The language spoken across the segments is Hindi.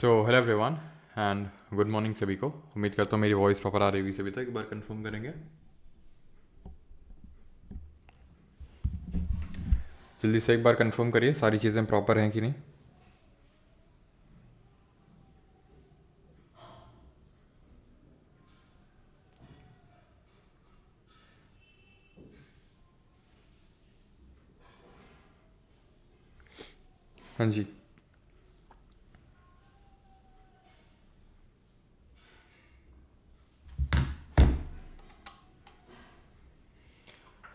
So hello everyone and good morning सभी को। उम्मीद करता हूँ मेरी वॉइस प्रॉपर आ रही होगी सभी तक। एक बार कंफर्म करेंगे, जल्दी से एक बार कंफर्म करिए सारी चीज़ें प्रॉपर हैं कि नहीं। हाँ जी,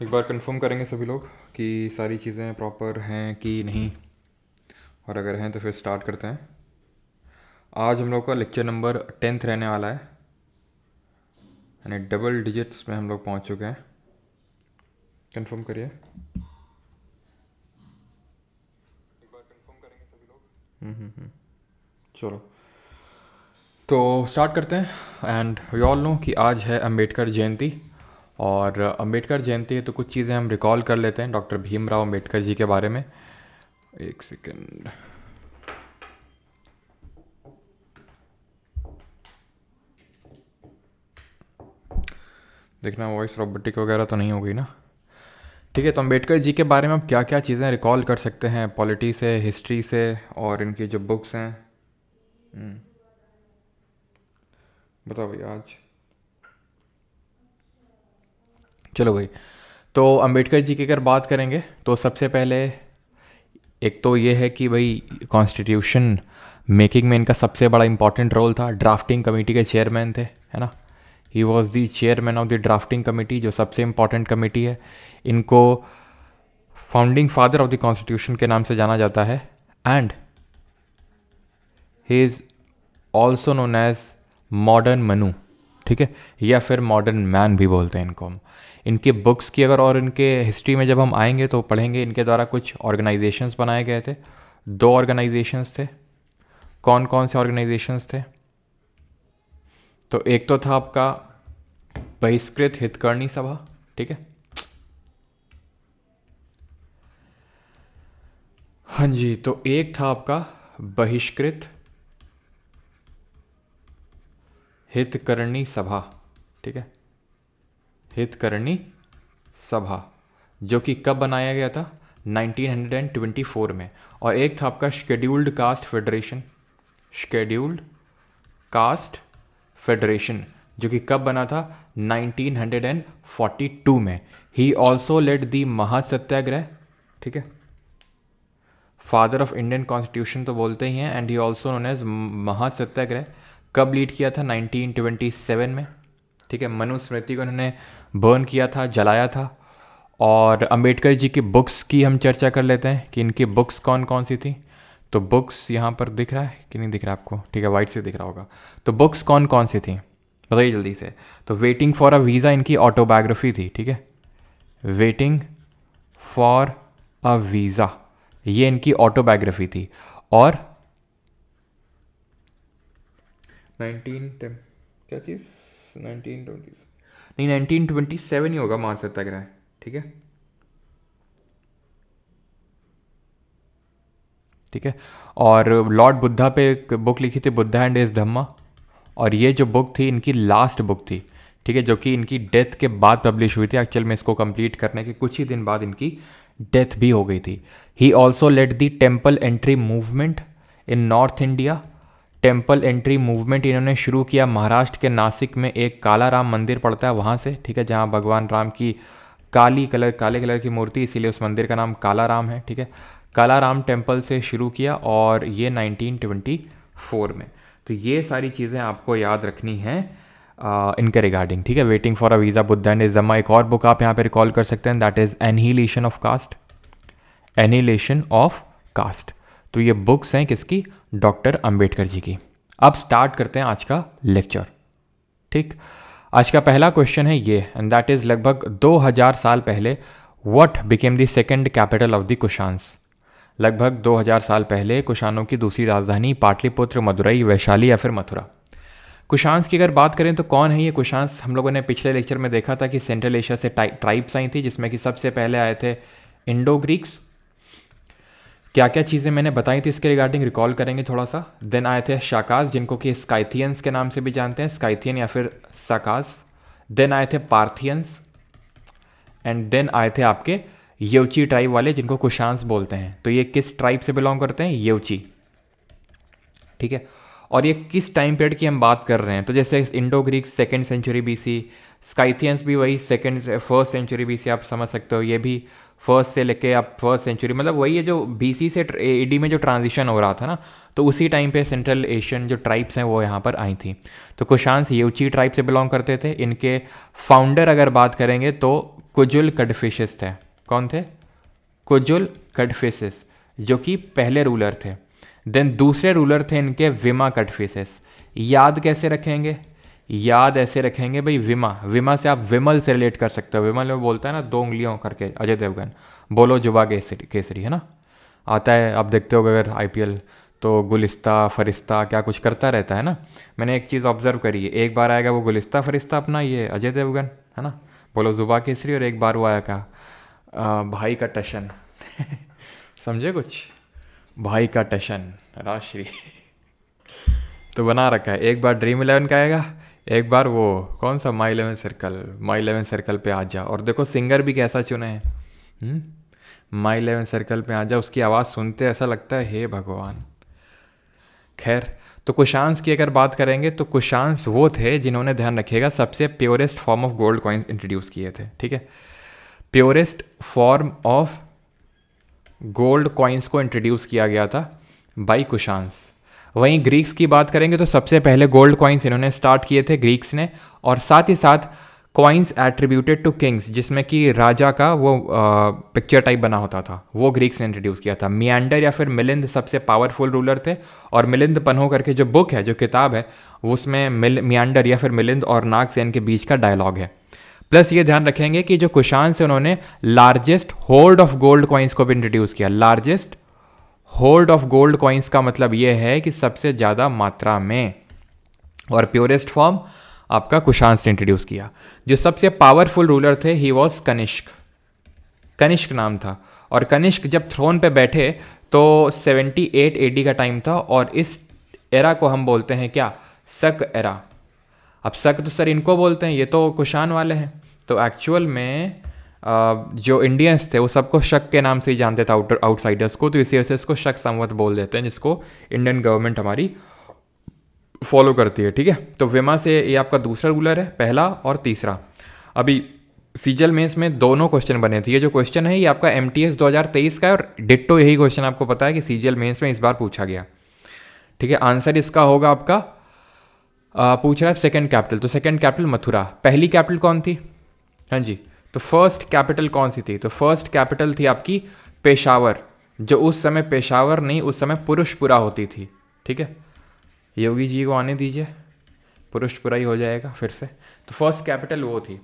एक बार कंफर्म करेंगे सभी लोग कि सारी चीज़ें प्रॉपर हैं कि नहीं, और अगर हैं तो फिर स्टार्ट करते हैं। आज हम लोग का लेक्चर नंबर 10th रहने वाला है, यानी डबल डिजिट्स में हम लोग पहुँच चुके हैं। कंफर्म करिए, एक बार कंफर्म करेंगे सभी लोग। चलो तो स्टार्ट करते हैं। एंड वी ऑल नो कि आज है अंबेडकर जयंती, और अंबेडकर जयंती है तो कुछ चीज़ें हम रिकॉल कर लेते हैं डॉक्टर भीमराव अंबेडकर जी के बारे में। एक सेकेंड, देखना वॉइस रोबोटिक वगैरह तो नहीं हो गई ना। ठीक है, तो अंबेडकर जी के बारे में हम क्या क्या चीज़ें रिकॉल कर सकते हैं पॉलिटी से, हिस्ट्री से, और इनकी जो बुक्स हैं। बताओ भाई आज। चलो भाई, तो अंबेडकर जी की अगर बात करेंगे तो सबसे पहले एक तो ये है कि भाई कॉन्स्टिट्यूशन मेकिंग में इनका सबसे बड़ा इंपॉर्टेंट रोल था। ड्राफ्टिंग कमेटी के चेयरमैन थे, है ना। He was the chairman of the drafting committee, जो सबसे इंपॉर्टेंट कमेटी है। इनको founding father of the constitution के नाम से जाना जाता है। And he is also known as modern Manu, ठीक है, या फिर मॉडर्न मैन भी बोलते हैं इनको हम। इनके बुक्स की अगर और इनके हिस्ट्री में जब हम आएंगे तो पढ़ेंगे इनके द्वारा कुछ ऑर्गेनाइजेशंस बनाए गए थे। 2 ऑर्गेनाइजेशंस थे। कौन कौन से ऑर्गेनाइजेशंस थे? तो एक तो था आपका बहिष्कृत हितकर्णी सभा, ठीक है। हाँ जी, तो एक था आपका बहिष्कृत हितकर्णी सभा, ठीक है, हितकर्णी सभा, जो कि कब बनाया गया था? 1924 में। और एक था आपका scheduled caste federation, scheduled caste federation, जो कि कब बना था? 1942 में। ही ऑल्सो लेड दी महासत्याग्रह, ठीक है, फादर ऑफ इंडियन कॉन्स्टिट्यूशन तो बोलते ही हैं, and he also known as Mahasatyagraha. कब लीड किया था? 1927 में, ठीक है। मनुस्मृति को उन्होंने बर्न किया था, जलाया था। और अंबेडकर जी की बुक्स की हम चर्चा कर लेते हैं कि इनकी बुक्स कौन कौन सी थी। तो बुक्स यहाँ पर दिख रहा है कि नहीं दिख रहा आपको? ठीक है, वाइट से दिख रहा होगा। तो बुक्स कौन कौन सी थी बताइए जल्दी से। तो वेटिंग फॉर अ वीज़ा इनकी ऑटोबायोग्राफी थी, ठीक है, वेटिंग फॉर अ वीज़ा ये इनकी ऑटोबायोग्राफी थी। और 19 क्या चीज़, 1920 नहीं 1927 ही होगा महासत्याग्रह, ठीक है, ठीक है। और लॉर्ड बुद्धा पे एक बुक लिखी थी, बुद्धा एंड इज धम्मा। और ये जो बुक थी इनकी लास्ट बुक थी, ठीक है, जो कि इनकी डेथ के बाद पब्लिश हुई थी। एक्चुअल में इसको कंप्लीट करने के कुछ ही दिन बाद इनकी डेथ भी हो गई थी। He also led the temple entry movement in north India. Temple entry movement इन्होंने शुरू किया महाराष्ट्र के नासिक में, एक काला राम मंदिर पड़ता है वहाँ से, ठीक है, जहाँ भगवान राम की काले कलर की मूर्ति, इसीलिए उस मंदिर का नाम काला राम है, ठीक है। काला राम टेम्पल से शुरू किया, और ये 1924 में। तो ये सारी चीज़ें आपको याद रखनी हैं इनके रिगार्डिंग, ठीक है। Waiting for a visa, Buddha and इज़मा। एक और बुक आप यहाँ पे रिकॉल कर सकते हैं, that is annihilation of caste, annihilation of caste. तो ये बुक्स हैं किसकी? डॉक्टर अंबेडकर जी की। अब स्टार्ट करते हैं आज का लेक्चर, ठीक। आज का पहला क्वेश्चन है ये, एंड दैट इज लगभग 2000 साल पहले what became the second capital of the Kushans. लगभग 2000 साल पहले कुशानों की दूसरी राजधानी पाटलिपुत्र, मदुरई, वैशाली या फिर मथुरा। कुशान्स की अगर बात करें तो कौन है ये कुशान्स? हम लोगों ने पिछले लेक्चर में देखा था कि सेंट्रल एशिया से ट्राइब्स आई थी, जिसमें कि सबसे पहले आए थे इंडो ग्रीक्स, क्या क्या चीज़ें मैंने बताई थी इसके रिगार्डिंग रिकॉल करेंगे थोड़ा सा। देन आए थे शाकाज, जिनको कि स्काइथियंस के नाम से भी जानते हैं, स्काइथियन या फिर साकाज। देन आए थे पार्थियंस, एंड देन आए थे आपके येवची ट्राइब वाले, जिनको कुशांस बोलते हैं। तो ये किस ट्राइब से बिलोंग करते हैं? येवची। ठीक है, और ये किस टाइम पीरियड की हम बात कर रहे हैं? तो जैसे Indo Greek 2nd century BC, Scythians भी वही 1st सेंचुरी बीसी आप समझ सकते हो। ये भी फर्स्ट से लेके आप 1st सेंचुरी, मतलब वही है जो बीसी से एडी में जो ट्रांजिशन हो रहा था ना, तो उसी टाइम पे सेंट्रल एशियन जो ट्राइब्स हैं वो यहाँ पर आई थी। तो कुशांस येवची ट्राइब से बिलोंग करते थे। इनके फाउंडर अगर बात करेंगे तो कुजुल कड़फिशिस थे। कौन थे? कुजुल कड़फिशिस, जो कि पहले रूलर थे। देन दूसरे रूलर थे इनके विमा कड़फिशिस। याद कैसे रखेंगे? याद ऐसे रखेंगे भाई, विमा, विमा से आप विमल से रिलेट कर सकते हो। विमल में बोलता है ना 2 उंगलियों करके, अजय देवगन, बोलो जुबा केसरी, केसरी है ना, आता है। आप देखते हो अगर आईपीएल, तो गुलिस्ता फरिश्ता क्या कुछ करता रहता है ना। मैंने एक चीज़ ऑब्जर्व करी है, एक बार आएगा वो गुलिस्ता फरिश्ता अपना, ये अजय देवगन है ना, बोलो जुबा केसरी, और एक बार वो आया क्या, भाई का टशन समझे कुछ, भाई का टशन, राजश्री तो बना रखा है। एक बार ड्रीम 11 का आएगा, एक बार वो कौन सा माई 11 सर्कल, माई 11 सर्कल पे आ जा। और देखो सिंगर भी कैसा चुने हैं, माई 11 सर्कल पे आ जा, उसकी आवाज़ सुनते ऐसा लगता है हे भगवान। खैर, तो कुशांस की अगर बात करेंगे तो कुशांस वो थे जिन्होंने, ध्यान रखिएगा, सबसे purest form of gold coin introduce किए थे। ठीक है, purest form of gold coins को इंट्रोड्यूस किया गया था बाई कुशांस। वहीं ग्रीक्स की बात करेंगे तो सबसे पहले गोल्ड कॉइन्स इन्होंने स्टार्ट किए थे ग्रीक्स ने, और साथ ही साथ कॉइन्स एट्रीब्यूटेड टू किंग्स, जिसमें कि राजा का वो पिक्चर टाइप बना होता था, वो ग्रीक्स ने इंट्रोड्यूस किया था। मियांडर या फिर मिलिंद सबसे पावरफुल रूलर थे, और मिलिंद पन्हो करके जो बुक है, जो किताब है, उसमें मियांडर या फिर मिलिंद और नागसेन के बीच का डायलॉग है। प्लस ये ध्यान रखेंगे कि जो कुशान से उन्होंने largest hold of gold coins को भी इंट्रोड्यूस किया। Largest hold of gold coins का मतलब ये है कि सबसे ज़्यादा मात्रा में, और प्योरेस्ट फॉर्म आपका कुशांस ने इंट्रोड्यूस किया। जो सबसे पावरफुल रूलर थे ही वॉज कनिष्क, कनिष्क नाम था। और कनिष्क जब थ्रोन पे बैठे तो 78 एडी का टाइम था, और इस एरा को हम बोलते हैं क्या, शक एरा। अब शक तो सर इनको बोलते हैं, ये तो कुशान वाले हैं। तो एक्चुअल में जो इंडियंस थे वो सबको शक के नाम से ही जानते थे, आउटसाइडर्स को, तो इसी वजह से इसको शक संवत बोल देते हैं, जिसको इंडियन गवर्नमेंट हमारी फॉलो करती है। ठीक है, तो विमा से ये आपका दूसरा रूलर है, पहला और तीसरा। अभी सीजल मेंस में दोनों क्वेश्चन बने थे। ये जो क्वेश्चन है ये आपका MTS 2023 का है, और डिट्टो यही क्वेश्चन आपको पता है कि सीजल मेंस में इस बार पूछा गया। ठीक है, आंसर इसका होगा आपका, पूछ रहा है सेकंड कैपिटल, तो सेकंड कैपिटल मथुरा। पहली कैपिटल कौन थी? हाँ जी, तो फर्स्ट कैपिटल कौन सी थी? तो फर्स्ट कैपिटल थी आपकी पेशावर, जो उस समय पेशावर नहीं, उस समय पुरुषपुरा होती थी। ठीक है, योगी जी को आने दीजिए, पुरुषपुरा ही हो जाएगा फिर से। तो फर्स्ट कैपिटल वो थी।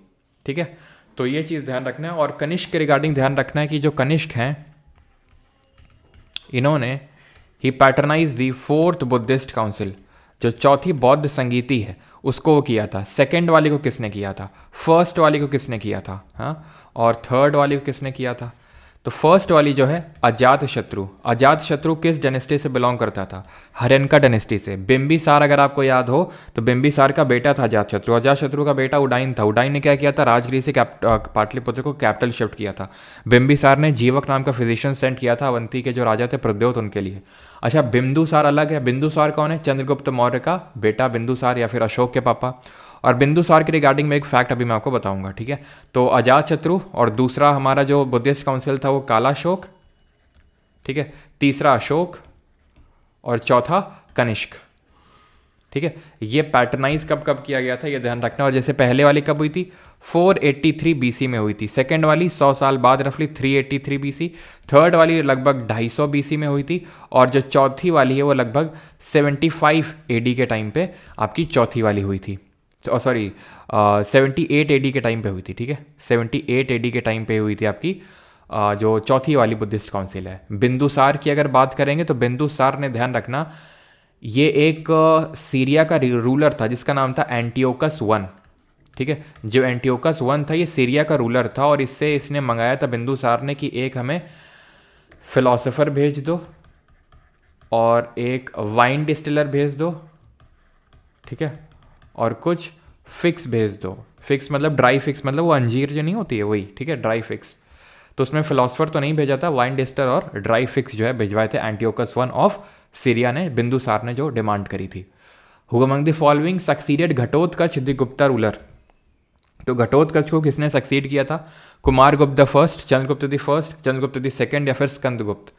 ठीक है, तो ये चीज़ ध्यान रखना है। और कनिष्क के रिगार्डिंग ध्यान रखना है कि जो कनिष्क हैं, इन्होंने ही पैटर्नाइज दी 4th बुद्धिस्ट काउंसिल, जो चौथी बौद्ध संगीति है, उसको वो किया था। सेकंड वाली को किसने किया था? फर्स्ट वाली को किसने किया था? हाँ, और थर्ड वाली को किसने किया था? तो फर्स्ट वाली जो है अजात शत्रु। अजात शत्रु किस डायनेस्टी से बिलोंग करता था? हर्यनका डायनेस्टी से। बिंबिसार अगर आपको याद हो तो बिंबिसार का बेटा था अजात शत्रु। अजात शत्रु का बेटा उडाइन था। उडाइन ने क्या किया था? राजगिरी से पाटलिपुत्र को कैपिटल शिफ्ट किया था। बिंबिसार ने जीवक नाम का फिजिशियन सेंड किया था अवंती के जो राजा थे प्रद्योत उनके लिए। अच्छा, बिंदुसार अलग है। बिंदुसार कौन है? चंद्रगुप्त मौर्य का बेटा बिंदुसार, या फिर अशोक के पापा। और बिंदुसार के रिगार्डिंग में एक फैक्ट अभी मैं आपको बताऊंगा। ठीक है, तो अजात शत्रु, और दूसरा हमारा जो बुद्धिस्ट काउंसिल था वो कालाशोक। ठीक है, तीसरा अशोक, और चौथा कनिष्क। ठीक है, ये पैटर्नाइज कब कब किया गया था ये ध्यान रखना। और जैसे पहले वाली कब हुई थी? 483 BC में हुई थी। सेकेंड वाली 100 साल बाद रफली 383 BC। थर्ड वाली लगभग 250 BC में हुई थी। और जो चौथी वाली है वो लगभग 75 AD के टाइम पे आपकी चौथी वाली हुई थी। सॉरी 78 AD के टाइम पे हुई थी। ठीक है, 78 AD के टाइम पे हुई थी आपकी जो चौथी वाली बुद्धिस्ट काउंसिल है। बिंदुसार की अगर बात करेंगे तो बिंदुसार ने, ध्यान रखना, ये एक सीरिया का रूलर था जिसका नाम था एंटियोकस I। ठीक है, जो एंटियोकस I था ये सीरिया का रूलर था, और इससे इसने मंगाया था बिंदुसार ने कि एक हमें फिलोसोफर भेज दो और एक वाइन डिस्टिलर भेज दो, ठीक है, और कुछ फिक्स भेज दो। फिक्स मतलब ड्राई फिक्स, मतलब वो अंजीर जो नहीं होती है वही, ठीक है, ड्राई फिक्स। तो उसमें फिलोसफर तो नहीं भेजा था, वाइन डिस्टर और ड्राई फिक्स जो है भिजवाए थे एंटियोकस वन ऑफ सीरिया ने, बिंदुसार ने जो डिमांड करी थी। Who among the following succeeded Ghatotkacha the Gupta ruler. तो घटोत्कच को किसने सक्सीड किया था? Kumaragupta the first, Chandragupta the first, Chandragupta the second, या फिर स्कंदगुप्त।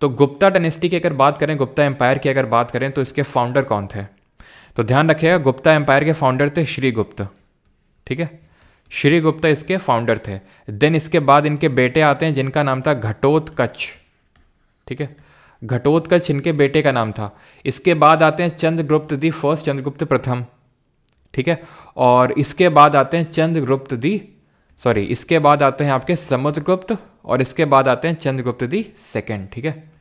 तो गुप्ता डायनेस्टी की अगर बात करें, गुप्ता एम्पायर की अगर बात करें, तो इसके फाउंडर कौन थे? तो ध्यान रखिएगा, गुप्ता एम्पायर के फाउंडर थे श्रीगुप्त, ठीक है, श्रीगुप्त इसके फाउंडर थे। देन इसके बाद इनके बेटे आते हैं जिनका नाम था घटोत्कच, ठीक है, घटोत्कच इनके बेटे का नाम था। इसके बाद आते हैं चंद्रगुप्त दी फर्स्ट, चंद्रगुप्त प्रथम, ठीक है, और इसके बाद आते हैं चंद्रगुप्त दी, सॉरी, इसके बाद आते हैं आपके समुद्रगुप्त, और इसके बाद आते हैं चंद्रगुप्त दी सेकंड, ठीक है,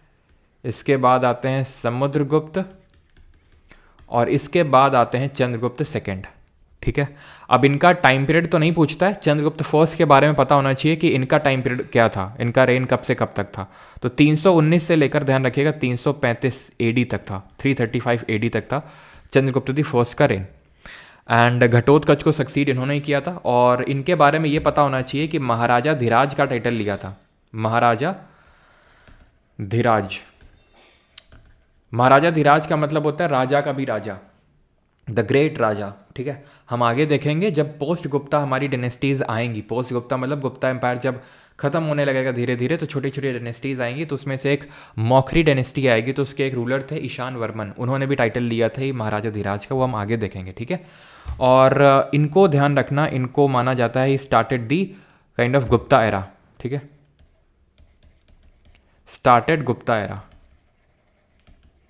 इसके बाद आते हैं समुद्रगुप्त और इसके बाद आते हैं चंद्रगुप्त सेकंड, ठीक है। अब इनका टाइम पीरियड तो नहीं पूछता है, चंद्रगुप्त फर्स्ट के बारे में पता होना चाहिए कि इनका टाइम पीरियड क्या था, इनका रेन कब से कब तक था। तो 319 से लेकर ध्यान रखिएगा 335 एडी तक था, 335 एडी तक था चंद्रगुप्त दी फर्स्ट का रेन। एंड घटोत्कच को सक्सीड इन्होंने ही किया था। और इनके बारे में ये पता होना चाहिए कि महाराजा धीराज का टाइटल लिया था, महाराजा धीराज। महाराजा धीराज का मतलब होता है राजा का भी राजा, द ग्रेट राजा, ठीक है। हम आगे देखेंगे जब पोस्ट गुप्ता हमारी डायनेस्टीज आएंगी, पोस्ट गुप्ता मतलब गुप्ता एम्पायर जब खत्म होने लगेगा धीरे धीरे, तो छोटी छोटी डायनेस्टीज आएंगी। तो उसमें से एक मौखरी डायनेस्टी आएगी, तो उसके एक रूलर थे ईशान वर्मन, उन्होंने भी टाइटल लिया था महाराजा धीराज का, वो हम आगे देखेंगे, ठीक है। और इनको ध्यान रखना, इनको माना जाता है started the kind of Gupta era, ठीक है, started Gupta era,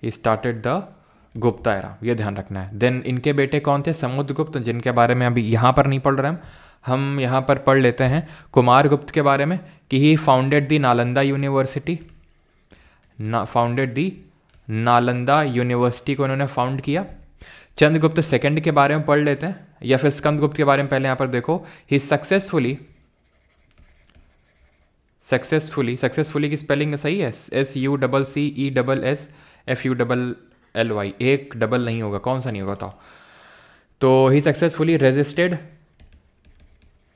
started the Gupta era, ये ध्यान रखना है। देन इनके बेटे कौन थे? समुद्रगुप्त, जिनके बारे में अभी यहाँ पर नहीं पढ़ रहे हम यहाँ पर पढ़ लेते हैं कुमारगुप्त के बारे में, कि he founded the Nalanda university, founded the Nalanda university को इन्होंने फाउंड किया। चंद्रगुप्त सेकंड के बारे में पढ़ लेते हैं, या फिर स्कंदगुप्त के बारे में पहले यहाँ पर देखो। ही सक्सेसफुली सक्सेसफुली की स्पेलिंग सही है, SUCCESSFULLY, एक डबल नहीं होगा, कौन सा नहीं होगा बताओ। तो he successfully resisted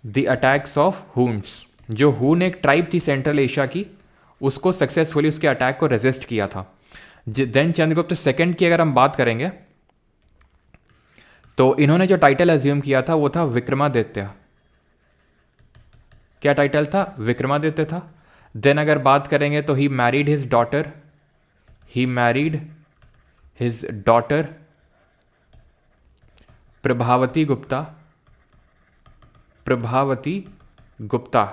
the attacks of Huns, जो हुन एक ट्राइब थी सेंट्रल एशिया की, उसको सक्सेसफुली उसके अटैक को रेजिस्ट किया था। देन चंद्रगुप्त सेकंड की अगर हम बात करेंगे, तो इन्होंने जो टाइटल अज्यूम किया था वो था विक्रमादित्य। क्या टाइटल था? विक्रमादित्य था। देन अगर बात करेंगे तो he married his daughter Prabhavati Gupta.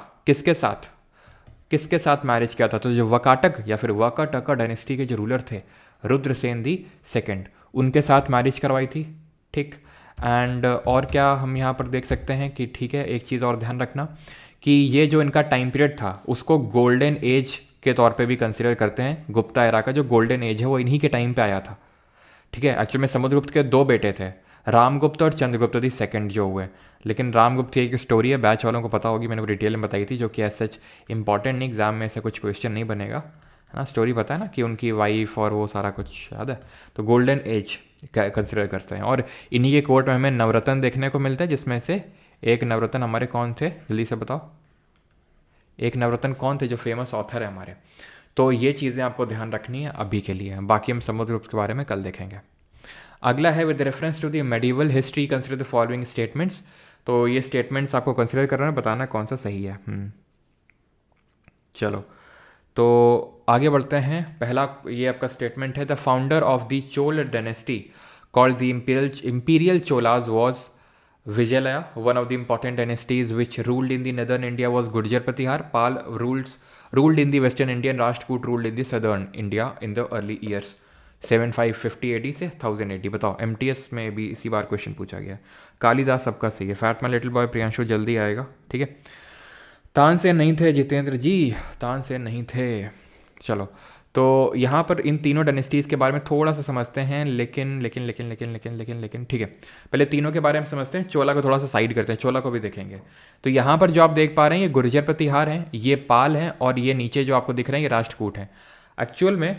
किसके साथ मैरिज किया था? तो जो वकाटक या फिर वाकाटका डायनेस्टी के जो रूलर थे रुद्रसेन दी सेकंड, उनके साथ मैरिज करवाई थी, ठीक। एंड और क्या हम यहाँ पर देख सकते हैं कि ठीक है, एक चीज़ और ध्यान रखना कि ये जो इनका टाइम पीरियड था उसको गोल्डन एज के तौर पे भी कंसिडर करते हैं। गुप्ता एरा का जो गोल्डन एज है वो इन्हीं के टाइम पे आया था, ठीक है। एक्चुअल में समुद्रगुप्त के दो बेटे थे, रामगुप्त और चंद्रगुप्त दी सेकंड जो हुए। लेकिन रामगुप्त की एक स्टोरी है, बैच वालों को पता होगी, मैंने वो डिटेल में बताई थी, जो कि एज सच इंपॉर्टेंट नहीं, एग्जाम में से कुछ क्वेश्चन नहीं बनेगा, है ना। स्टोरी पता है ना कि उनकी वाइफ और वो सारा कुछ याद है। तो गोल्डन एज कंसिडर करते हैं। और इन्हीं के कोर्ट में हमें नवरत्न देखने को मिलते हैं, जिसमें से एक नवरत्न हमारे कौन थे, जल्दी से बताओ, एक नवरत्न कौन थे जो फेमस ऑथर है हमारे। तो ये चीज़ें आपको ध्यान रखनी है अभी के लिए, बाकी हम समुद्रगुप्त के बारे में कल देखेंगे। अगला है with reference to the medieval history consider the following statements. तो ये स्टेटमेंट्स आपको कंसिडर करना है, बताना कौन सा सही है। चलो तो आगे बढ़ते हैं। पहला ये आपका स्टेटमेंट है, the founder of the Chola dynasty called the imperial Cholas was Vijayalaya. One of the important dynasties which ruled in the northern India was Gurjar Pratihar. Pal ruled in the western India and Rashtrakoot ruled in the southern India in the early years 7550 AD से 1000 AD। बताओ, MTS में भी इसी बार क्वेश्चन पूछा गया। कालिदास सबका सही है। फैटमैन लिटिल बॉय प्रियांशु जल्दी आएगा, ठीक है। तानसेन नहीं थे जितेंद्र जी, तानसेन नहीं थे। चलो तो यहाँ पर इन तीनों डायनेस्टीज़ के बारे में थोड़ा सा समझते हैं, लेकिन ठीक है, पहले तीनों के बारे में समझते हैं, चोला को थोड़ा सा साइड करते हैं, चोला को भी देखेंगे। तो यहाँ पर जो आप देख पा रहे हैं ये गुर्जर प्रतिहार हैं, ये पाल हैं, और ये नीचे जो आपको दिख रहे हैं ये राष्ट्रकूट हैं। एक्चुअल में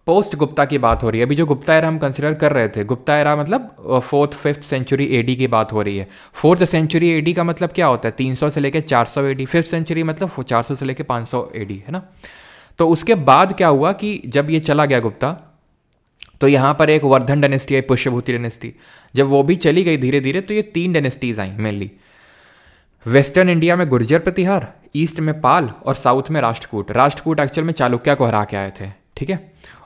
पोस्ट गुप्ता की बात हो रही है। अभी जो गुप्ता एरा हम कंसिडर कर रहे थे, गुप्ता एरा मतलब 4th-5th सेंचुरी एडी की बात हो रही है। 4th सेंचुरी एडी का मतलब क्या होता है, 300 से लेकर 400 एडी। 5th सेंचुरी मतलब 400 से लेकर 500 एडी, है ना। तो उसके बाद क्या हुआ कि जब ये चला गया गुप्ता, तो यहाँ पर एक वर्धन डायनेस्टी आई, पुष्यभूति डायनेस्टी। जब वो भी चली गई धीरे धीरे, तो ये 3 डायनेस्टीज आई मेनली। वेस्टर्न इंडिया में गुर्जर प्रतिहार, ईस्ट में पाल, और साउथ में राष्ट्रकूट। राष्ट्रकूट एक्चुअल में चालुक्य को हरा के आए थे, ठीक है।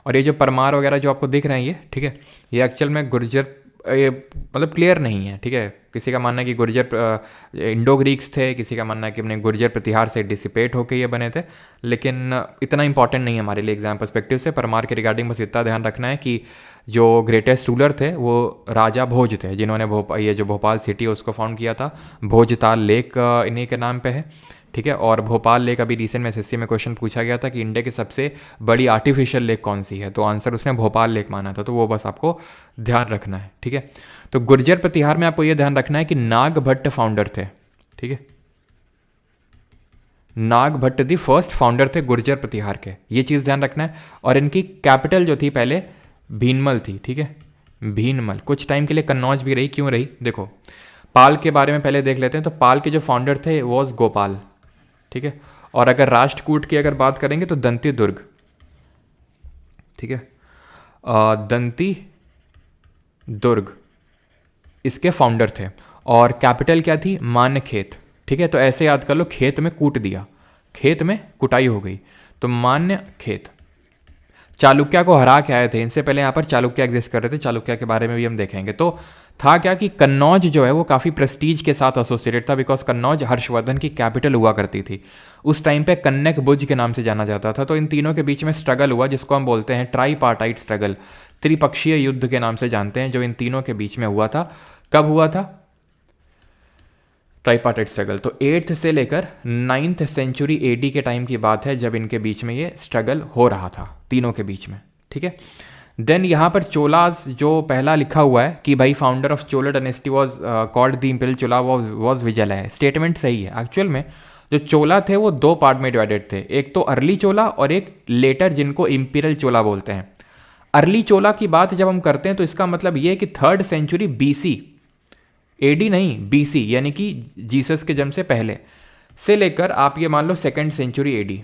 और ये जो परमार वगैरह जो आपको दिख रहे हैं ये, ठीक है, ये एक्चुअल में गुर्जर, ये मतलब क्लियर नहीं है, ठीक है। किसी का मानना है कि गुर्जर इंडो ग्रीक्स थे, किसी का मानना है कि अपने गुर्जर प्रतिहार से डिसिपेट होकर ये बने थे, लेकिन इतना इंपॉर्टेंट नहीं है हमारे लिए एग्जाम पर्सपेक्टिव से। परमार के रिगार्डिंग बस इतना ध्यान रखना है कि जो ग्रेटेस्ट रूलर थे वो राजा भोज थे, जिन्होंने ये जो भोपाल सिटी है उसको फाउंड किया था। भोजताल लेक इन्हीं के नाम पे है, ठीक है। और भोपाल लेक अभी रिसेंट में एसएससी में क्वेश्चन पूछा गया था कि इंडिया की सबसे बड़ी आर्टिफिशियल लेक कौन सी है, तो आंसर उसने भोपाल लेक माना था। तो वो बस आपको ध्यान रखना है, ठीक है। तो गुर्जर प्रतिहार में आपको ये ध्यान रखना है कि नाग भट्ट फाउंडर थे, ठीक है। नाग भट्ट दी फर्स्ट फाउंडर थे गुर्जर प्रतिहार के, ये चीज़ ध्यान रखना है। और इनकी कैपिटल जो थी पहले भीनमल थी, ठीक है, भीनमल। कुछ टाइम के लिए कन्नौज भी रही, क्यों रही देखो। पाल के बारे में पहले देख लेते हैं। तो पाल के जो फाउंडर थे वॉज गोपाल, ठीक है। और अगर राष्ट्रकूट की अगर बात करेंगे तो दंती दुर्ग, ठीक है, दंती दुर्ग इसके फाउंडर थे। और कैपिटल क्या थी, मान्यखेत, ठीक है। तो ऐसे याद कर लो, खेत में कूट दिया, खेत में कुटाई हो गई, तो मान्यखेत। चालुक्य को हरा के आए थे, इनसे पहले यहाँ पर चालुक्य एग्जिस्ट कर रहे थे, चालुक्य के बारे में भी हम देखेंगे। तो था क्या कि कन्नौज जो है वो काफ़ी प्रेस्टीज के साथ एसोसिएटेड था, बिकॉज कन्नौज हर्षवर्धन की कैपिटल हुआ करती थी। उस टाइम पे कन्नक बुज के नाम से जाना जाता था। तो इन तीनों के बीच में स्ट्रगल हुआ, जिसको हम बोलते हैं ट्राईपार्टाइट स्ट्रगल, त्रिपक्षीय युद्ध के नाम से जानते हैं, जो इन तीनों के बीच में हुआ था। कब हुआ था ट्राईपार्टाइट स्ट्रगल? तो 8th से लेकर 9th सेंचुरी एडी के टाइम की बात है, जब इनके बीच में ये स्ट्रगल हो रहा था तीनों के बीच में, ठीक है। देन यहाँ पर चोलाज जो पहला लिखा हुआ है कि भाई founder of Chola dynasty was called the imperial Chola was Vijayalaya, statement सही है। एक्चुअल में जो चोला थे वो 2 पार्ट में डिवाइडेड थे, एक तो अर्ली चोला और एक लेटर, जिनको इंपीरियल चोला बोलते हैं। अर्ली चोला की बात जब हम करते हैं तो इसका मतलब ये है कि 3rd सेंचुरी बीसी, एडी नहीं बीसी, यानी कि जीसस के जन्म से पहले से लेकर आप ये मान लो 2nd सेंचुरी एडी,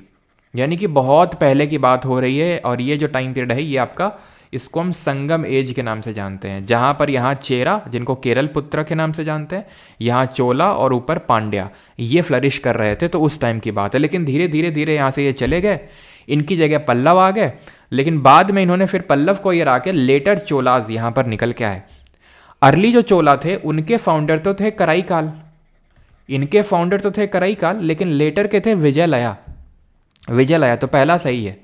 यानी कि बहुत पहले की बात हो रही है। और ये जो टाइम पीरियड है ये आपका, इसको हम संगम एज के नाम से जानते हैं, जहाँ पर यहाँ चेरा, जिनको केरल पुत्र के नाम से जानते हैं, यहाँ चोला और ऊपर पांड्या, ये फ्लरिश कर रहे थे। तो उस टाइम की बात है। लेकिन धीरे धीरे धीरे यहाँ से ये चले गए, इनकी जगह पल्लव आ गए। लेकिन बाद में इन्होंने फिर पल्लव को ये रहा के लेटर चोलाज यहाँ पर निकल के आए। अर्ली जो चोला थे उनके फाउंडर तो थे कराईकाल, इनके फाउंडर तो थे कराईकाल, लेकिन लेटर के थे विजयलया। विजयलया तो पहला सही है।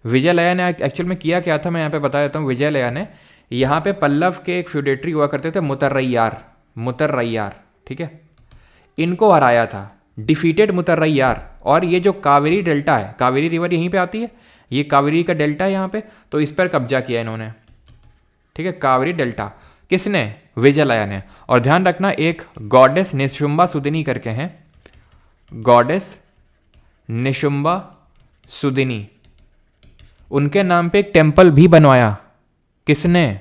विजयलया ने एक्चुअल में किया क्या था, मैं यहाँ पे बता देता हूँ। विजयलया ने यहाँ पे पल्लव के एक फ्यूडेटरी हुआ करते थे मुतर्रैयार, ठीक है, इनको हराया था, डिफीटेड मुतर्रैयार। और ये जो कावेरी डेल्टा है, कावेरी रिवर यहीं पे आती है, ये कावेरी का डेल्टा है यहाँ पे, तो इस पर कब्जा किया इन्होंने, ठीक है। कावेरी डेल्टा किसने, विजयलया ने। और ध्यान रखना एक गॉडेस निशुंबा सुदिनी करके हैं, गॉडेस निशुंबा सुदिनी, उनके नाम पे एक टेम्पल भी बनवाया, किसने,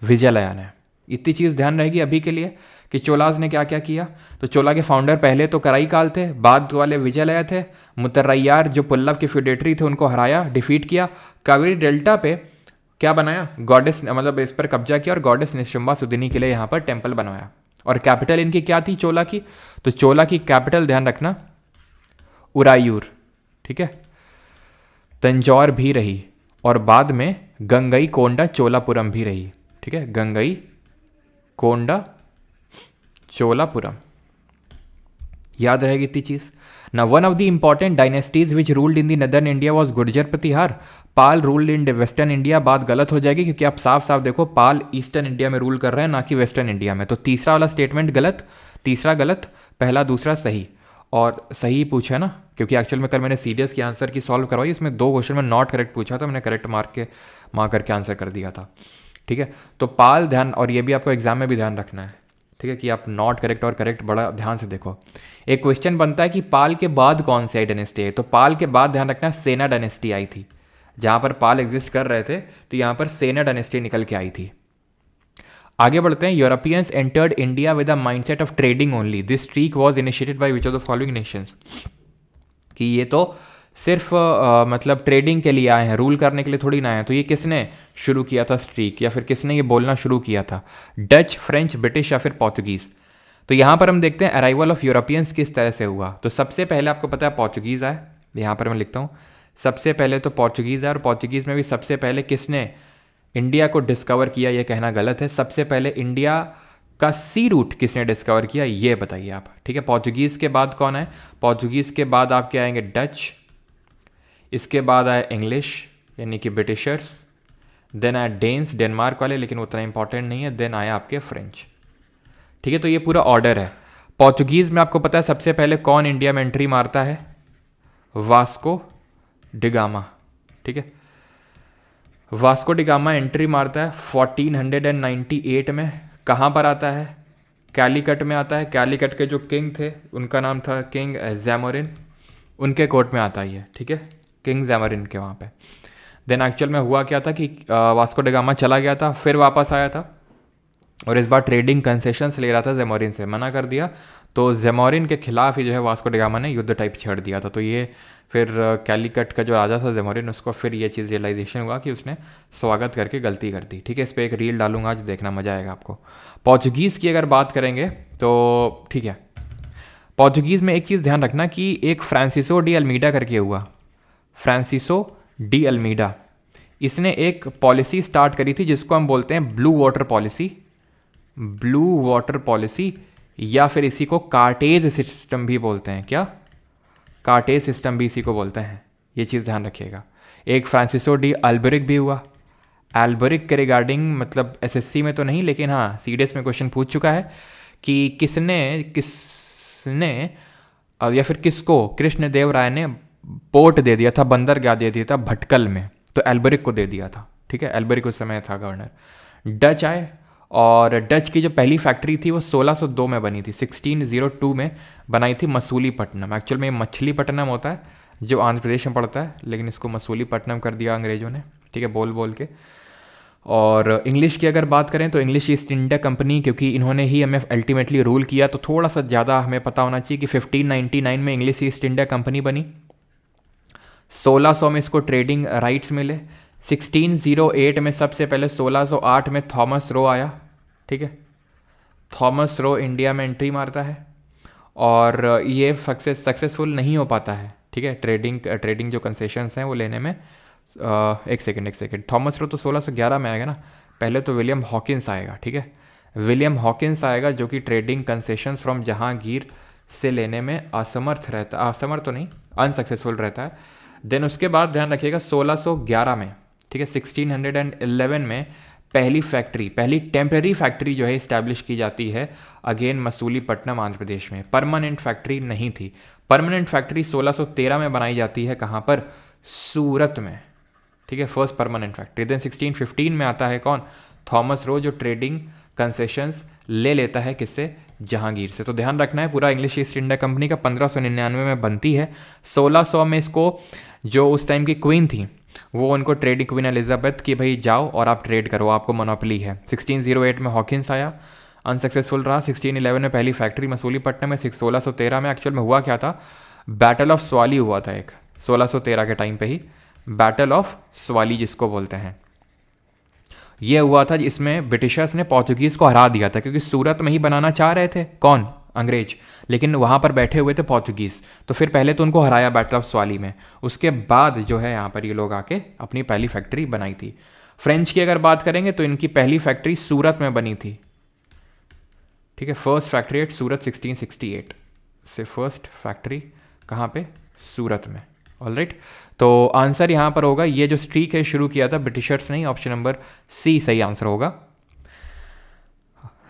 विजयलया ने। इतनी चीज़ ध्यान रहेगी अभी के लिए कि चोलाज ने क्या क्या किया। तो चोला के फाउंडर पहले तो कराईकाल थे, बाद वाले विजयलया थे। मुतर्रैयार जो पल्लव के फ्यूडेटरी थे उनको हराया, डिफीट किया। कावेरी डेल्टा पे क्या बनाया, गॉडेस, मतलब इस पर कब्जा किया और गॉडेस निशुंबा सुदिनी के लिए यहाँ पर टेम्पल बनवाया। और कैपिटल इनकी क्या थी चोला की, तो चोला की कैपिटल ध्यान रखना उरायूर, ठीक है, तंजौर भी रही। और बाद में गंगई कोंडा चोलापुरम भी रही, ठीक है, गंगई कोंडा चोलापुरम, याद रहेगी इतनी चीज ना। One of the important dynasties which ruled in the northern India was Gurjara Pratihara. Pala ruled in western India, बात गलत हो जाएगी क्योंकि आप साफ साफ देखो पाल ईस्टर्न इंडिया में रूल कर रहे हैं, ना कि वेस्टर्न इंडिया में। तो तीसरा वाला स्टेटमेंट गलत, तीसरा गलत, पहला दूसरा सही। और सही पूछा है ना, क्योंकि एक्चुअल में कल मैंने सीडीएस की आंसर की सॉल्व करवाई, इसमें 2 क्वेश्चन में नॉट करेक्ट पूछा था, मैंने करेक्ट मार्क करके आंसर कर दिया था। ठीक है, तो पाल ध्यान, और ये भी आपको एग्जाम में भी ध्यान रखना है, ठीक है, कि आप नॉट करेक्ट और करेक्ट बड़ा ध्यान से देखो। एक क्वेश्चन बनता है कि पाल के बाद कौन सी आई डायनेस्टी है, तो पाल के बाद ध्यान रखना सेना डायनेस्टी आई थी। जहां पर पाल एग्जिस्ट कर रहे थे तो यहां पर सेना डायनेस्टी निकल के आई थी। आगे बढ़ते हैं। Europeans entered India with a mindset of trading only, this streak was initiated by which of the following Nations. कि ये तो सिर्फ मतलब ट्रेडिंग के लिए आए हैं, रूल करने के लिए थोड़ी ना आए हैं। तो ये किसने शुरू किया था स्ट्रीक, या फिर किसने ये बोलना शुरू किया था? डच, फ्रेंच, ब्रिटिश या फिर पोर्चुगीज? तो यहाँ पर हम देखते हैं अराइवल ऑफ यूरोपियंस किस तरह से हुआ। तो सबसे पहले आपको पता है पोर्चुगीज आए, यहाँ पर मैं लिखता हूँ सबसे पहले तो पोर्चुगीज आए, और पोर्चुगीज में भी सबसे पहले किसने इंडिया को डिस्कवर किया, ये कहना गलत है। सबसे पहले इंडिया का सी रूट किसने डिस्कवर किया, ये बताइए आप। ठीक है, पोर्चुगीज के बाद कौन है? पोर्चुगीज के बाद आपके आएंगे डच, इसके बाद आए इंग्लिश यानी कि ब्रिटिशर्स, देन आए डेन्स डेनमार्क वाले, लेकिन उतना इंपॉर्टेंट नहीं है, देन आए आपके फ्रेंच। ठीक है, तो ये पूरा ऑर्डर है। पोर्चुगीज में आपको पता है सबसे पहले कौन इंडिया में एंट्री मारता है? Vasco da Gama. ठीक है, वास्को डिगामा एंट्री मारता है 1498 में। कहाँ पर आता है? कैलीकट में आता है। कैलीकट के जो किंग थे उनका नाम था किंग जैमोरिन, उनके कोर्ट में आता है ये। ठीक है, किंग जैमोरिन के वहाँ पे। देन एक्चुअल में हुआ क्या था कि वास्को डिगामा चला गया था, फिर वापस आया था, और इस बार ट्रेडिंग कंसेशंस ले रहा था जेमोरिन से, मना कर दिया। तो जेमोरिन के खिलाफ ही जो है वास्को डिगामा ने युद्ध टाइप छेड़ दिया था। तो ये फिर कैलीकट का जो राजा था जेमोरिन, उसको फिर ये चीज़ रियलाइजेशन हुआ कि उसने स्वागत करके गलती कर दी। ठीक है, इस पर एक रील डालूंगा आज, देखना मजा आएगा आपको। पोर्चुगीज़ की अगर बात करेंगे तो ठीक है, पोर्चुगीज़ में एक चीज़ ध्यान रखना कि एक फ्रांसिसो डी अल्मीडा करके हुआ, फ्रांसिसो डी अल्मीडा, इसने एक पॉलिसी स्टार्ट करी थी जिसको हम बोलते हैं blue water policy. Blue water policy, या फिर इसी को कार्टेज सिस्टम भी बोलते हैं। क्या? कार्टेज सिस्टम भी इसी को बोलते हैं, ये चीज़ ध्यान रखिएगा। एक फ्रांसिसो डी अल्बरिक भी हुआ। एल्बरिक के रिगार्डिंग मतलब एसएससी में तो नहीं, लेकिन हाँ सीडीएस में क्वेश्चन पूछ चुका है कि किसने या फिर किसको कृष्णदेव राय ने पोर्ट दे दिया था, बंदरगाह दे दिया था भटकल में, तो एल्बरिक को दे दिया था। ठीक है, एल्बरिक उस समय था गवर्नर। डच आए, और डच की जो पहली फैक्ट्री थी वो 1602 में बनी थी, 1602 में बनाई थी मसूलीपट्टनम। एक्चुअल में मछलीपट्टनम होता है जो आंध्र प्रदेश में पड़ता है, लेकिन इसको मसूलीपट्टनम कर दिया अंग्रेजों ने। ठीक है, बोल बोल के। और इंग्लिश की अगर बात करें तो इंग्लिश ईस्ट इंडिया कंपनी, क्योंकि इन्होंने ही हमें अल्टीमेटली रूल किया, तो थोड़ा सा ज़्यादा हमें पता होना चाहिए कि 1599 में इंग्लिश ईस्ट इंडिया कंपनी बनी, 1600 में इसको ट्रेडिंग राइट्स मिले, 1608 में सबसे पहले 1608 में थॉमस रो आया। ठीक है, थॉमस रो इंडिया में एंट्री मारता है, और ये सक्सेसफुल नहीं हो पाता है। ठीक है, ट्रेडिंग जो कंसेशंस हैं वो लेने में। एक सेकंड, थॉमस रो तो 1611 में आएगा ना, पहले तो विलियम हॉकिंस आएगा। ठीक है, विलियम हॉकिंस आएगा जो कि ट्रेडिंग कंसेशंस फ्रॉम जहांगीर से लेने में असमर्थ तो नहीं, अनसक्सेसफुल रहता है। देन उसके बाद ध्यान रखिएगा 1611 में, ठीक है, 1611 में पहली टेम्पररी फैक्ट्री जो है इस्टेब्लिश की जाती है, अगेन मसूलीपट्टनम आंध्र प्रदेश में। परमानेंट फैक्ट्री नहीं थी। परमानेंट फैक्ट्री 1613 में बनाई जाती है, कहाँ पर? सूरत में। ठीक है, फर्स्ट परमानेंट फैक्ट्री। देन 1615 में आता है कौन? थॉमस रो, जो ट्रेडिंग कंसेशंस ले लेता है किससे? जहांगीर से। तो ध्यान रखना है, पूरा इंग्लिश ईस्ट इंडिया कंपनी का 1599 में बनती है। 1600 में इसको जो उस टाइम की क्वीन थी वो उनको ट्रेडिंग, क्वीन एलिजाबेथ, कि भाई जाओ और आप ट्रेड करो, आपको मोनोपोली है। 1608 में हॉकिंस आया, अनसक्सेसफुल रहा। 1611 में पहली फैक्ट्री मसूलीपट्टनम में। 1613 में एक्चुअल में हुआ क्या था? बैटल ऑफ स्वाली हुआ था एक, 1613 के टाइम पे ही बैटल ऑफ स्वाली जिसको बोलते हैं, ये हुआ था, जिसमें ब्रिटिशर्स ने पोर्चुगीज को हरा दिया था, क्योंकि सूरत में ही बनाना चाह रहे थे कौन? अंग्रेज, लेकिन वहां पर बैठे हुए थे पोर्चुगीज। तो फिर पहले तो उनको हराया बैटल ऑफ स्वाली में, उसके बाद जो है यहाँ पर ये लोग आके अपनी पहली फैक्ट्री बनाई थी। फ्रेंच की अगर बात करेंगे तो इनकी पहली फैक्ट्री सूरत में बनी थी। ठीक है, फर्स्ट फैक्ट्री एट सूरत 1668 से, फर्स्ट फैक्ट्री कहाँ पे? सूरत में। ऑलराइट, तो आंसर यहाँ पर होगा, ये जो स्ट्रीक है शुरू किया था ब्रिटिशर्स ने, ऑप्शन नंबर सी सही आंसर होगा।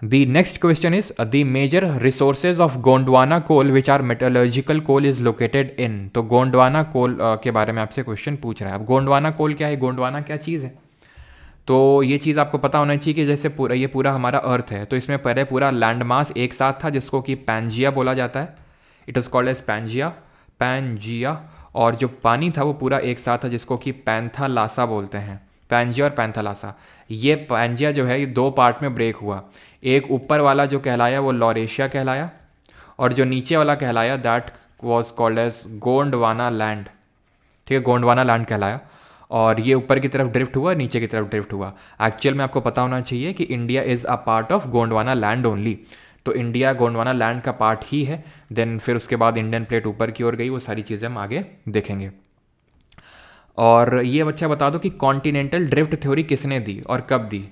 The next question is the major resources of Gondwana coal which are metallurgical coal is located in. तो गोंडवाना कोल के बारे में आपसे क्वेश्चन पूछ रहा है। अब गोंडवाना कोल क्या है, गोंडवाना क्या चीज़ है, तो ये चीज़ आपको पता होना चाहिए कि जैसे ये पूरा हमारा अर्थ है, तो इसमें पहले पूरा लैंड मास एक साथ था जिसको कि पैंजिया बोला जाता है। It is called as Pangaea, Pangaea. और जो पानी था वो पूरा एक साथ था जिसको कि पैंथालासा बोलते हैं, पैंजिया और पैंथालासा। ये पैंजिया जो है ये दो पार्ट में ब्रेक हुआ। एक ऊपर वाला जो कहलाया वो लॉरेशिया कहलाया, और जो नीचे वाला कहलाया that was called as Gondwana land. ठीक है, गोंडवाना लैंड कहलाया। और ये ऊपर की तरफ ड्रिफ्ट हुआ, नीचे की तरफ ड्रिफ्ट हुआ। एक्चुअल में आपको पता होना चाहिए कि India is a part of Gondwana land only. तो इंडिया गोंडवाना लैंड का पार्ट ही है। देन फिर उसके बाद इंडियन प्लेट ऊपर की ओर गई, वो सारी चीज़ें हम आगे देखेंगे। और ये बच्चा बता दो कि कॉन्टिनेंटल ड्रिफ्ट थ्योरी किसने दी और कब दी।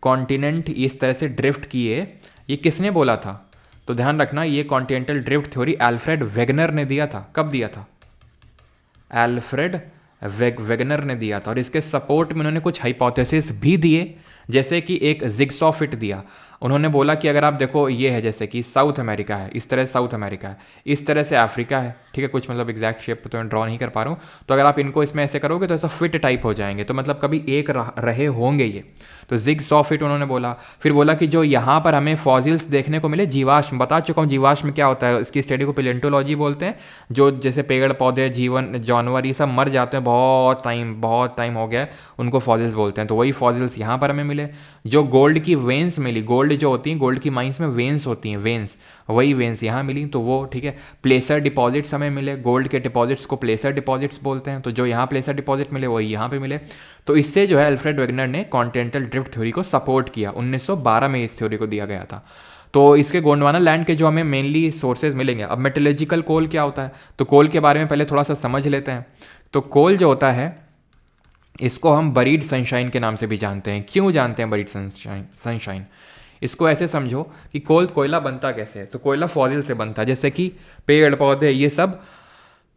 कॉन्टिनेंट इस तरह से ड्रिफ्ट किए, ये किसने बोला था, तो ध्यान रखना ये continental drift theory Alfred Wegener ने दिया था। कब दिया था, अल्फ्रेड वेगनर ने दिया था। और इसके सपोर्ट में उन्होंने कुछ हाइपोथेसिस भी दिए, जैसे कि एक जिग्सॉ फिट दिया। उन्होंने बोला कि अगर आप देखो ये है जैसे कि साउथ अमेरिका है, इस तरह से साउथ अमेरिका है, इस तरह से अफ्रीका है, ठीक है, कुछ मतलब एग्जैक्ट शेप तो मैं ड्रॉ नहीं कर पा रहा हूँ। तो अगर आप इनको इसमें ऐसे करोगे तो ऐसा फिट टाइप हो जाएंगे, तो मतलब कभी एक रहे होंगे ये। तो जिग्सॉ फिट उन्होंने बोला। फिर बोला कि जो यहाँ पर हमें फॉसिल्स देखने को मिले, जीवाश्म, बता चुका हूँ जीवाश्म क्या होता है, इसकी स्टडी को पेलेंटोलॉजी बोलते हैं। जो जैसे पेड़ पौधे जीवन जानवर ये सब मर जाते हैं, बहुत टाइम हो गया है, उनको फॉसिल्स बोलते हैं। तो वही फॉसिल्स यहाँ पर हमें मिले। जो गोल्ड की वेन्स मिली, गोल्ड जो होती है, गोल्ड की माइंस में वेन्स होती हैं, वेन्स, वही वेन्स यहाँ मिली, तो वो ठीक है। प्लेसर डिपॉजिट्स हमें मिले, गोल्ड के डिपॉजिट्स को प्लेसर डिपॉजिट्स बोलते हैं, तो जो यहाँ प्लेसर डिपॉजिट मिले वही यहाँ पे मिले। तो इससे जो है अल्फ्रेड वेगनर ने कॉन्टिनेंटल ड्रिफ्ट थ्योरी को सपोर्ट किया। 1912 में इस थ्योरी को दिया गया था। तो इसके गोंडवाना लैंड के जो हमें मेनली सोर्सेज मिलेंगे। अब मेटलर्जिकल कोल क्या होता है, तो कोल के बारे में पहले थोड़ा सा समझ लेते हैं। तो कोल जो होता है इसको हम बरीड सनशाइन के नाम से भी जानते हैं। क्यों जानते हैं बरीड सनशाइन, इसको ऐसे समझो कि कोयला बनता कैसे है। तो कोयला फॉसिल से बनता है, जैसे कि पेड़ पौधे ये सब,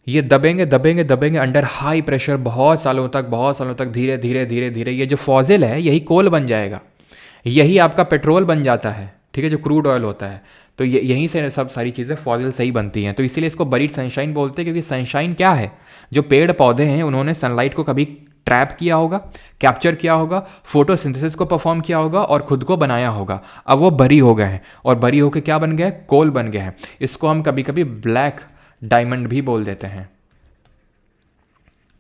ये दबेंगे अंडर हाई प्रेशर बहुत सालों तक धीरे धीरे ये जो फॉसिल है यही कोल बन जाएगा, यही आपका पेट्रोल बन जाता है, ठीक है, जो क्रूड ऑयल होता है। तो यहीं से सब सारी चीज़ें फॉसिल से ही बनती हैं। तो इसीलिए इसको बरीड सनशाइन बोलते हैं, क्योंकि सनशाइन क्या है, जो पेड़ पौधे हैं उन्होंने सनलाइट को कभी ट्रैप किया होगा, कैप्चर किया होगा, फोटोसिंथेसिस को परफॉर्म किया होगा और खुद को बनाया होगा। अब वो बरी हो गए हैं, और बरी होकर क्या बन गया है, कोल बन गया है। इसको हम कभी कभी ब्लैक डायमंड भी बोल देते हैं,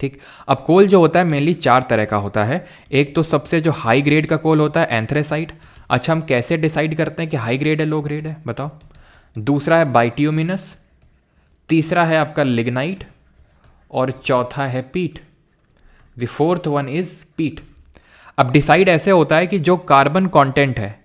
ठीक। अब कोल जो होता है मेनली 4 तरह का होता है। एक तो सबसे जो हाई ग्रेड का कोल होता है एंथ्रेसाइट। अच्छा, हम कैसे डिसाइड करते हैं कि हाई ग्रेड है लो ग्रेड है, बताओ। दूसरा है बाइट्यूमिनस, तीसरा है आपका लिग्नाइट, और चौथा है पीट। द फोर्थ वन इज पीट। अब डिसाइड ऐसे होता है कि जो कार्बन कंटेंट है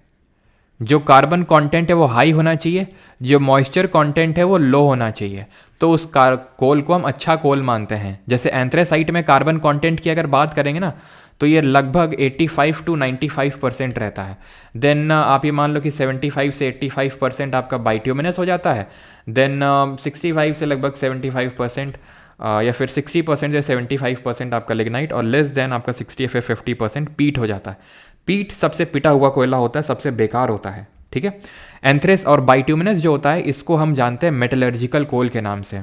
वो हाई होना चाहिए, जो मॉइस्चर कंटेंट है वो लो होना चाहिए। तो उस कोल को हम अच्छा कोल मानते हैं। जैसे एंथ्रेसाइट में कार्बन कंटेंट की अगर बात करेंगे ना, तो ये लगभग 85 to 95% रहता है। देन आप ये मान लो कि 75 से 85% आपका बाइट्यूमिनस हो जाता है। देन 65 से लगभग 75% या फिर 60% से 75% आपका लिग्नाइट, और लेस देन आपका 60 या फिर 50% पीट हो जाता है। पीट सबसे पिटा हुआ कोयला होता है, सबसे बेकार होता है, ठीक है। एंथ्रेस और बाइट्यूमिनस जो होता है इसको हम जानते हैं मेटलर्जिकल कोल के नाम से,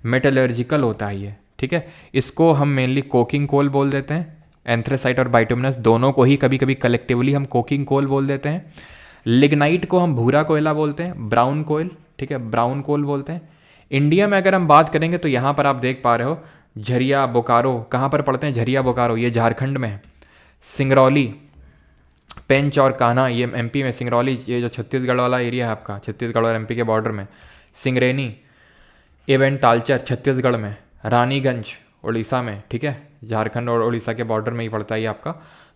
मेटलर्जिकल होता है ये, ठीक है। इसको हम मेनली कोकिंग कोल बोल देते हैं। एंथ्रेसाइट और बाइट्यूमिनस दोनों को ही कभी कभी कलेक्टिवली हम कोकिंग कोल बोल देते हैं। लिग्नाइट को हम भूरा कोयला बोलते हैं, ब्राउन कोयल, ठीक है, ब्राउन कोल बोलते हैं। इंडिया में अगर हम बात करेंगे तो यहाँ पर आप देख पा रहे हो झरिया बोकारो, कहाँ पर पड़ते हैं, झरिया बोकारो, ये झारखंड में है। सिंगरौली, पेंच और कान्हा ये एमपी में, सिंगरौली ये जो छत्तीसगढ़ वाला एरिया है आपका, छत्तीसगढ़ और एमपी के बॉर्डर में। सिंगरेनी, एवेंट तालचर छत्तीसगढ़ में। रानीगंज उड़ीसा में, ठीक है, झारखंड और उड़ीसा के बॉर्डर में ही पड़ता है ये आपका।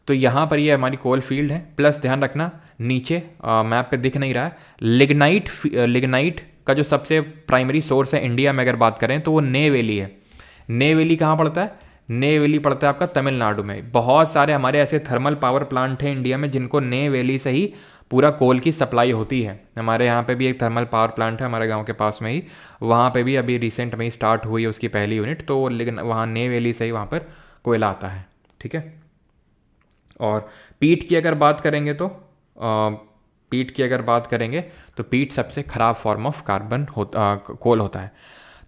तो यहाँ पर ये हमारी कोल फील्ड है। प्लस ध्यान रखना नीचे मैप पे दिख नहीं रहा है, लिग्नाइट का जो सबसे प्राइमरी सोर्स है इंडिया में अगर बात करें तो वो नेवेली है। नेवेली कहाँ पड़ता है, नेवेली पड़ता है आपका तमिलनाडु में। बहुत सारे हमारे ऐसे थर्मल पावर प्लांट हैं इंडिया में जिनको नेवेली से ही पूरा कोल की सप्लाई होती है। हमारे यहाँ पे भी एक थर्मल पावर प्लांट है हमारे गांव के पास में ही, वहाँ पे भी अभी रिसेंट में ही स्टार्ट हुई है उसकी पहली यूनिट। तो लेकिन वहाँ नेवेली से ही वहाँ पर कोयला आता है, ठीक है। और पीट की अगर बात करेंगे तो पीट की अगर बात करेंगे तो पीट सबसे खराब फॉर्म ऑफ कार्बन कोल होता है।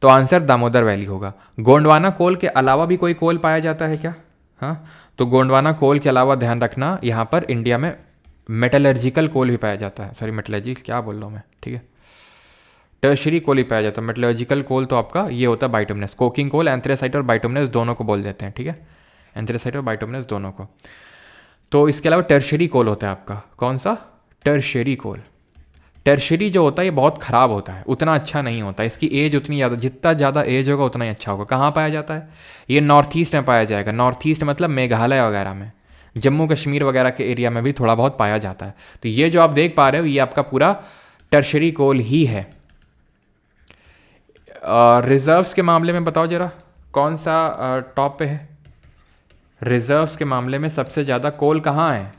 तो आंसर दामोदर वैली होगा। गोंडवाना कोल के अलावा भी कोई कोल पाया जाता है क्या? हाँ, तो गोंडवाना कोल के अलावा ध्यान रखना यहाँ पर इंडिया में मेटलर्जिकल कोल भी पाया जाता है। सॉरी, मेटलर्जी क्या बोल रहा हूँ मैं, ठीक है, टर्शरी कोल ही पाया जाता है। मेटलर्जिकल कोल तो आपका ये होता है बाइटुमिनस, कोकिंग कोल एंथ्रेसाइट और बाइटुमिनस दोनों को बोल देते हैं, ठीक है, एंथ्रेसाइट और बाइटुमिनस दोनों को। तो इसके अलावा टर्शरी कोल होता है आपका, कौन सा? टर्शरी कोल। टर्शरी जो होता है ये बहुत ख़राब होता है, उतना अच्छा नहीं होता, इसकी एज उतनी ज़्यादा, जितना ज़्यादा एज होगा उतना ही अच्छा होगा। कहाँ पाया जाता है? ये नॉर्थ ईस्ट में पाया जाएगा। नॉर्थ ईस्ट मतलब मेघालय वगैरह में, जम्मू कश्मीर वगैरह के एरिया में भी थोड़ा बहुत पाया जाता है। तो ये जो आप देख पा रहे हो ये आपका पूरा टर्शरी कोल ही है। रिजर्व्स के मामले में बताओ जरा, कौन सा टॉप पे है? रिजर्व्स के मामले में सबसे ज़्यादा कोल कहाँ है?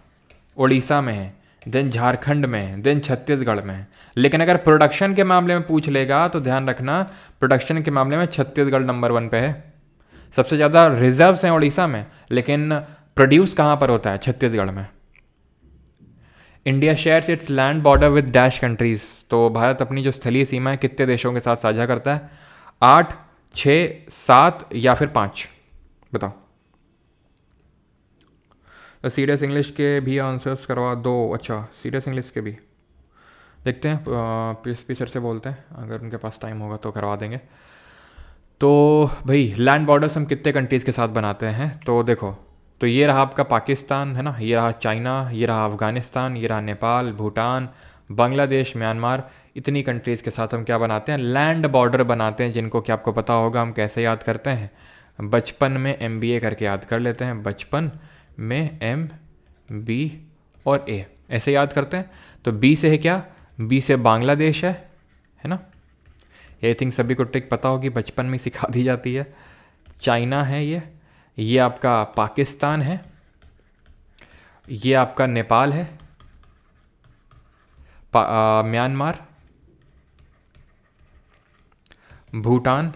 उड़ीसा में है, देन झारखंड में है, देन छत्तीसगढ़ में है। लेकिन अगर प्रोडक्शन के मामले में पूछ लेगा तो ध्यान रखना, प्रोडक्शन के मामले में छत्तीसगढ़ नंबर 1 पे है। सबसे ज़्यादा रिजर्व्स हैं उड़ीसा में, लेकिन प्रोड्यूस कहाँ पर होता है? छत्तीसगढ़ में। India shares it's land border with dash countries. तो भारत अपनी जो स्थलीय सीमा है कितने देशों के साथ साझा करता है? 8, 6, 7 या फिर 5? बताओ। तो सीरियस इंग्लिश के भी आंसर्स करवा दो। अच्छा, सीरियस इंग्लिश के भी देखते हैं, पीएसपी सर से बोलते हैं, अगर उनके पास टाइम होगा तो करवा देंगे। तो भाई लैंड बॉर्डर्स हम कितने कंट्रीज़ के साथ बनाते हैं? तो देखो, तो ये रहा आपका पाकिस्तान है ना, ये रहा चाइना, ये रहा अफ़गानिस्तान, ये रहा नेपाल, भूटान, बांग्लादेश, म्यांमार। इतनी कंट्रीज़ के साथ हम क्या बनाते हैं? लैंड बॉर्डर बनाते हैं, जिनको कि आपको पता होगा हम कैसे याद करते हैं, बचपन में MBA करके याद कर लेते हैं। बचपन में MB और A ऐसे याद करते हैं। तो B से है क्या? B से बांग्लादेश है ना, ये थिंक सभी को ट्रिक पता होगी, बचपन में सिखा दी जाती है। चाइना है ये आपका पाकिस्तान है, ये आपका नेपाल है, म्यांमार, भूटान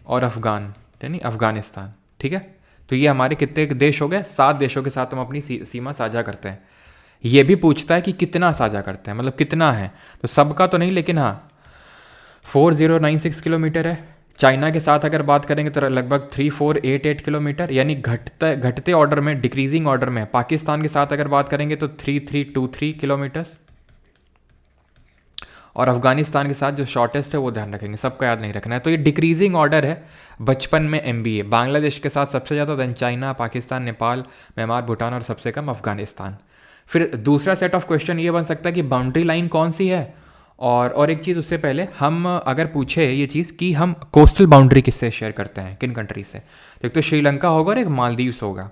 और यानी अफ़गानिस्तान, ठीक है। तो ये हमारे कितने देश हो गए? 7 देशों के साथ हम अपनी सीमा साझा करते हैं। ये भी पूछता है कि कितना साझा करते हैं, मतलब कितना है, तो सबका तो नहीं, लेकिन हाँ 4096 किलोमीटर है। चाइना के साथ अगर बात करेंगे तो लगभग 3488 किलोमीटर, यानी घटते ऑर्डर में, डिक्रीजिंग ऑर्डर में। पाकिस्तान के साथ अगर बात करेंगे तो 3323 किलोमीटर्स, और अफगानिस्तान के साथ जो शॉर्टेस्ट है वो ध्यान रखेंगे, सबका याद नहीं रखना है। तो ये डिक्रीजिंग ऑर्डर है बचपन में MBA। बांग्लादेश के साथ सबसे ज़्यादा, then China, Pakistan, Nepal, Myanmar, Bhutan और सबसे कम अफगानिस्तान। फिर दूसरा सेट ऑफ क्वेश्चन ये बन सकता है कि बाउंड्री लाइन कौन सी है, और एक चीज़ उससे पहले हम अगर पूछे ये चीज़ कि हम कोस्टल बाउंड्री किससे शेयर करते हैं, किन कंट्री से, तो एक तो श्रीलंका होगा और एक मालदीव्स होगा।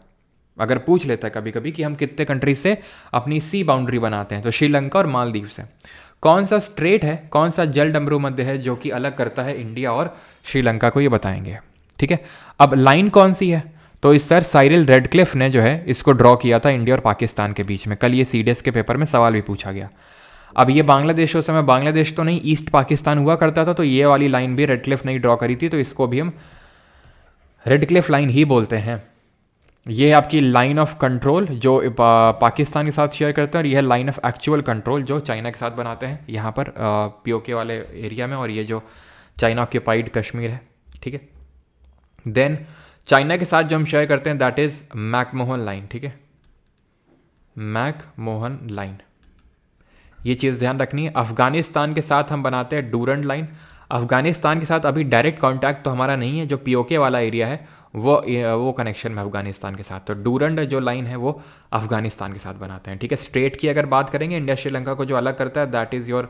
अगर पूछ लेता है कभी कभी कि हम कितने कंट्री से अपनी सी बाउंड्री बनाते हैं, तो श्रीलंका और मालदीव से। कौन सा स्ट्रेट है, कौन सा जल डमरू मध्य है जो कि अलग करता है इंडिया और श्रीलंका को, ये बताएंगे, ठीक है। अब लाइन कौन सी है? तो इस सर साइरिल रेडक्लिफ ने जो है इसको ड्रॉ किया था इंडिया और पाकिस्तान के बीच में। कल ये CDS के पेपर में सवाल भी पूछा गया। अब ये बांग्लादेश, उस समय बांग्लादेश तो नहीं, ईस्ट पाकिस्तान हुआ करता था, तो ये वाली लाइन भी रेडक्लिफ ने ही ड्रॉ करी थी, तो इसको भी हम रेडक्लिफ लाइन ही बोलते हैं। ये है आपकी लाइन ऑफ कंट्रोल जो पाकिस्तान के साथ शेयर करते हैं, और यह है लाइन ऑफ एक्चुअल कंट्रोल जो चाइना के साथ बनाते हैं यहाँ पर POK वाले एरिया में, और ये जो चाइना ऑक्यूपाइड कश्मीर है, ठीक है। देन चाइना के साथ जो हम शेयर करते हैं दैट इज मैकमोहन लाइन, ठीक है, मैकमोहन लाइन, ये चीज़ ध्यान रखनी है। अफगानिस्तान के साथ हम बनाते हैं डूरंड लाइन। अफगानिस्तान के साथ अभी डायरेक्ट कांटेक्ट तो हमारा नहीं है, जो POK वाला एरिया है वो कनेक्शन में अफगानिस्तान के साथ, तो डूरंड जो लाइन है वो अफगानिस्तान के साथ बनाते हैं, ठीक है। स्ट्रेट की अगर बात करेंगे इंडिया श्रीलंका को जो अलग करता है दैट इज़ योर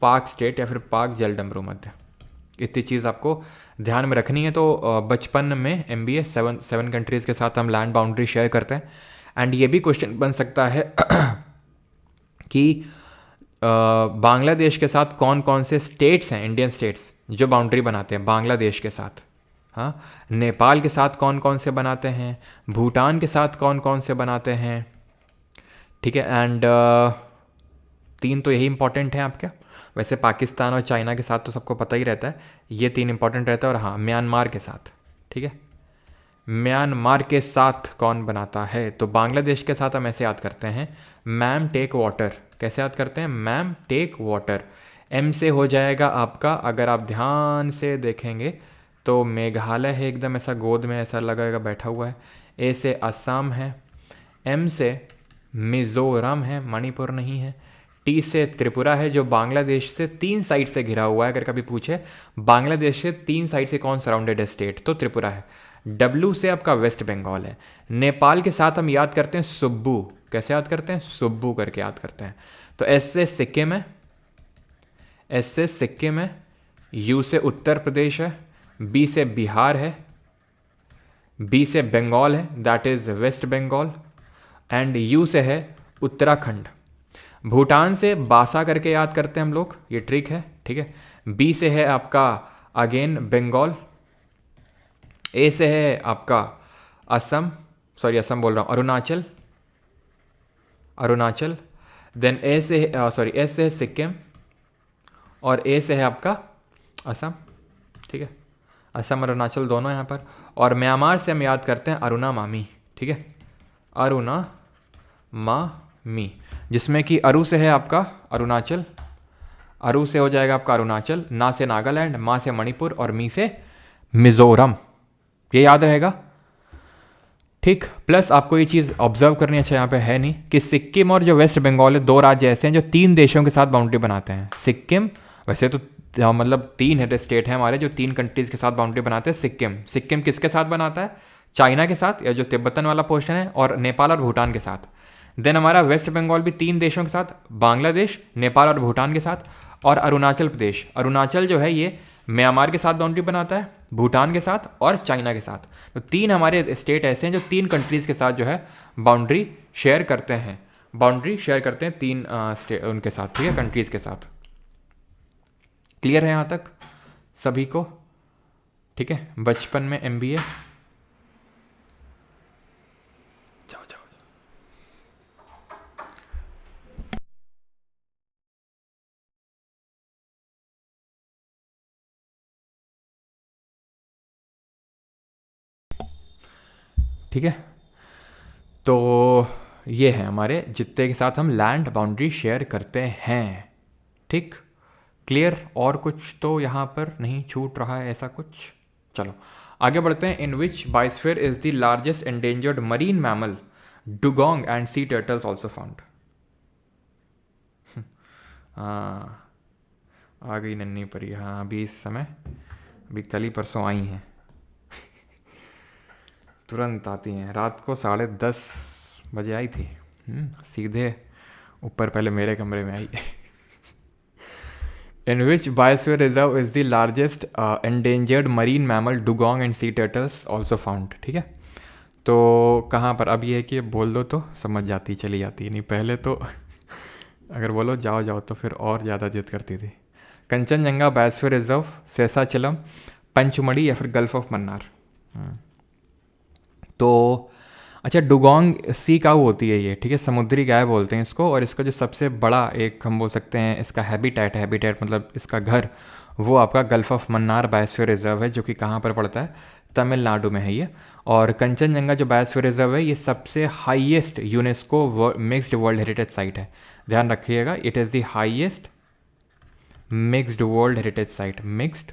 पाक स्टेट या फिर पाक जल डमरू मध्य। इतनी चीज़ आपको ध्यान में रखनी है। तो बचपन में MBA 7 कंट्रीज़ के साथ हम लैंड बाउंड्री शेयर करते हैं। एंड ये भी क्वेश्चन बन सकता है कि बांग्लादेश के साथ कौन कौन से स्टेट्स हैं, इंडियन स्टेट्स जो बाउंड्री बनाते हैं बांग्लादेश के साथ। हाँ, नेपाल के साथ कौन कौन से बनाते हैं, भूटान के साथ कौन कौन से बनाते हैं, ठीक है। एंड 3 तो यही इंपॉर्टेंट है आपका। वैसे पाकिस्तान और चाइना के साथ तो सबको पता ही रहता है, ये 3 इंपॉर्टेंट रहता है। और हाँ, म्यांमार के साथ, ठीक है, म्यांमार के साथ कौन बनाता है? तो बांग्लादेश के साथ हम ऐसे याद करते हैं, मैम टेक वाटर। कैसे याद करते हैं? Ma'am take water. एम से हो जाएगा आपका, अगर आप ध्यान से देखेंगे तो मेघालय है, एकदम ऐसा गोद में ऐसा लगेगा बैठा हुआ है। ए से असम है, एम से मिज़ोरम है, मणिपुर नहीं है। टी से त्रिपुरा है जो बांग्लादेश से 3 साइड से घिरा हुआ है। अगर कभी पूछे बांग्लादेश से 3 साइड से कौन सराउंडेड है स्टेट, तो त्रिपुरा है। डब्लू से आपका वेस्ट बंगाल है। नेपाल के साथ हम याद करते हैं सुब्बू। कैसे याद करते हैं? सुब्बू करके याद करते हैं। तो एस से सिक्किम है, एस से सिक्किम है। यू से उत्तर प्रदेश है, बी से बिहार है, बी से बंगाल है, that is west Bengal, and U से है उत्तराखंड। भूटान से बासा करके याद करते हैं हम लोग, ये ट्रिक है, ठीक है। बी से है आपका अगेन बंगाल, ए से है आपका असम, सॉरी असम बोल रहा हूँ, अरुणाचल, अरुणाचल। देन ए से सॉरी एस से है सिक्किम, और ए से है आपका असम, ठीक है। असम और अरुणाचल दोनों यहाँ पर। और म्यांमार से हम याद करते हैं अरुणा मामी, ठीक है, अरुणा मामी, जिसमें कि अरु से है आपका अरुणाचल, अरु से हो जाएगा आपका अरुणाचल, ना से नागालैंड, मा से मणिपुर, और मी से मिजोरम। ये याद रहेगा, ठीक। प्लस आपको ये चीज़ ऑब्जर्व करनी, अच्छा यहाँ पे है नहीं, कि सिक्किम और जो वेस्ट बंगाल है 2 राज्य ऐसे हैं जो 3 देशों के साथ बाउंड्री बनाते हैं। सिक्किम वैसे तो मतलब 3 है स्टेट हैं हमारे जो 3 कंट्रीज़ के साथ बाउंड्री बनाते हैं। सिक्किम, सिक्किम किसके साथ बनाता है? चाइना के साथ, या जो तिब्बतन वाला पोर्शन है, और नेपाल और भूटान के साथ। देन हमारा वेस्ट बंगाल भी 3 देशों के साथ, बांग्लादेश, नेपाल और भूटान के साथ। और अरुणाचल प्रदेश, अरुणाचल जो है ये म्यांमार के साथ बाउंड्री बनाता है, भूटान के साथ और चाइना के साथ। तो 3 हमारे स्टेट ऐसे हैं जो 3 कंट्रीज़ के साथ जो है बाउंड्री शेयर करते हैं, बाउंड्री शेयर करते हैं 3 उनके साथ, ठीक है, कंट्रीज़ के साथ। क्लियर है यहाँ तक सभी को? ठीक है, बचपन में MBA। जाओ जाओ। ठीक है, तो ये है हमारे जितने के साथ हम लैंड बाउंड्री शेयर करते हैं, ठीक। क्लियर? और कुछ तो यहाँ पर नहीं छूट रहा है ऐसा कुछ? चलो आगे बढ़ते हैं। In which biosphere is the largest endangered marine mammal dugong and sea turtles also found? हाँ, आ गई नन्ही परी। हाँ, अभी इस समय, अभी कल ही परसों आई हैं, तुरंत आती हैं। रात को 10:30 बजे आई थी, सीधे ऊपर पहले मेरे कमरे में आई। In which biosphere reserve is the largest endangered marine mammal dugong and sea turtles also found? ठीक है, तो कहाँ पर? अब ये है कि बोल दो तो समझ जाती, चली जाती, नहीं पहले तो अगर बोलो जाओ जाओ तो फिर और ज़्यादा जिद करती थी। कंचनजंगा बायोस्फीयर रिजर्व, शेषाचलम, पंचमढ़ी, या फिर गल्फ ऑफ मन्नार? तो अच्छा, डुगोंग सी काऊ होती है ये, ठीक है, समुद्री गाय बोलते हैं इसको। और इसका जो सबसे बड़ा एक हम बोल सकते हैं इसका हैबिटेट, हैबिटेट मतलब इसका घर, वो आपका gulf of Mannar biosphere reserve है, जो कि कहाँ पर पड़ता है? तमिलनाडु में है ये। और कंचनजंगा जो बायोस्फीयर रिजर्व है ये सबसे highest UNESCO mixed world heritage site है, ध्यान रखिएगा। It is the highest mixed world heritage site, mixed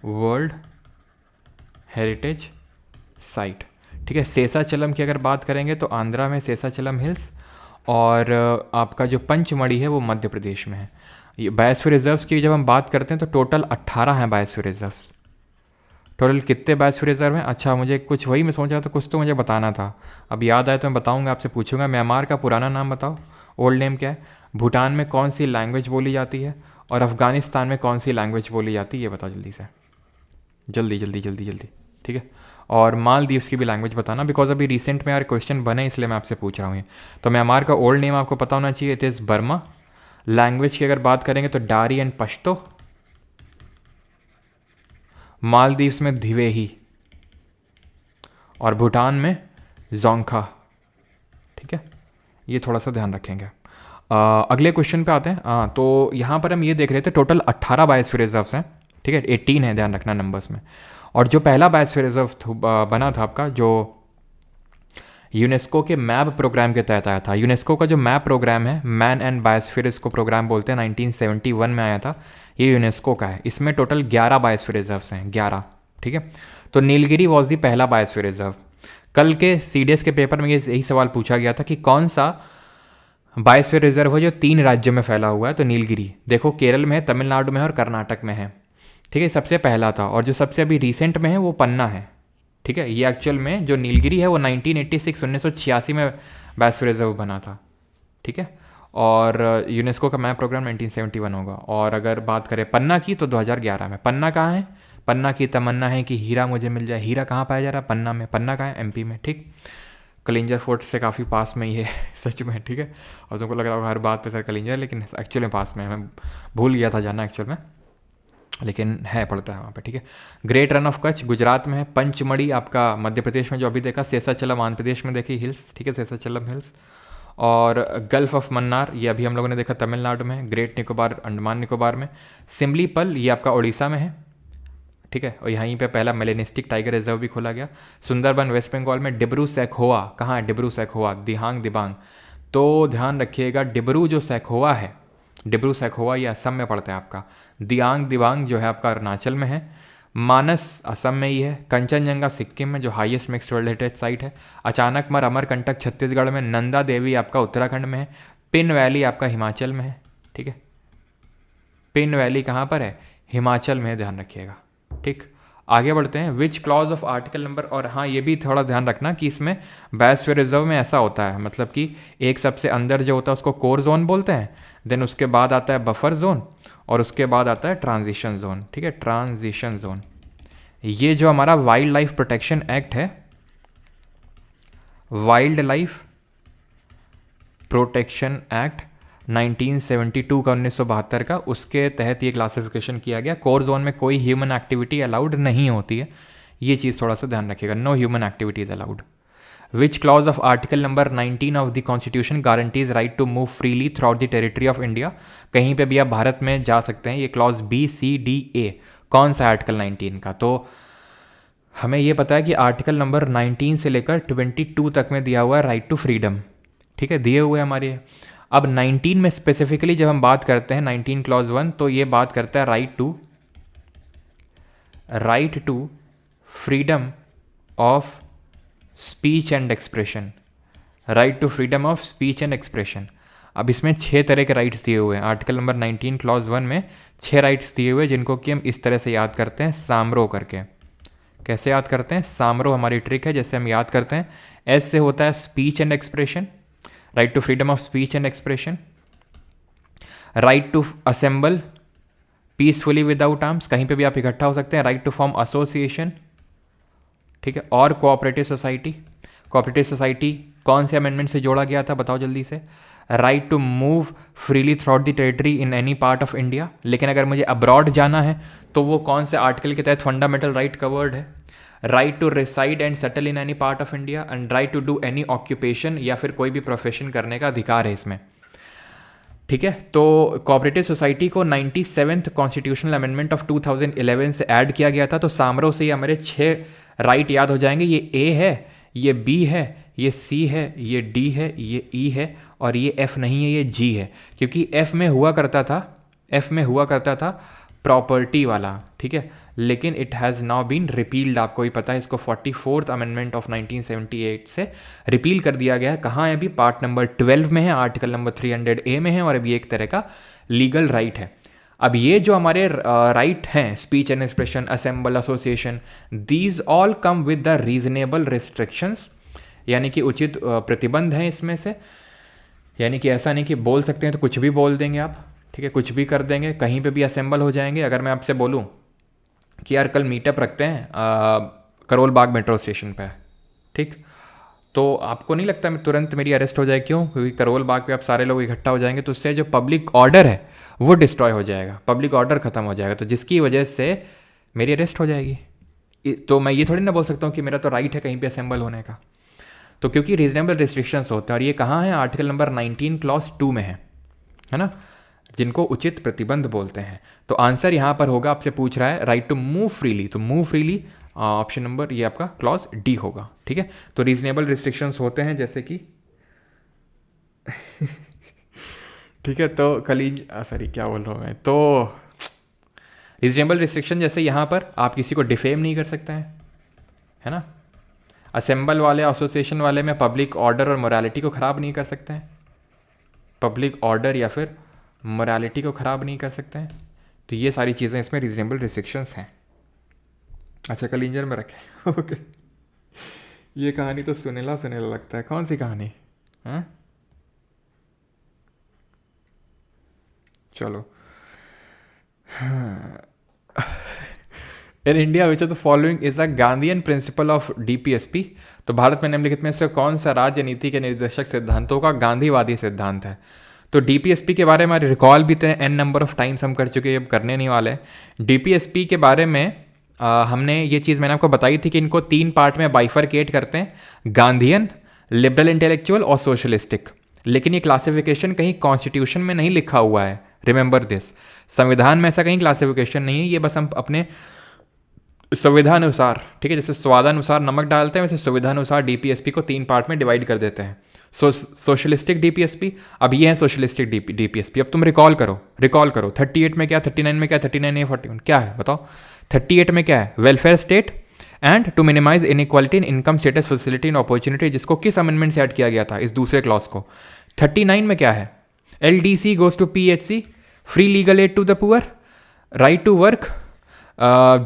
world heritage site, ठीक है। शेषाचलम की अगर बात करेंगे तो आंध्रा में शेषाचलम हिल्स, और आपका जो पंचमढ़ी है वो मध्य प्रदेश में है। ये बायोस्फीयर रिजर्व्स की जब हम बात करते हैं तो टोटल 18 हैं बायोस्फीयर रिजर्व्स। टोटल कितने बायोस्फीयर रिजर्व हैं? अच्छा, मुझे कुछ, वही मैं सोच रहा था कुछ तो मुझे बताना था, अब याद आया तो मैं बताऊंगा, आपसे पूछूंगा। म्यांमार का पुराना नाम बताओ, ओल्ड नेम क्या है? भूटान में कौन सी लैंग्वेज बोली जाती है? और अफगानिस्तान में कौन सी लैंग्वेज बोली जाती है? ये बताओ जल्दी से, जल्दी जल्दी जल्दी जल्दी, ठीक है। और मालदीव्स की भी लैंग्वेज बताना, बिकॉज अभी रिसेंट में यार क्वेश्चन बने, इसलिए मैं आपसे पूछ रहा हूँ ये। तो म्यांमार का ओल्ड नेम आपको पता होना चाहिए, इट इज़ बर्मा। लैंग्वेज की अगर बात करेंगे तो डारी एंड पश्तो। मालदीव्स में धिवेही, और भूटान में जोंखा, ठीक है, ये थोड़ा सा ध्यान रखेंगे। अगले क्वेश्चन पे आते हैं। तो यहाँ पर हम ये देख रहे थे टोटल 18 बायोस्फीयर रिजर्व्स हैं, ठीक है, 18 है, ध्यान रखना नंबर्स में। और जो पहला बायोस्फीयर रिजर्व बना था आपका, जो यूनेस्को के मैप प्रोग्राम के तहत आया था। यूनेस्को का जो मैप प्रोग्राम है, मैन एंड बायोस्फीयर इसको प्रोग्राम बोलते हैं, 1971 में आया था। ये यूनेस्को का है। इसमें टोटल 11 बायोस्फीयर रिजर्व्स हैं, 11। ठीक है, तो नीलगिरी वॉज दी पहला बायोस्फीयर रिजर्व। कल के सीडीएस के पेपर में यही सवाल पूछा गया था कि कौन सा बायोस्फीयर रिजर्व है जो 3 राज्यों में फैला हुआ है, तो नीलगिरी। देखो, केरल में है, तमिलनाडु में है और कर्नाटक में है। ठीक है, सबसे पहला था। और जो सबसे अभी रिसेंट में है वो पन्ना है। ठीक है, ये एक्चुअल में जो नीलगिरी है वो 1986 में बायोस्फीयर रिजर्व बना था। ठीक है, और यूनेस्को का मैप प्रोग्राम 1971 होगा। और अगर बात करें पन्ना की तो 2011 में। पन्ना कहाँ है? पन्ना की तमन्ना है कि हीरा मुझे मिल जाए। हीरा कहाँ पाया जा रहा है? पन्ना में। पन्ना कहाँ है? एमपी में। ठीक, कलिंजर फोर्ट से काफ़ी पास में ही है सच में। ठीक है, और तुमको लग रहा होगा हर बात पे सर कलिंजर, लेकिन एक्चुअल में पास में है। मैं भूल गया था जाना एक्चुअल में, लेकिन है, पड़ता है वहाँ पे। ठीक है, great run of Kutch Gujarat में है। पंचमढ़ी आपका मध्य प्रदेश में जो अभी देखा। शेषाचलम आंध्र प्रदेश में देखी हिल्स। ठीक है, शेषाचलम हिल्स। और गल्फ ऑफ मन्नार ये अभी हम लोगों ने देखा तमिलनाडु में। ग्रेट निकोबार अंडमान निकोबार में। सिमलीपल ये आपका उड़ीसा में है। ठीक है, और यहीं पे पहला मेलेनिस्टिक टाइगर रिजर्व भी खोला गया। सुंदरबन वेस्ट बंगाल में। डिब्रू सैखोवा कहाँ है? डिब्रू सैखोवा, दिहांग दिबांग। तो ध्यान रखिएगा, डिब्रू जो सैखोवा है, डिब्रू सैखोवा ये असम में पड़ता है आपका। दियांग दिबांग जो है आपका अरुणाचल में है। मानस असम में ही है। कंचनजंगा सिक्किम में, जो highest mixed world heritage site है। अचानकमर अमरकंटक छत्तीसगढ़ में। नंदा देवी आपका उत्तराखंड में है। पिन वैली आपका हिमाचल में है। ठीक है, पिन वैली कहाँ पर है? हिमाचल में, ध्यान रखिएगा। ठीक, आगे बढ़ते हैं। विच क्लॉज ऑफ आर्टिकल नंबर, और हाँ ये भी थोड़ा ध्यान रखना कि इसमें बायोस्फीयर रिजर्व में ऐसा होता है, मतलब कि एक सबसे अंदर जो होता है उसको कोर जोन बोलते हैं, देन उसके बाद आता है बफर जोन, और उसके बाद आता है ट्रांजिशन जोन। ठीक है, ट्रांजिशन जोन। ये जो हमारा वाइल्ड लाइफ प्रोटेक्शन एक्ट है, वाइल्ड लाइफ प्रोटेक्शन एक्ट 1972 का, 1972 का, उसके तहत ये क्लासिफिकेशन किया गया। कोर जोन में कोई ह्यूमन एक्टिविटी अलाउड नहीं होती है, ये चीज़ थोड़ा सा ध्यान रखिएगा। No human activity is allowed. Which clause of article number 19 of the constitution guarantees right to move freely throughout the territory of India? कहीं पे भी आप भारत में जा सकते हैं। ये clause B C D A. कौन सा आर्टिकल 19 का? तो हमें ये पता है कि आर्टिकल नंबर 19 से लेकर 22 तक में दिया हुआ है राइट टू फ्रीडम। ठीक है, दिए हुए हमारे। अब 19 में स्पेसिफिकली जब हम बात करते हैं 19 क्लॉज 1, तो ये बात करता है right to freedom of speech and expression. Right to freedom of speech and expression. अब इसमें 6 तरह के राइट्स दिए हुए हैं। आर्टिकल नंबर 19 क्लॉज 1 में 6 राइट्स दिए हुए हैं, जिनको कि हम इस तरह से याद करते हैं, सामरो करके। कैसे याद करते हैं? सामरो हमारी ट्रिक है, जैसे हम याद करते हैं। एस से होता है speech and expression, right to freedom of speech and expression. Right to assemble peacefully without arms, कहीं पे भी आप इकट्ठा हो सकते हैं। Right to form association. ठीक है, और कोऑपरेटिव सोसाइटी। कोऑपरेटिव सोसाइटी कौन से अमेंडमेंट से जोड़ा गया था, बताओ जल्दी से? Right to move freely throughout the territory in any part of India. लेकिन अगर मुझे अब्रॉड जाना है तो वो कौन से आर्टिकल के तहत फंडामेंटल राइट कवर्ड है? Right to reside and settle in any part of India, and right to do any occupation, या फिर कोई भी प्रोफेशन करने का अधिकार है इसमें। ठीक है, तो कोऑपरेटिव सोसाइटी को 97th कॉन्स्टिट्यूशनल अमेंडमेंट ऑफ 2011 से ऐड किया गया था। तो सामरो से हमारे 6 राइट याद हो जाएंगे। ये ए है, ये बी है, ये सी है, ये डी है, ये ई है, और ये एफ नहीं है, ये जी है। क्योंकि एफ में हुआ करता था प्रॉपर्टी वाला। ठीक है, लेकिन it has now been repealed. आपको भी पता है, इसको 44th अमेंडमेंट ऑफ 1978 से रिपील कर दिया गया है। कहाँ है अभी? पार्ट नंबर 12 में है, आर्टिकल नंबर 300A में है, और अभी एक तरह का लीगल राइट है। अब ये जो हमारे राइट हैं, speech and expression, assemble, association, these all come with the reasonable restrictions, यानी कि उचित प्रतिबंध हैं इसमें से। यानी कि ऐसा नहीं कि बोल सकते हैं तो कुछ भी बोल देंगे आप। ठीक है, कुछ भी कर देंगे, कहीं पे भी असेंबल हो जाएंगे। अगर मैं आपसे बोलूं कि यार कल मीटअप रखते हैं करोल बाग मेट्रो स्टेशन पे, ठीक, तो आपको नहीं लगता मैं तुरंत मेरी अरेस्ट हो जाए? क्यों? क्योंकि करोल बाग पे आप सारे लोग इकट्ठा हो जाएंगे, तो उससे जो पब्लिक ऑर्डर है वो डिस्ट्रॉय हो जाएगा, पब्लिक ऑर्डर खत्म हो जाएगा, तो जिसकी वजह से मेरी अरेस्ट हो जाएगी। तो मैं ये थोड़ी ना बोल सकता हूँ कि मेरा तो राइट है कहीं पे असेंबल होने का। तो क्योंकि रीजनेबल रिस्ट्रिक्शंस होते हैं, और ये कहाँ है? आर्टिकल नंबर 19 क्लॉज 2 में है ना, जिनको उचित प्रतिबंध बोलते हैं। तो आंसर यहाँ पर होगा, आपसे पूछ रहा है राइट टू मूव फ्रीली, तो मूव फ्रीली ऑप्शन नंबर ये आपका क्लॉज डी होगा, ठीक है। तो रीजनेबल रिस्ट्रिक्शंस होते हैं जैसे कि ठीक है, तो सॉरी क्या बोल रहा हूँ मैं, तो रीजनेबल रिस्ट्रिक्शन जैसे यहाँ पर आप किसी को डिफेम नहीं कर सकते हैं, है ना। असेंबल वाले एसोसिएशन वाले में पब्लिक ऑर्डर और मोरालिटी को ख़राब नहीं कर सकते हैं, पब्लिक ऑर्डर या फिर मोरालिटी को ख़राब नहीं कर सकते हैं। तो ये सारी चीज़ें इसमें रीजनेबल रिस्ट्रिक्शंस हैं। अच्छा कलिंजर में रखें ओके। ये कहानी तो सुनेला सुनेला लगता है, कौन सी कहानी? हाँ चलो। In India which of the following is a Gandhian principle of DPSP. तो भारत में निम्नलिखित में से कौन सा राजनीति के निर्देशक सिद्धांतों का गांधीवादी सिद्धांत है? तो डीपीएसपी के बारे में रिकॉल भी एन नंबर ऑफ टाइम्स हम कर चुके हैं, अब करने नहीं वाले। डीपीएसपी के बारे में हमने ये चीज़ मैंने आपको बताई थी कि इनको 3 पार्ट में बाइफरकेट करते हैं, गांधीयन, लिबरल इंटेलेक्चुअल और सोशलिस्टिक। लेकिन ये क्लासिफिकेशन कहीं कॉन्स्टिट्यूशन में नहीं लिखा हुआ है, रिमेंबर दिस। संविधान में ऐसा कहीं क्लासिफिकेशन नहीं है, ये बस हम अपने संविधानुसार, ठीक है, जैसे स्वादानुसार नमक डालते हैं वैसे सुविधानुसार डीपीएसपी को 3 पार्ट में डिवाइड कर देते हैं। सोशलिस्टिक डीपीएसपी, अब ये है सोशलिस्टिक डीपीएसपी। अब तुम रिकॉल करो 38 में क्या, 39 में क्या, 39 या 41 क्या है बताओ। 38 में क्या है? Welfare state and to minimize inequality in income status facility and opportunity, जिसको किस अमेंडमेंट से ऐड किया गया था? इस दूसरे क्लॉज को। 39 में क्या है? LDC goes to PHC, free legal aid to the poor, right to work,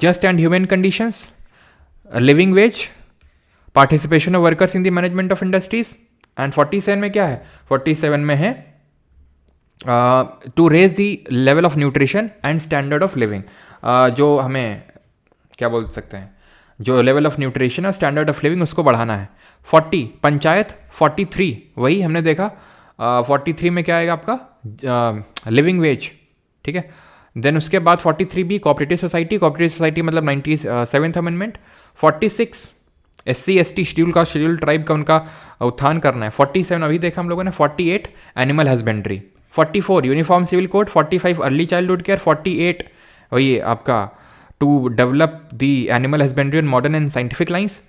just and human conditions, living wage, participation of workers in the management of industries. And 47 में क्या है? 47 में है to raise the level of nutrition and standard of living, जो हमें क्या बोल सकते हैं, जो लेवल ऑफ न्यूट्रिशन और स्टैंडर्ड ऑफ लिविंग उसको बढ़ाना है। 40 पंचायत, 43 वही हमने देखा। 43 में क्या आएगा आपका? लिविंग वेज, ठीक है। देन उसके बाद 43 भी कोऑपरेटिव सोसाइटी मतलब 97th amendment. 46 SC ST schedule tribe का उनका उत्थान करना है। 47 अभी देखा हम लोगों ने। 48 animal husbandry. 44 uniform civil code. 45 early childhood care. 48 वही आपका to develop the animal husbandry on modern and scientific lines,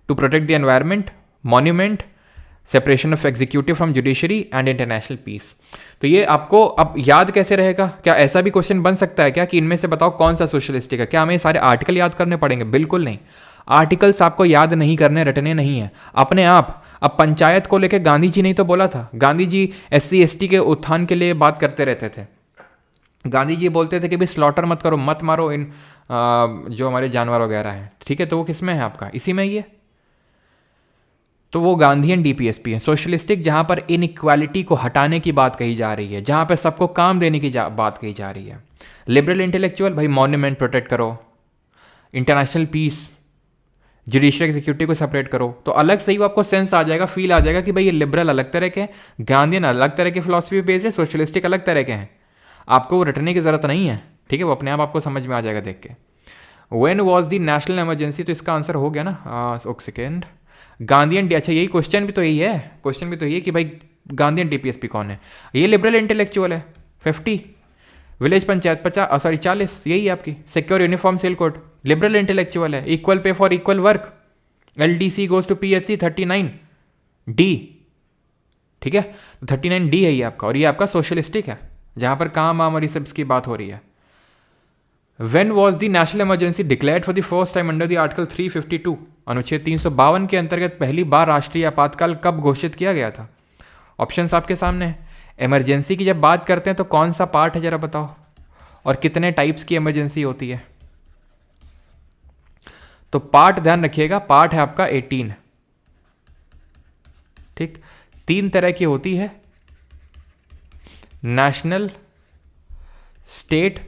to protect the environment, monument, separation of executive from judiciary and international peace. तो ये आपको अब याद कैसे रहेगा? क्या ऐसा भी क्वेश्चन बन सकता है क्या कि इनमें से बताओ कौन सा सोशलिस्टिक है? क्या हमें सारे आर्टिकल याद करने पड़ेंगे? बिल्कुल नहीं। आर्टिकल्स आपको याद नहीं करने, रटने नहीं है अपने आप। अब पंचायत को लेकर गांधी जी नहीं तो बोला था? गांधी जी SC ST के उत्थान के लिए बात करते रहते थे। गांधी जी बोलते थे कि भाई स्लॉटर मत करो, मत मारो इन जो हमारे जानवर वगैरह हैं, ठीक है। तो वो किस में है आपका? इसी में ही है। तो वो गांधीयन डीपीएसपी है। सोशलिस्टिक जहां पर इनइक्वालिटी को हटाने की बात कही जा रही है, जहां पर सबको काम देने की बात कही जा रही है। लिबरल इंटेलेक्चुअल, भाई मॉन्यूमेंट प्रोटेक्ट करो, इंटरनेशनल पीस, जुडिशियल एग्जीक्यूटिव को सेपरेट करो। तो अलग से ही वो आपको सेंस आ जाएगा, फील आ जाएगा कि भाई ये लिबरल अलग तरह के हैं, गांधीयन अलग तरह के फिलॉसफी बेस्ड है, सोशलिस्टिक अलग तरह के हैं। आपको वो रटने की जरूरत नहीं है, ठीक है, वो अपने आप आपको समझ में आ जाएगा देख के। When was the national emergency? तो इसका आंसर हो गया ना, एक सेकेंड। गांधीयन अच्छा यही क्वेश्चन भी तो यही है, क्वेश्चन भी तो यही है कि भाई गांधीयन डीपीएसपी कौन है? ये लिबरल इंटेलेक्चुअल है। 50 विलेज पंचायत 40, यही है आपकी। Secure uniform civil code liberal intellectual है। Equal pay for equal work, LDC goes to PHC 39D, ठीक है। 39D है ये आपका, और ये आपका सोशलिस्टिक है जहां पर काम और ये सब की बात हो रही है। When was the national emergency declared for the first time under the Article 352? अनुच्छेद 352 के अंतर्गत पहली बार राष्ट्रीय आपातकाल कब घोषित किया गया था? ऑप्शंस आपके सामने हैं। इमरजेंसी की जब बात करते हैं तो कौन सा पार्ट है जरा बताओ, और कितने टाइप्स की इमरजेंसी होती है? तो पार्ट ध्यान रखिएगा, पार्ट है आपका 18, ठीक। 3 तरह की होती है, नेशनल, स्टेट।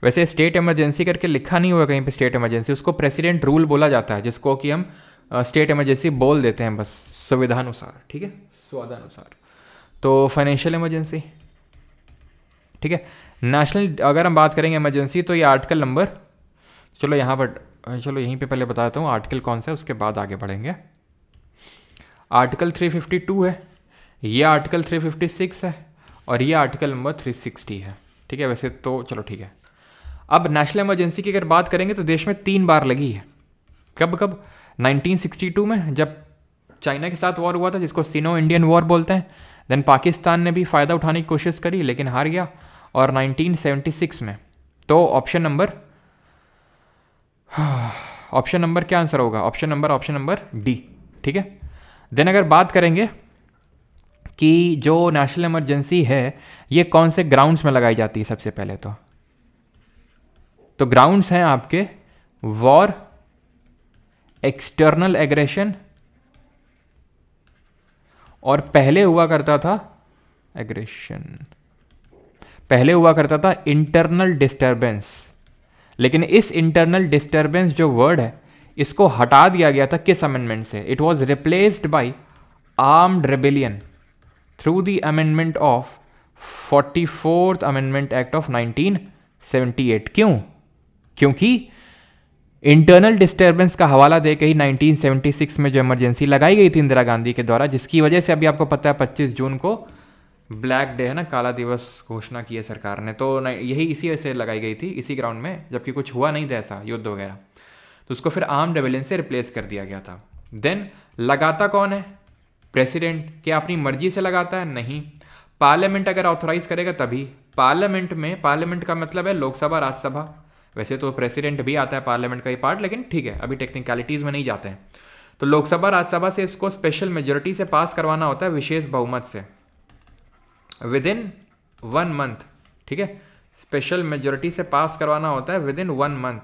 वैसे स्टेट इमरजेंसी करके लिखा नहीं हुआ कहीं पे स्टेट इमरजेंसी, उसको प्रेसिडेंट रूल बोला जाता है, जिसको कि हम स्टेट इमरजेंसी बोल देते हैं बस संविधानुसार, ठीक है, स्वादानुसार। तो फाइनेंशियल इमरजेंसी, ठीक है। नेशनल अगर हम बात करेंगे इमरजेंसी तो ये आर्टिकल नंबर, चलो यहाँ पर, चलो यहीं पे पहले बता देता हूँ आर्टिकल कौन सा है, उसके बाद आगे बढ़ेंगे। आर्टिकल 352 है, ये आर्टिकल 356 है, और ये आर्टिकल नंबर 360 है, ठीक है। वैसे तो चलो ठीक है। अब नेशनल इमरजेंसी की अगर बात करेंगे तो देश में 3 बार लगी है, कब कब? 1962 में, जब चाइना के साथ वॉर हुआ था, जिसको सिनो इंडियन वॉर बोलते हैं। देन पाकिस्तान ने भी फ़ायदा उठाने की कोशिश करी लेकिन हार गया, और 1976 में। तो ऑप्शन नंबर क्या आंसर होगा? ऑप्शन नंबर डी, ठीक है। देन अगर बात करेंगे कि जो नेशनल इमरजेंसी है ये कौन से ग्राउंड्स में लगाई जाती है, सबसे पहले तो ग्राउंड्स हैं आपके वॉर, एक्सटर्नल एग्रेशन, और पहले हुआ करता था इंटरनल डिस्टर्बेंस। लेकिन इस इंटरनल डिस्टर्बेंस जो वर्ड है इसको हटा दिया गया था किस अमेंडमेंट से? It was replaced by armed rebellion through the amendment of 44th amendment act of 1978। क्यों? क्योंकि इंटरनल डिस्टर्बेंस का हवाला देकर ही 1976 में जो इमरजेंसी लगाई गई थी इंदिरा गांधी के द्वारा, जिसकी वजह से अभी आपको पता है 25 जून को ब्लैक डे है ना, काला दिवस घोषणा की है सरकार ने। तो यही इसी वजह से लगाई गई थी, इसी ग्राउंड में, जबकि कुछ हुआ नहीं था ऐसा युद्ध वगैरह। तो उसको फिर आर्म्ड रेबेलियन से रिप्लेस कर दिया गया था। देन लगाता कौन है? प्रेसिडेंट। क्या अपनी मर्जी से लगाता है? नहीं, पार्लियामेंट अगर ऑथोराइज करेगा तभी। पार्लियामेंट का मतलब है लोकसभा, राज्यसभा। वैसे तो प्रेसिडेंट भी आता है पार्लियामेंट का ही पार्ट, लेकिन ठीक है अभी टेक्निकलिटीज में नहीं जाते हैं। तो लोकसभा राज्यसभा से इसको स्पेशल मेजोरिटी से पास करवाना होता है, विशेष बहुमत से, विद इन 1 मंथ, ठीक है। स्पेशल मेजोरिटी से पास करवाना होता है विद इन 1 मंथ,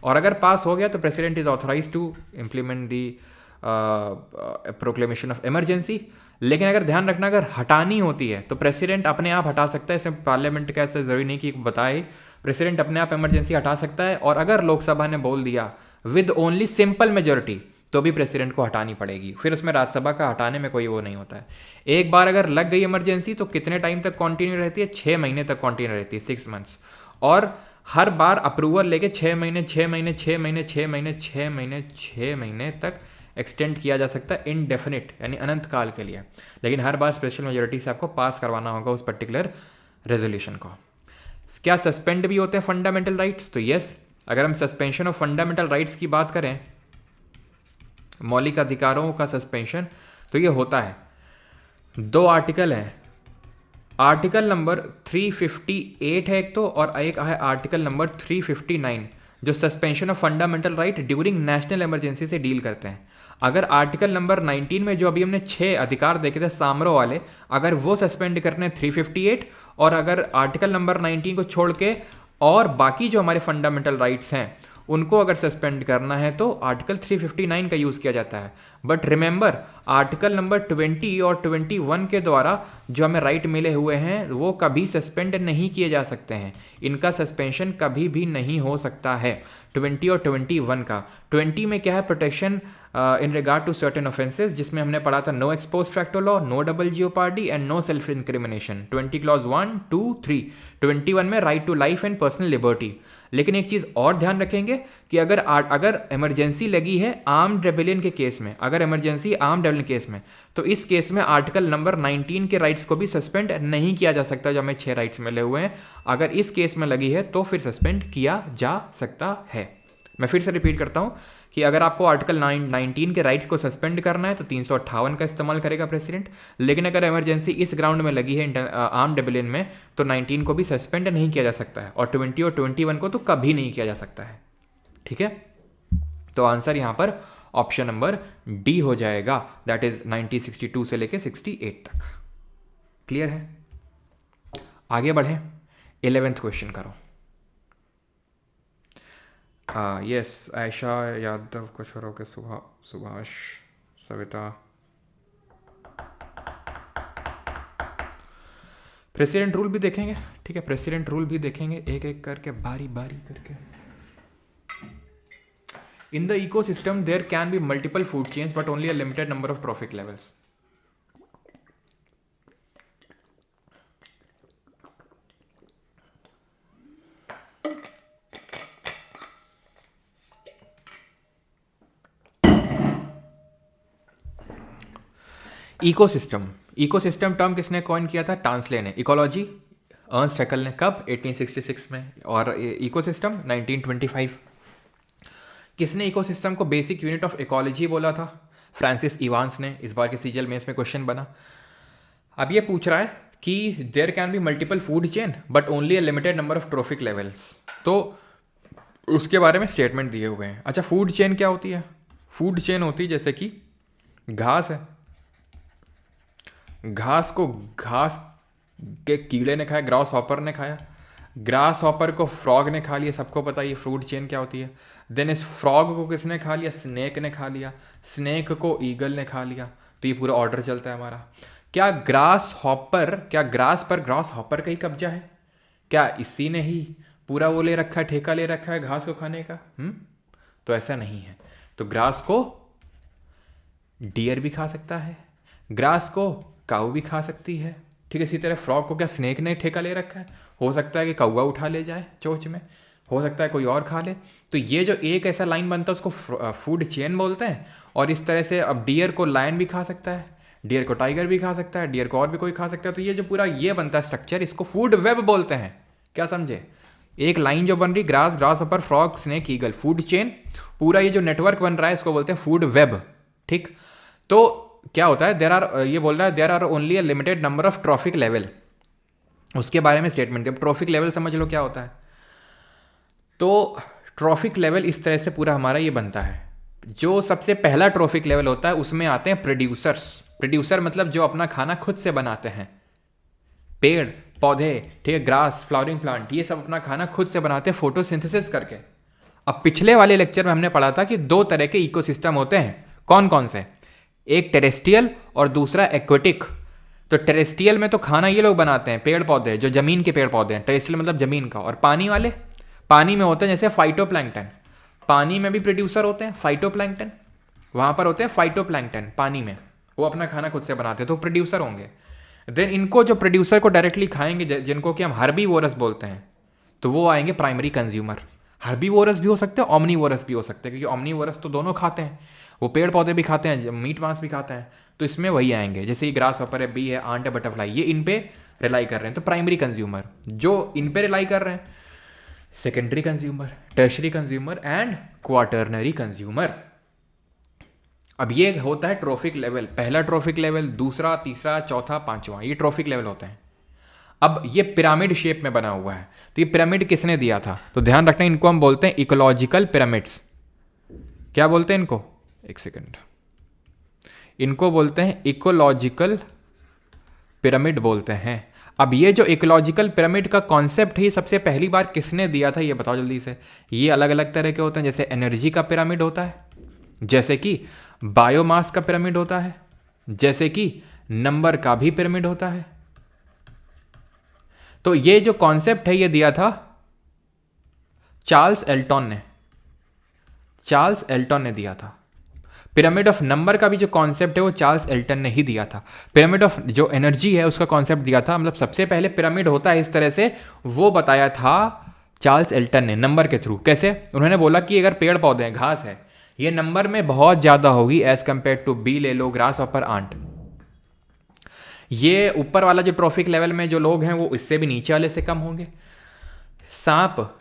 और अगर पास हो गया तो president is authorize to implement the proclamation of emergency. लेकिन अगर ध्यान रखना, अगर हटानी होती है तो प्रेसिडेंट अपने आप हटा सकता है, इसमें पार्लियामेंट का ऐसा जरूरी नहीं कि बताए। प्रेसिडेंट अपने आप इमरजेंसी हटा सकता है, और अगर लोकसभा ने बोल दिया विद ओनली सिंपल मेजोरिटी तो भी प्रेसिडेंट को हटानी पड़ेगी। फिर उसमें राज्यसभा का हटाने में कोई वो नहीं होता है। एक बार अगर लग गई इमरजेंसी तो कितने टाइम तक कंटिन्यू रहती है? 6 महीने तक कंटिन्यू रहती है, 6 मंथ्स। और हर बार अप्रूवल लेके 6 महीने 6 महीने 6 महीने 6 महीने 6 महीने 6 महीने तक एक्सटेंड किया जा सकता है, इनडेफिनिट यानी अनंत काल के लिए। लेकिन हर बार स्पेशल मेजोरिटी से आपको पास करवाना होगा उस पर्टिकुलर रेजोल्यूशन को। क्या सस्पेंड भी होते हैं फंडामेंटल राइट्स? तो यस, अगर हम सस्पेंशन ऑफ फंडामेंटल राइट्स की बात करें, मौलिक अधिकारों का सस्पेंशन, तो ये होता है। 2 आर्टिकल हैं, आर्टिकल नंबर 358 है एक तो, और एक है आर्टिकल नंबर 359, जो suspension of fundamental right during national emergency से डील करते हैं। अगर आर्टिकल नंबर 19 में जो अभी हमने 6 अधिकार देखे थे सामरो वाले, अगर वो सस्पेंड करने हैं 358, और अगर आर्टिकल नंबर 19 को छोड़ के और बाकी जो हमारे फंडामेंटल राइट्स हैं उनको अगर सस्पेंड करना है तो आर्टिकल 359 का यूज़ किया जाता है। बट रिमेंबर, आर्टिकल नंबर 20 और 21 के द्वारा जो हमें राइट मिले हुए हैं वो कभी सस्पेंड नहीं किए जा सकते हैं, इनका सस्पेंशन कभी भी नहीं हो सकता है। 20 और 21 का, 20 में क्या है? Protection in regard to certain offences, जिसमें हमने पढ़ा था no ex post factor law, no double jeopardy and no self incrimination. 20 clause 1, 2, 3। 21 में right to life and personal liberty. लेकिन एक चीज़ और ध्यान रखेंगे कि अगर इमरजेंसी लगी है आर्म्ड रेबेलियन के केस में, अगर इमरजेंसी आर्म्ड रेबेलियन केस में, तो इस केस में आर्टिकल नंबर 19 के राइट्स को भी सस्पेंड नहीं किया जा सकता, जो हमें 6 राइट्स मिले हुए हैं। अगर इस केस में लगी है तो फिर सस्पेंड किया जा सकता है। मैं फिर से रिपीट करता हूं कि अगर आपको आर्टिकल 19 के राइट्स को सस्पेंड करना है तो 358 का इस्तेमाल करेगा प्रेसिडेंट। लेकिन अगर इमरजेंसी इस ग्राउंड में लगी है आर्म्ड रेबेलियन में, तो 19 को भी सस्पेंड नहीं किया जा सकता है, और 20 और 21 को तो कभी नहीं किया जा सकता है। ठीक है, तो आंसर यहां पर ऑप्शन नंबर डी हो जाएगा, दैट इज 1962 से लेके 68 तक। क्लियर है? आगे बढ़े, 11th क्वेश्चन करो। यस, आयशा यादव, कुशवाहा के सुभाष, सविता। प्रेसिडेंट रूल भी देखेंगे, ठीक है, प्रेसिडेंट रूल भी देखेंगे एक एक करके, बारी बारी करके। In the ecosystem there can be multiple food chains but only a limited number of profit levels. Ecosystem term किसने कॉइन किया था? टांसले ने। इकोलॉजी अर्नस्ट हैकेल ने। कब? 1866 में। और इकोसिस्टम 1925। किसने इकोसिस्टम को बेसिक यूनिट ऑफ इकोलॉजी बोला था? फ्रांसिस इवांस ने। इस बार के सीजल में इसमें क्वेश्चन बना। अब ये पूछ रहा है कि there can be multiple food chain but only a limited number of trophic levels, तो उसके बारे में स्टेटमेंट दिए हुए हैं। अच्छा, फूड चेन क्या होती है? फूड चेन होती है जैसे कि घास है, घास को घास के कीड़े ने खाया, ग्रास हॉपर ने खाया, ग्रास हॉपर को फ्रॉग ने खा लिया, सबको पता है ये फ्रूट चेन क्या होती है। देन इस फ्रॉग को किसने खा लिया? स्नेक ने खा लिया, स्नेक को ईगल ने खा लिया, तो ये पूरा ऑर्डर चलता है हमारा। क्या ग्रास पर ग्रास हॉपर का ही कब्जा है? क्या इसी ने ही पूरा वो ले रखा है, ठेका ले रखा है घास को खाने का? तो ऐसा नहीं है। तो ग्रास को डियर भी खा सकता है, ग्रास को काऊ भी खा सकती है, ठीक है। इसी तरह फ्रॉग को क्या स्नेक ने ठेका ले रखा है? हो सकता है कि कौवा उठा ले जाए चोंच में, हो सकता है कोई और खा ले। तो ये जो एक ऐसा लाइन बनता है उसको फूड चेन बोलते हैं। और इस तरह से अब डियर को लायन भी खा सकता है, डियर को टाइगर भी खा सकता है, डियर को और भी कोई खा सकता है। तो ये जो पूरा ये बनता है स्ट्रक्चर, इसको फूड वेब बोलते हैं। क्या समझे? एक लाइन जो बन रही, grass, grass hopper, frog, snake, eagle, food chain, पूरा ये जो नेटवर्क बन रहा है इसको बोलते हैं फूड वेब, ठीक। तो क्या होता है, ये बोल रहा है there are only a limited number of trophic level, उसके बारे में स्टेटमेंट है। ट्रॉफिक लेवल समझ लो क्या होता है। तो ट्रॉफिक लेवल इस तरह से पूरा हमारा ये बनता है। जो सबसे पहला ट्रॉफिक लेवल होता है उसमें आते हैं प्रोड्यूसर्स। प्रोड्यूसर मतलब जो अपना खाना खुद से बनाते हैं, पेड़ पौधे, ठीक है, ग्रास, फ्लावरिंग प्लांट, ये सब अपना खाना खुद से बनाते हैं फोटोसिंथेसिस करके। अब पिछले वाले लेक्चर में हमने पढ़ा था कि दो तरह के इकोसिस्टम होते हैं। कौन कौन से? एक टेरेस्ट्रियल और दूसरा एक्वेटिक। तो टेरेस्ट्रियल में तो खाना ये लोग बनाते हैं, पेड़ पौधे, जो जमीन के पेड़ पौधे हैं, टेरेस्ट्रियल मतलब जमीन का। और पानी वाले, पानी में होते हैं जैसे फाइटोप्लैंक्टन, पानी में भी प्रोड्यूसर होते हैं फाइटोप्लैंक्टन, वहां पर होते हैं फाइटोप्लैंक्टन पानी में, वो अपना खाना खुद से बनाते हैं, तो प्रोड्यूसर होंगे। देन इनको जो प्रोड्यूसर को डायरेक्टली खाएंगे, जिनको कि हम हर्बीवोरस बोलते हैं, तो वो आएंगे प्राइमरी कंज्यूमर। हर्बीवोरस भी हो सकते हैं, ओमनीवोरस भी हो सकते हैं, क्योंकि ओमनीवोरस तो दोनों खाते हैं, वो पेड़ पौधे भी खाते हैं, मीट मांस भी खाते हैं। तो इसमें वही आएंगे, जैसे ये ग्रास हॉपर है, बी है, आंट है, बटरफ्लाई, ये इन पे रिलाई कर रहे हैं, तो प्राइमरी कंज्यूमर। जो इन पे रिलाई कर रहे हैं, secondary consumer, tertiary consumer and quaternary consumer. अब ये होता है ट्रॉफिक लेवल, पहला ट्रॉफिक लेवल, दूसरा, तीसरा, चौथा, पांचवा, ये ट्रॉफिक लेवल होते हैं। अब ये पिरामिड शेप में बना हुआ है, तो ये पिरामिड किसने दिया था? तो ध्यान रखना, इनको हम बोलते हैं इकोलॉजिकल पिरामिड्स। क्या बोलते हैं इनको? एक सेकंड, इनको बोलते हैं इकोलॉजिकल पिरामिड बोलते हैं। अब ये जो इकोलॉजिकल पिरामिड का कॉन्सेप्ट है, सबसे पहली बार किसने दिया था ये बताओ जल्दी से। ये अलग अलग तरह के होते हैं, जैसे एनर्जी का पिरामिड होता है, जैसे कि बायोमास का पिरामिड होता है, जैसे कि नंबर का भी पिरामिड होता है। तो ये जो कॉन्सेप्ट है ये दिया था चार्ल्स एल्टन ने दिया था। पिरामिड ऑफ नंबर का भी जो कॉन्सेप्ट है वो चार्ल्स एल्टन ने ही दिया था। पिरामिड ऑफ जो एनर्जी है उसका कॉन्सेप्ट दिया था, मतलब सबसे पहले पिरामिड होता है इस तरह से, वो बताया था चार्ल्स एल्टन ने नंबर के थ्रू। कैसे? उन्होंने बोला कि अगर पेड़ पौधे हैं, घास है, ये नंबर में बहुत ज्यादा होगी एज कंपेयर टू बी ले लो, ग्रास हॉपर, आंट। ये ऊपर वाला जो ट्रॉफिक लेवल में जो लोग हैं वो इससे भी नीचे वाले से कम होंगे। सांप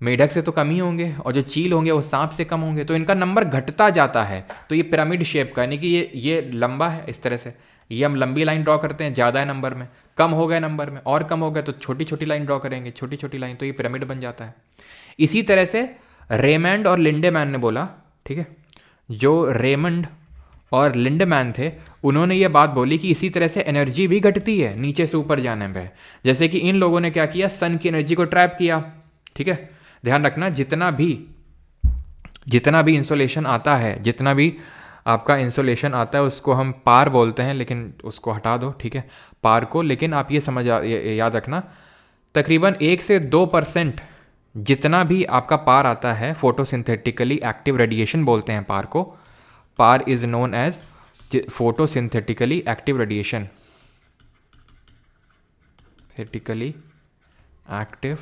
मेढक से तो कम ही होंगे, और जो चील होंगे वो सांप से कम होंगे, तो इनका नंबर घटता जाता है। तो ये पिरामिड शेप का, यानी कि ये लंबा है इस तरह से, ये हम लंबी लाइन ड्रॉ करते हैं, ज़्यादा है नंबर में, कम हो गए नंबर में, और कम हो गए तो छोटी छोटी लाइन ड्रॉ करेंगे, छोटी छोटी लाइन, तो ये पिरामिड बन जाता है। इसी तरह से रेमंड और लिंडेमैन ने बोला, ठीक है, जो रेमंड और लिंडेमैन थे उन्होंने ये बात बोली कि इसी तरह से एनर्जी भी घटती है नीचे से ऊपर जाने पे। जैसे कि इन लोगों ने क्या किया, सन की एनर्जी को ट्रैप किया, ठीक है। ध्यान रखना, जितना भी इंसोलेशन आता है, जितना भी आपका इंसोलेशन आता है उसको हम पार बोलते हैं, लेकिन उसको हटा दो, ठीक है, पार को। लेकिन आप ये याद रखना, तकरीबन 1 से 2% जितना भी आपका पार आता है, फोटोसिंथेटिकली एक्टिव रेडिएशन बोलते हैं पार को। PAR is known as photosynthetically active radiation, synthetically active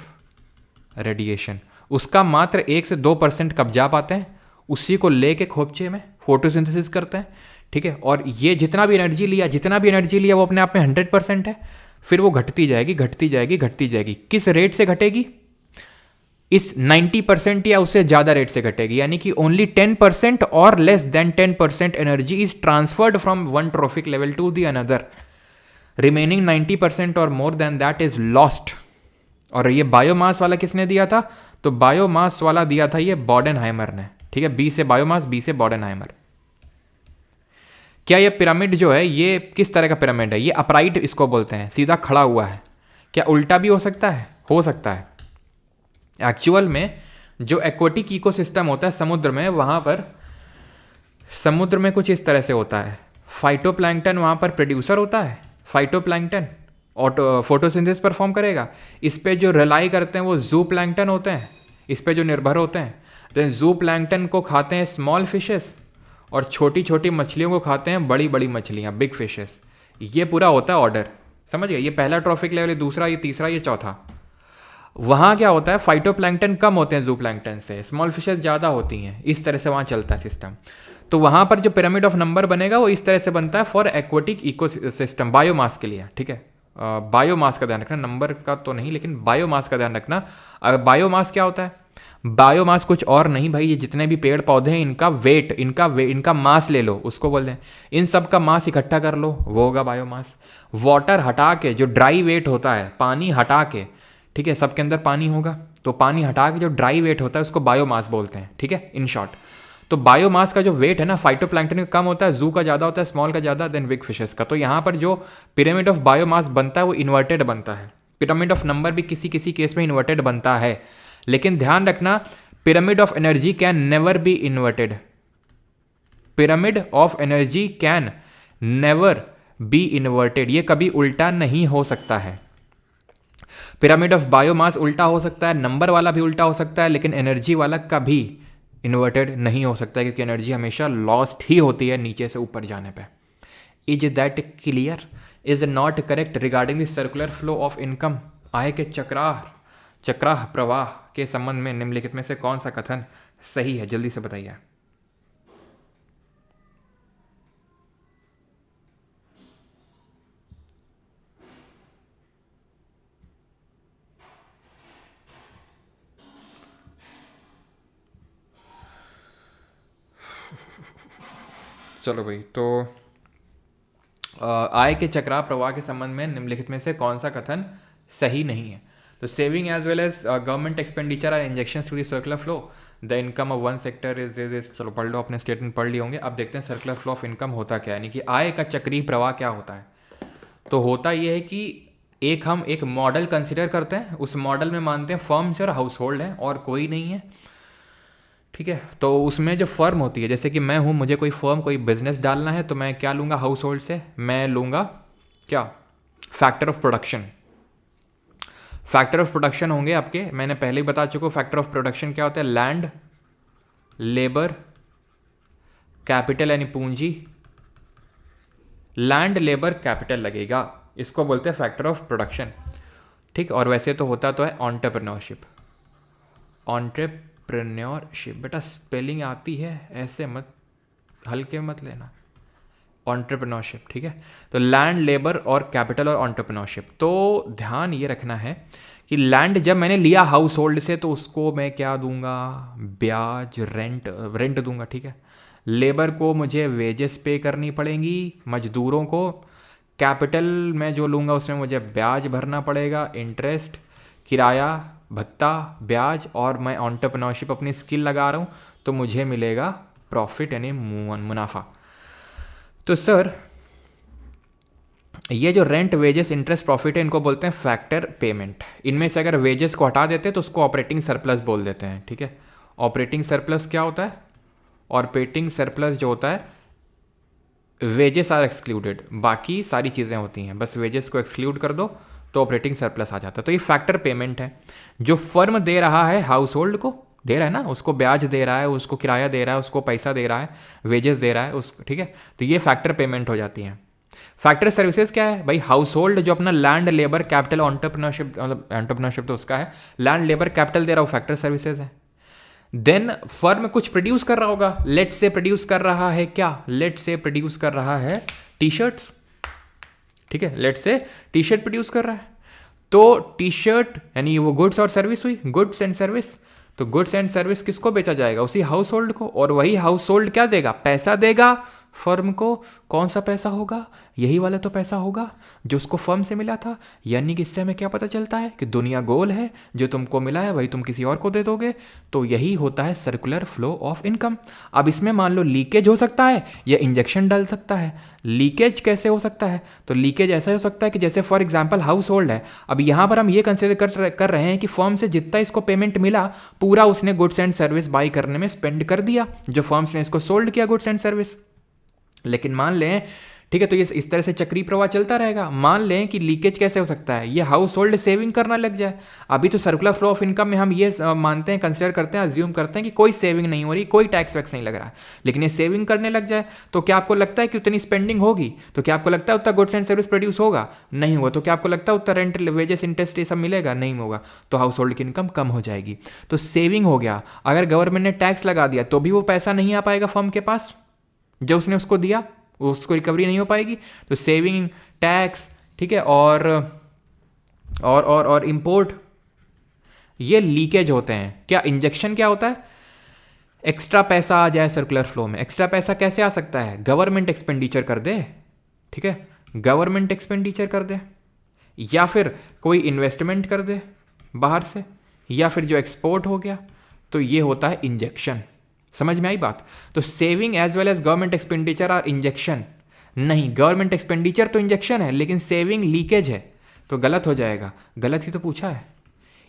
radiation, उसका मात्र 1 से 2% कब जा पाते हैं, उसी को लेके खोपचे में फोटोसिंथेसिस करते हैं, ठीक है। और ये जितना भी एनर्जी लिया वो अपने आप में 100% है, फिर वो घटती जाएगी। किस रेट से घटेगी? इस 90% या उससे ज़्यादा रेट से घटेगी, यानी कि ओनली 10% और less than 10% energy is transferred from one trophic level to the another, remaining 90% और more than that is lost. और ये बायोमास वाला किसने दिया था? तो बायोमास वाला दिया था ये बॉडेनहाइमर ने, ठीक है। बी से बायोमास, बी से बॉडेनहाइमर। क्या ये पिरामिड जो है ये किस तरह का पिरामिड है? ये अपराइट इसको बोलते हैं, सीधा खड़ा हुआ है। क्या उल्टा भी हो सकता है? हो सकता है। एक्चुअल में जो एक्वाटिक इकोसिस्टम होता है समुद्र में, वहां पर समुद्र में कुछ इस तरह से होता है। फाइटोप्लैंक्टन वहां पर प्रोड्यूसर होता है, फाइटोप्लैंक्टन ऑटो फोटोसिंथेसिस परफॉर्म करेगा। इस पे जो रिलाई करते हैं वो जू प्लैंक्टन होते हैं, इस पे जो निर्भर होते हैं। तो जू प्लैंक्टन को खाते हैं स्मॉल फिशेस, और छोटी छोटी मछलियों को खाते हैं बड़ी बड़ी मछलियां, बिग फिशेस। ये पूरा होता है ऑर्डर, समझ गए? ये पहला ट्रॉफिक लेवल, ये दूसरा, ये तीसरा, ये चौथा। वहाँ क्या होता है, फाइटोप्लैंक्टन कम होते हैं जू प्लैंक्टन से, स्मॉल फिशेस ज़्यादा होती हैं, इस तरह से वहाँ चलता है सिस्टम। तो वहाँ पर जो पिरामिड ऑफ नंबर बनेगा वो इस तरह से बनता है फॉर एक्वाटिक इकोसिस्टम, बायोमास के लिए, ठीक है। बायोमास का ध्यान रखना, नंबर का तो नहीं, लेकिन बायोमास का ध्यान रखना। बायोमास क्या होता है? बायोमास कुछ और नहीं भाई, ये जितने भी पेड़ पौधे हैं इनका वेट, इनका मास ले लो, उसको बोलते हैं। इन सब का मास इकट्ठा कर लो, वो होगा बायोमास। वाटर हटा के, जो ड्राई वेट होता है, पानी हटा के, ठीक है, सबके अंदर पानी होगा, तो पानी हटा के जो ड्राई वेट होता है उसको बायोमास बोलते हैं, ठीक है, इन शॉर्ट। तो बायोमास का जो वेट है ना फाइटोप्लैंक्टन का कम होता है, जू का ज़्यादा होता है, स्मॉल का ज़्यादा, देन बिग फिशेस का। तो यहाँ पर जो पिरामिड ऑफ बायोमास बनता है वो इन्वर्टेड बनता है। पिरामिड ऑफ नंबर भी किसी किसी केस में इन्वर्टेड बनता है, लेकिन ध्यान रखना pyramid of energy can never be inverted. Pyramid of energy can never be inverted, ये कभी उल्टा नहीं हो सकता है। पिरामिड ऑफ बायोमास उल्टा हो सकता है, नंबर वाला भी उल्टा हो सकता है, लेकिन एनर्जी वाला कभी इन्वर्टेड नहीं हो सकता, क्योंकि एनर्जी हमेशा लॉस्ट ही होती है नीचे से ऊपर जाने पे। Is that clear? Is not correct regarding the circular flow of income. आय के चक्राह प्रवाह के संबंध में निम्नलिखित में से कौन सा कथन सही है? जल्दी से बताइए। चलो भाई, तो आय के चक्राह प्रवाह के संबंध में निम्नलिखित में से कौन सा कथन सही नहीं है? तो saving as well as government expenditure are injection to the circular flow, the income of one sector is. चलो पढ़ लो, अपने स्टेटमेंट पढ़ लिए होंगे। अब देखते हैं सर्कुलर फ्लो ऑफ इनकम होता क्या है, यानी कि आय का चक्रीय प्रवाह क्या होता है। तो होता यह है कि हम एक मॉडल कंसिडर करते हैं, उस मॉडल में मानते हैं फर्म्स और हाउस होल्ड है और कोई नहीं है, ठीक है। तो उसमें जो फर्म होती है, जैसे कि मैं हूँ, मुझे कोई फर्म, कोई बिजनेस डालना है, तो मैं क्या लूँगा हाउस होल्ड से? मैं लूँगा क्या? Factor of production. Factor of production होंगे आपके, मैंने पहले ही बता चुका हूँ फैक्टर ऑफ प्रोडक्शन क्या होता है। लैंड, लेबर, कैपिटल यानी पूंजी, लैंड लेबर कैपिटल लगेगा, इसको बोलते हैं फैक्टर ऑफ प्रोडक्शन, ठीक। और वैसे तो होता तो है एंटरप्रेन्योरशिप। एंटरप्रेन्योरशिप बेटा स्पेलिंग आती है, ऐसे मत हल्के मत लेना, एंटरप्रेन्योरशिप, ठीक है। तो लैंड, लेबर और कैपिटल और एंटरप्रेन्योरशिप। तो ध्यान ये रखना है कि लैंड जब मैंने लिया हाउस होल्ड से तो उसको मैं क्या दूंगा? ब्याज, रेंट दूंगा, ठीक है। लेबर को मुझे वेजेस पे करनी पड़ेंगी, मजदूरों को। कैपिटल में जो लूँगा उसमें मुझे ब्याज भरना पड़ेगा, इंटरेस्ट, किराया, भत्ता, ब्याज, और मैं एंटरप्रेन्योरशिप अपनी स्किल लगा रहा हूँ तो मुझे मिलेगा प्रॉफिट यानी मुनाफा। तो सर ये जो रेंट, वेजेस, इंटरेस्ट, प्रॉफिट है, इनको बोलते हैं फैक्टर पेमेंट। इनमें से अगर वेजेस को हटा देते हैं तो उसको ऑपरेटिंग सरप्लस बोल देते हैं, ठीक है। ऑपरेटिंग सरप्लस क्या होता है? ऑपरेटिंग सरप्लस जो होता है, वेजेस आर एक्सक्लूडेड, बाकी सारी चीज़ें होती हैं, बस वेजेस को एक्सक्लूड कर दो तो ऑपरेटिंग सरप्लस आ जाता है। तो ये फैक्टर पेमेंट है, जो फर्म दे रहा है हाउस होल्ड को, दे रहा है ना, उसको ब्याज दे रहा है, उसको किराया दे रहा है, उसको पैसा दे रहा है, वेजेस दे रहा है उस, ठीक है। तो ये फैक्टर पेमेंट हो जाती हैं। फैक्टर सर्विसेज क्या है भाई? हाउस होल्ड जो अपना लैंड, लेबर, कैपिटल, एंटरप्रेन्योरशिप, मतलब एंटरप्रेन्योरशिप तो उसका है, लैंड, लेबर, कैपिटल दे रहा हो, फैक्टर सर्विसेज है। देन फर्म कुछ प्रोड्यूस कर रहा होगा, लेट से प्रोड्यूस कर रहा है क्या? लेट से प्रोड्यूस कर रहा है टी शर्ट्स, ठीक है, लेट से टी शर्ट प्रोड्यूस कर रहा है। तो टी शर्ट यानी वो गुड्स और सर्विस हुई, गुड्स एंड सर्विस। तो गुड्स एंड सर्विस किसको बेचा जाएगा? उसी हाउस होल्ड को, और वही हाउस होल्ड क्या देगा? पैसा देगा फर्म को। कौन सा पैसा होगा? यही वाला तो पैसा होगा जो उसको फर्म से मिला था। यानी कि इससे हमें क्या पता चलता है कि दुनिया गोल है, जो तुमको मिला है वही तुम किसी और को दे दोगे। तो यही होता है सर्कुलर फ्लो ऑफ इनकम। अब इसमें मान लो लीकेज हो सकता है या इंजेक्शन डाल सकता है। लीकेज कैसे हो सकता है? तो लीकेज ऐसा हो सकता है कि जैसे फॉर एग्जांपल हाउस होल्ड है, अब यहाँ पर हम ये कंसिडर कर रहे हैं कि फर्म से जितना इसको पेमेंट मिला पूरा उसने गुड्स एंड सर्विस बाई करने में स्पेंड कर दिया, जो फर्म्स ने इसको सोल्ड किया गुड्स एंड सर्विस। लेकिन मान लें, ठीक है, तो ये इस तरह से चक्री प्रवाह चलता रहेगा। मान लें कि लीकेज कैसे हो सकता है? ये हाउस होल्ड सेविंग करना लग जाए। अभी तो सर्कुलर फ्लो ऑफ इनकम में हम ये मानते हैं, कंसिडर करते हैं, अज्यूम करते हैं कि कोई सेविंग नहीं हो रही, कोई टैक्स वैक्स नहीं लग रहा है, लेकिन ये सेविंग करने लग जाए तो क्या आपको लगता है कि उतनी स्पेंडिंग होगी? तो क्या आपको लगता है उतना गुड्स एंड सर्विस प्रोड्यूस होगा? नहीं होगा। तो क्या आपको लगता है उतना रेंट, वेजेस, इंटरेस्ट ये सब मिलेगा? नहीं होगा। तो हाउस होल्ड की इनकम कम हो जाएगी। तो सेविंग हो गया। अगर गवर्नमेंट ने टैक्स लगा दिया तो भी वो पैसा नहीं आ पाएगा फर्म के पास जो उसने उसको दिया, उसको रिकवरी नहीं हो पाएगी। तो सेविंग, टैक्स, ठीक है, और इंपोर्ट, ये लीकेज होते हैं। क्या इंजेक्शन क्या होता है? एक्स्ट्रा पैसा आ जाए सर्कुलर फ्लो में। एक्स्ट्रा पैसा कैसे आ सकता है? गवर्नमेंट एक्सपेंडिचर कर दे, ठीक है, गवर्नमेंट एक्सपेंडिचर कर दे, या फिर कोई इन्वेस्टमेंट कर दे बाहर से, या फिर जो एक्सपोर्ट हो गया। तो ये होता है इंजेक्शन। समझ में आई बात? तो saving as well as government expenditure are injection. नहीं, गवर्नमेंट एक्सपेंडिचर तो इंजेक्शन है, लेकिन सेविंग लीकेज है, तो गलत हो जाएगा। गलत ही तो पूछा है।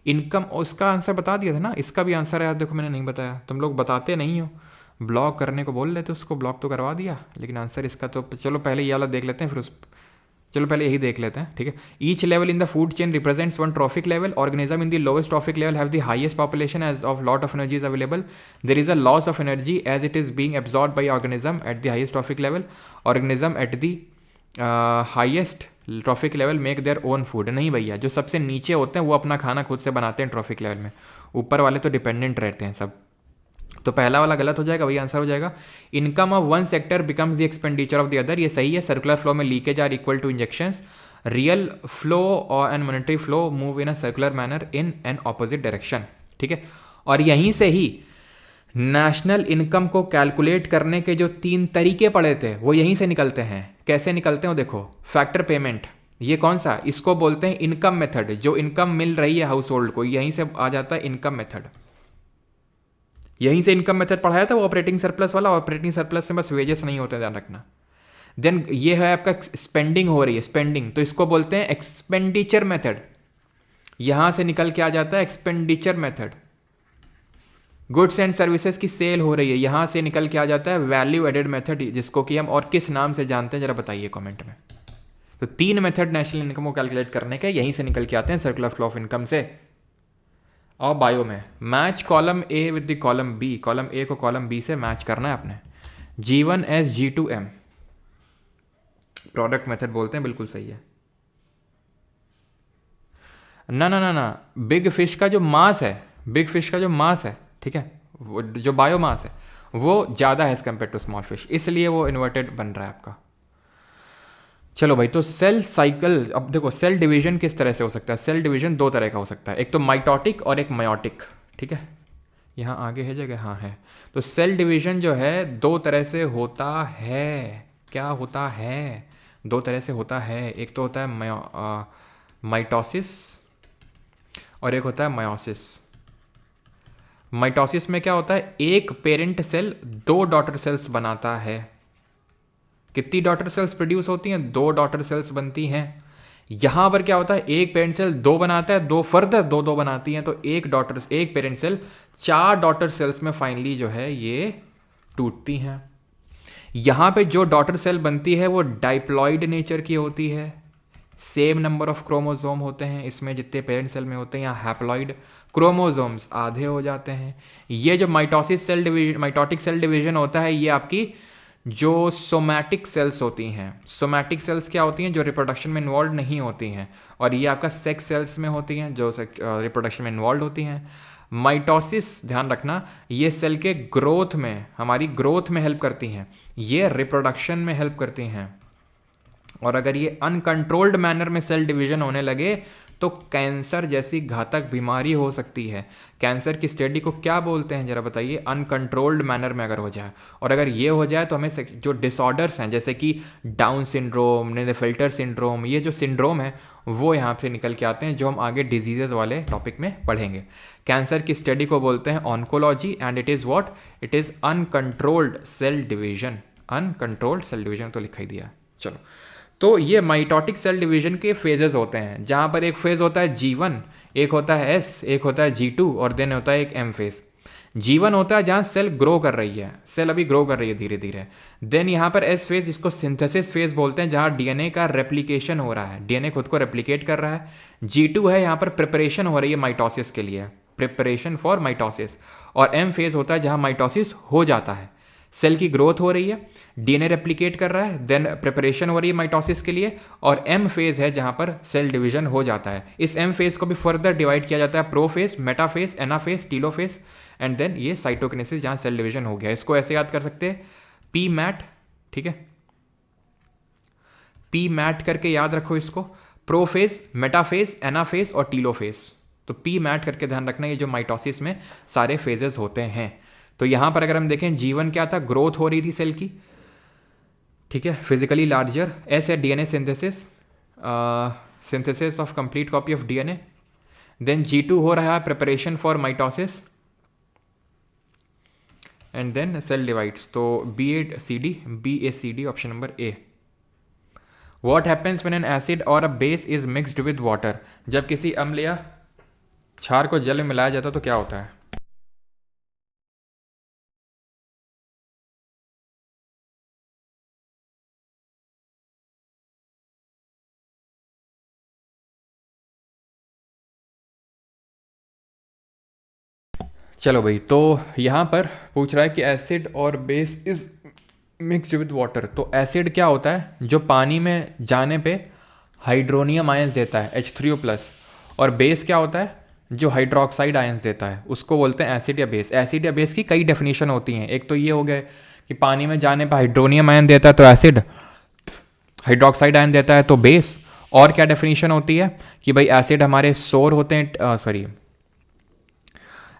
इनकम, उसका आंसर बता दिया था ना, इसका भी आंसर है यार, देखो मैंने नहीं बताया, तुम लोग बताते नहीं हो। ब्लॉक करने को बोल रहे थे, उसको ब्लॉक तो करवा दिया, लेकिन आंसर इसका तो चलो पहले ये वाला देख लेते हैं, फिर उस, चलो पहले यही देख लेते हैं, ठीक है। Each level in the food chain represents one trophic level. Organism in the lowest trophic level have the highest population as of lot of energy is available. There is a loss of energy as it is being absorb by organism at the highest trophic level. Organism at the highest trophic level make their own food. नहीं भैया, जो सबसे नीचे होते हैं वो अपना खाना खुद से बनाते हैं ट्रॉफिक लेवल में, ऊपर वाले तो डिपेंडेंट रहते हैं सब। तो पहला वाला गलत हो जाएगा, वही आंसर हो जाएगा। Income of one sector becomes the expenditure of the other, ये सही है। सर्कुलर फ्लो में leakage are equal to injections. Real flow और and monetary flow move in a circular manner in an opposite direction, ठीक है। और यहीं से ही नेशनल इनकम को कैलकुलेट करने के जो 3 तरीके पड़े थे वो यहीं से निकलते हैं। कैसे निकलते हैं वो देखो। फैक्टर पेमेंट, ये कौन सा? इसको बोलते हैं इनकम मेथड। जो इनकम मिल रही है हाउस होल्ड को, यहीं से आ जाता है इनकम मेथड। यहीं से इनकम मेथड पढ़ाया था वो ऑपरेटिंग सरप्लस वाला। ऑपरेटिंग सरप्लस में बस वेजेस नहीं होते, ध्यान रखना। देन ये है आपका स्पेंडिंग हो रही है, स्पेंडिंग, तो इसको बोलते हैं एक्सपेंडिचर मेथड। यहां से निकल के आ जाता है expenditure method. Goods and services की सेल हो रही है, यहां से निकल के आ जाता है वैल्यू एडेड मेथड, जिसको कि हम और किस नाम से जानते हैं जरा बताइए कमेंट में। तो 3 मेथड नेशनल इनकम को कैलकुलेट करने के यहीं से निकल के आते हैं सर्कुलर फ्लो ऑफ इनकम से। और बायो में match column A with the column B, column A को कॉलम बी से मैच करना है आपने। G1S G2M प्रोडक्ट मेथड बोलते हैं, बिल्कुल सही है। ना ना ना ना, बिग फिश का जो मास है, बिग फिश का जो मास है, ठीक है, वो जो बायो मास है वो ज़्यादा है as compare to small fish, इसलिए वो इन्वर्टेड बन रहा है आपका। चलो भाई, तो सेल साइकिल, अब देखो सेल डिवीजन किस तरह से हो सकता है। सेल डिवीजन 2 तरह का हो सकता है, एक तो माइटोटिक और एक मायोटिक, ठीक है। यहाँ आगे है जगह, हाँ है। तो सेल डिवीजन जो है 2 तरह से होता है। क्या होता है? 2 तरह से होता है। एक तो होता है माइटोसिस और एक होता है मायोसिस। माइटोसिस में क्या होता है? एक पेरेंट सेल 2 डॉटर सेल्स बनाता है। कितनी डॉटर सेल्स प्रोड्यूस होती हैं? 2 डॉटर सेल्स बनती हैं। यहां पर क्या होता है? एक पेरेंट सेल 2 बनाता है, 2 फर्दर 2 बनाती हैं, तो एक पेरेंट सेल 4 डॉटर सेल्स में फाइनली जो है ये टूटती हैं। यहां पे जो डॉटर सेल बनती है वो डाइप्लॉइड नेचर की होती है। सेम नंबर ऑफ क्रोमोसोम होते हैं इसमें जितने पेरेंट सेल में होते हैं। यहाँ हैप्लॉइड, क्रोमोसोम्स आधे हो जाते हैं। ये जो माइटोटिक सेल डिवीजन होता है, ये आपकी जो सोमैटिक सेल्स होती हैं। सोमैटिक सेल्स क्या होती हैं? जो रिप्रोडक्शन में इन्वॉल्व नहीं होती हैं। और ये आपका सेक्स सेल्स में होती हैं जो रिप्रोडक्शन में इन्वॉल्व होती हैं। माइटोसिस, ध्यान रखना, ये सेल के ग्रोथ में, हमारी ग्रोथ में हेल्प करती हैं, ये रिप्रोडक्शन में हेल्प करती हैं। और अगर ये अनकंट्रोल्ड मैनर में सेल डिवीजन होने लगे तो कैंसर जैसी घातक बीमारी हो सकती है। कैंसर की स्टडी को क्या बोलते हैं जरा बताइए? अनकंट्रोल्ड मैनर में अगर हो जाए, और अगर ये हो जाए तो हमें जो डिसऑर्डर्स हैं जैसे कि डाउन सिंड्रोम, नेफेल्टर सिंड्रोम, ये जो सिंड्रोम है वो यहाँ से निकल के आते हैं, जो हम आगे डिजीजेज वाले टॉपिक में पढ़ेंगे। कैंसर की स्टडी को बोलते हैं oncology, and it is what? It is uncontrolled cell division. Uncontrolled cell division तो लिखा ही दिया। चलो, तो ये माइटोटिक सेल डिवीजन के फेजेस होते हैं, जहाँ पर एक फेज होता है G1, एक होता है S, एक होता है G2, और देन होता है एक M फेज। G1 होता है जहाँ सेल ग्रो कर रही है, सेल अभी ग्रो कर रही है धीरे धीरे। देन यहाँ पर S फेज, इसको सिंथेसिस फेज बोलते हैं, जहाँ DNA का रेप्लिकेशन हो रहा है, DNA खुद को रेप्लिकेट कर रहा है। G2 है, यहाँ पर प्रिपरेशन हो रही है माइटोसिस के लिए, प्रिपरेशन फॉर माइटोसिस। और M फेज होता है जहाँ माइटोसिस हो जाता है, सेल की ग्रोथ हो रही है, डीएनए रेप्लिकेट कर रहा है, देन प्रिपरेशन हो रही है माइटोसिस के लिए। और एम फेज है जहां पर सेल डिवीजन हो जाता है। इस एम फेज को भी फर्दर डिवाइड किया जाता है prophase, metaphase, anaphase, telophase, and then ये साइटोकिनेसिस जहां सेल डिवीजन हो गया। इसको ऐसे याद कर सकते हैं, पी मैट, ठीक है, पी मैट करके याद रखो इसको, प्रोफेज, मेटाफेज, एनाफेज और टीलोफेज। तो पी मैट करके ध्यान रखना, ये जो माइटोसिस में सारे फेजेस होते हैं। तो यहां पर अगर हम देखें, G1 क्या था? ग्रोथ हो रही थी सेल की, ठीक है, फिजिकली लार्जर। एस है DNA synthesis, synthesis of complete copy of DNA. Then G2 हो रहा है preparation for mitosis, and then cell divides. तो BACD option number A. What happens when an acid और a base is mixed with water? जब किसी अम्ल या क्षार को जल में मिलाया जाता है तो क्या होता है? चलो भाई, तो यहाँ पर पूछ रहा है कि एसिड और base is mixed with water. तो एसिड क्या होता है? जो पानी में जाने पे हाइड्रोनियम आयंस देता है H3O+, और बेस क्या होता है? जो हाइड्रोक्साइड आयंस देता है, उसको बोलते हैं एसिड या बेस। एसिड या बेस की कई डेफिनेशन होती हैं। एक तो ये हो गए कि पानी में जाने पर हाइड्रोनियम आयन देता है तो एसिड, हाइड्रोक्साइड आयन देता है तो बेस। और क्या डेफिनेशन होती है कि भाई एसिड हमारे सोर होते हैं, सॉरी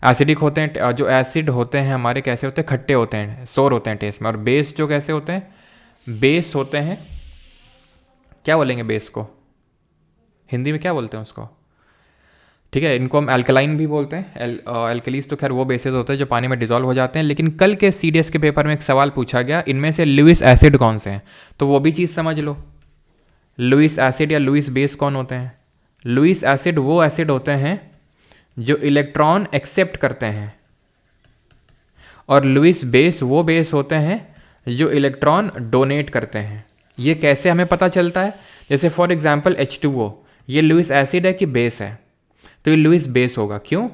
एसिडिक होते हैं, जो एसिड होते हैं हमारे कैसे होते हैं? खट्टे होते हैं, सोर होते हैं टेस्ट में। और बेस जो कैसे होते हैं? बेस होते हैं, क्या बोलेंगे बेस को हिंदी में, क्या बोलते हैं उसको? ठीक है, इनको हम एल्कलाइन भी बोलते हैं। एल्कलीज तो खैर वो बेसेस होते हैं जो पानी में डिजोल्व हो जाते हैं। लेकिन कल के CDS के पेपर में एक सवाल पूछा गया, इनमें से लुईस एसिड कौन से हैं? तो वो भी चीज़ समझ लो, लुईस एसिड या लुईस बेस कौन होते हैं? लुईस एसिड वो एसिड होते हैं जो इलेक्ट्रॉन एक्सेप्ट करते हैं, और लुईस बेस वो बेस होते हैं जो इलेक्ट्रॉन डोनेट करते हैं। ये कैसे हमें पता चलता है? जैसे फॉर एग्जांपल H2O, ये लुईस एसिड है कि बेस है? तो ये लुईस बेस होगा। क्यों?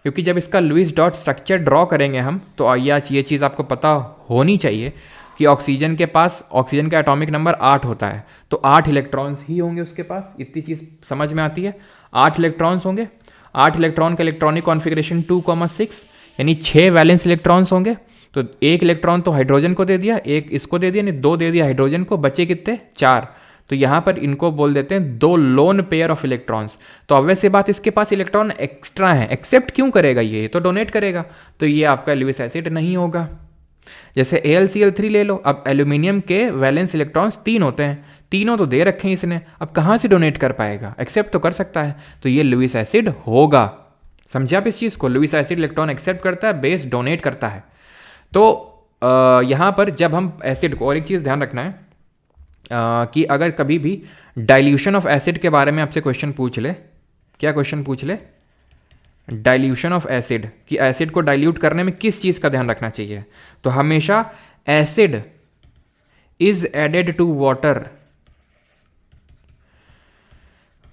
क्योंकि जब इसका लुईस डॉट स्ट्रक्चर ड्रॉ करेंगे हम, तो ये चीज़ आपको पता होनी चाहिए कि ऑक्सीजन के पास, ऑक्सीजन का एटॉमिक नंबर 8 होता है, तो 8 इलेक्ट्रॉन्स ही होंगे उसके पास। इतनी चीज़ समझ में आती है, 8 इलेक्ट्रॉन्स होंगे। 8 इलेक्ट्रॉन का इलेक्ट्रॉनिक कॉन्फ़िगरेशन 2,6, यानी 6 वैलेंस इलेक्ट्रॉन्स होंगे। तो एक इलेक्ट्रॉन तो हाइड्रोजन को दे दिया, एक इसको दे दिया, नहीं 2 दे दिया हाइड्रोजन को, बचे कितने? 4। तो यहाँ पर इनको बोल देते हैं 2 लोन पेयर ऑफ इलेक्ट्रॉन्स। तो ऑब्वियस सी बात, इसके पास इलेक्ट्रॉन एक्स्ट्रा है, एक्सेप्ट क्यों करेगा? ये तो डोनेट करेगा, तो ये आपका लुईस एसिड नहीं होगा। जैसे AlCl3 ले लो, अब एल्यूमिनियम के वैलेंस इलेक्ट्रॉन्स 3 होते हैं, तीनों तो दे रखे हैं इसने, अब कहाँ से डोनेट कर पाएगा? एक्सेप्ट तो कर सकता है, तो ये लुईस एसिड होगा। समझे आप इस चीज़ को? लुईस एसिड इलेक्ट्रॉन एक्सेप्ट करता है, बेस डोनेट करता है। तो यहाँ पर जब हम एसिड को, और एक चीज़ ध्यान रखना है कि अगर कभी भी डाइल्यूशन ऑफ एसिड के बारे में आपसे क्वेश्चन पूछ ले, क्या क्वेश्चन पूछ ले? डाइल्यूशन ऑफ एसिड, कि एसिड को डाइल्यूट करने में किस चीज़ का ध्यान रखना चाहिए? तो हमेशा acid is added to water.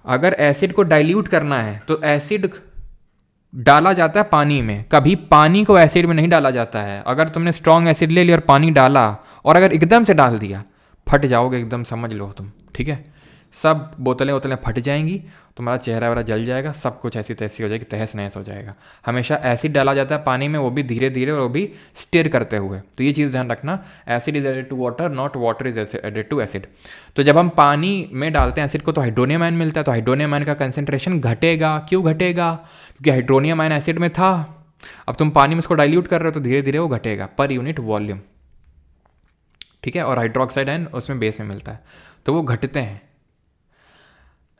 अगर एसिड को डाइल्यूट करना है तो एसिड डाला जाता है पानी में, कभी पानी को एसिड में नहीं डाला जाता है। अगर तुमने स्ट्रॉन्ग एसिड ले लिया और पानी डाला, और अगर एकदम से डाल दिया, फट जाओगे एकदम, समझ लो तुम, ठीक है? सब बोतलें वोतलें फट जाएंगी, तुम्हारा चेहरा वगैरह जल जाएगा, सब कुछ ऐसी तैसी हो जाएगी, तहस नहस हो जाएगा। हमेशा एसिड डाला जाता है पानी में, वो भी धीरे धीरे और वो भी स्टिर करते हुए। तो ये चीज़ ध्यान रखना, acid is added to water, not water is added to acid. तो जब हम पानी में डालते हैं एसिड को तो हाइड्रोनियम आयन मिलता है, तो हाइड्रोनियम आयन का कंसेंट्रेशन घटेगा। क्यों घटेगा? क्योंकि हाइड्रोनियम आयन एसिड में था, अब तुम पानी में इसको डाइल्यूट कर रहे हो तो धीरे धीरे वो घटेगा पर यूनिट वॉल्यूम। ठीक है, और हाइड्रोक्साइड आयन उसमें बेस में मिलता है, तो वो घटते हैं।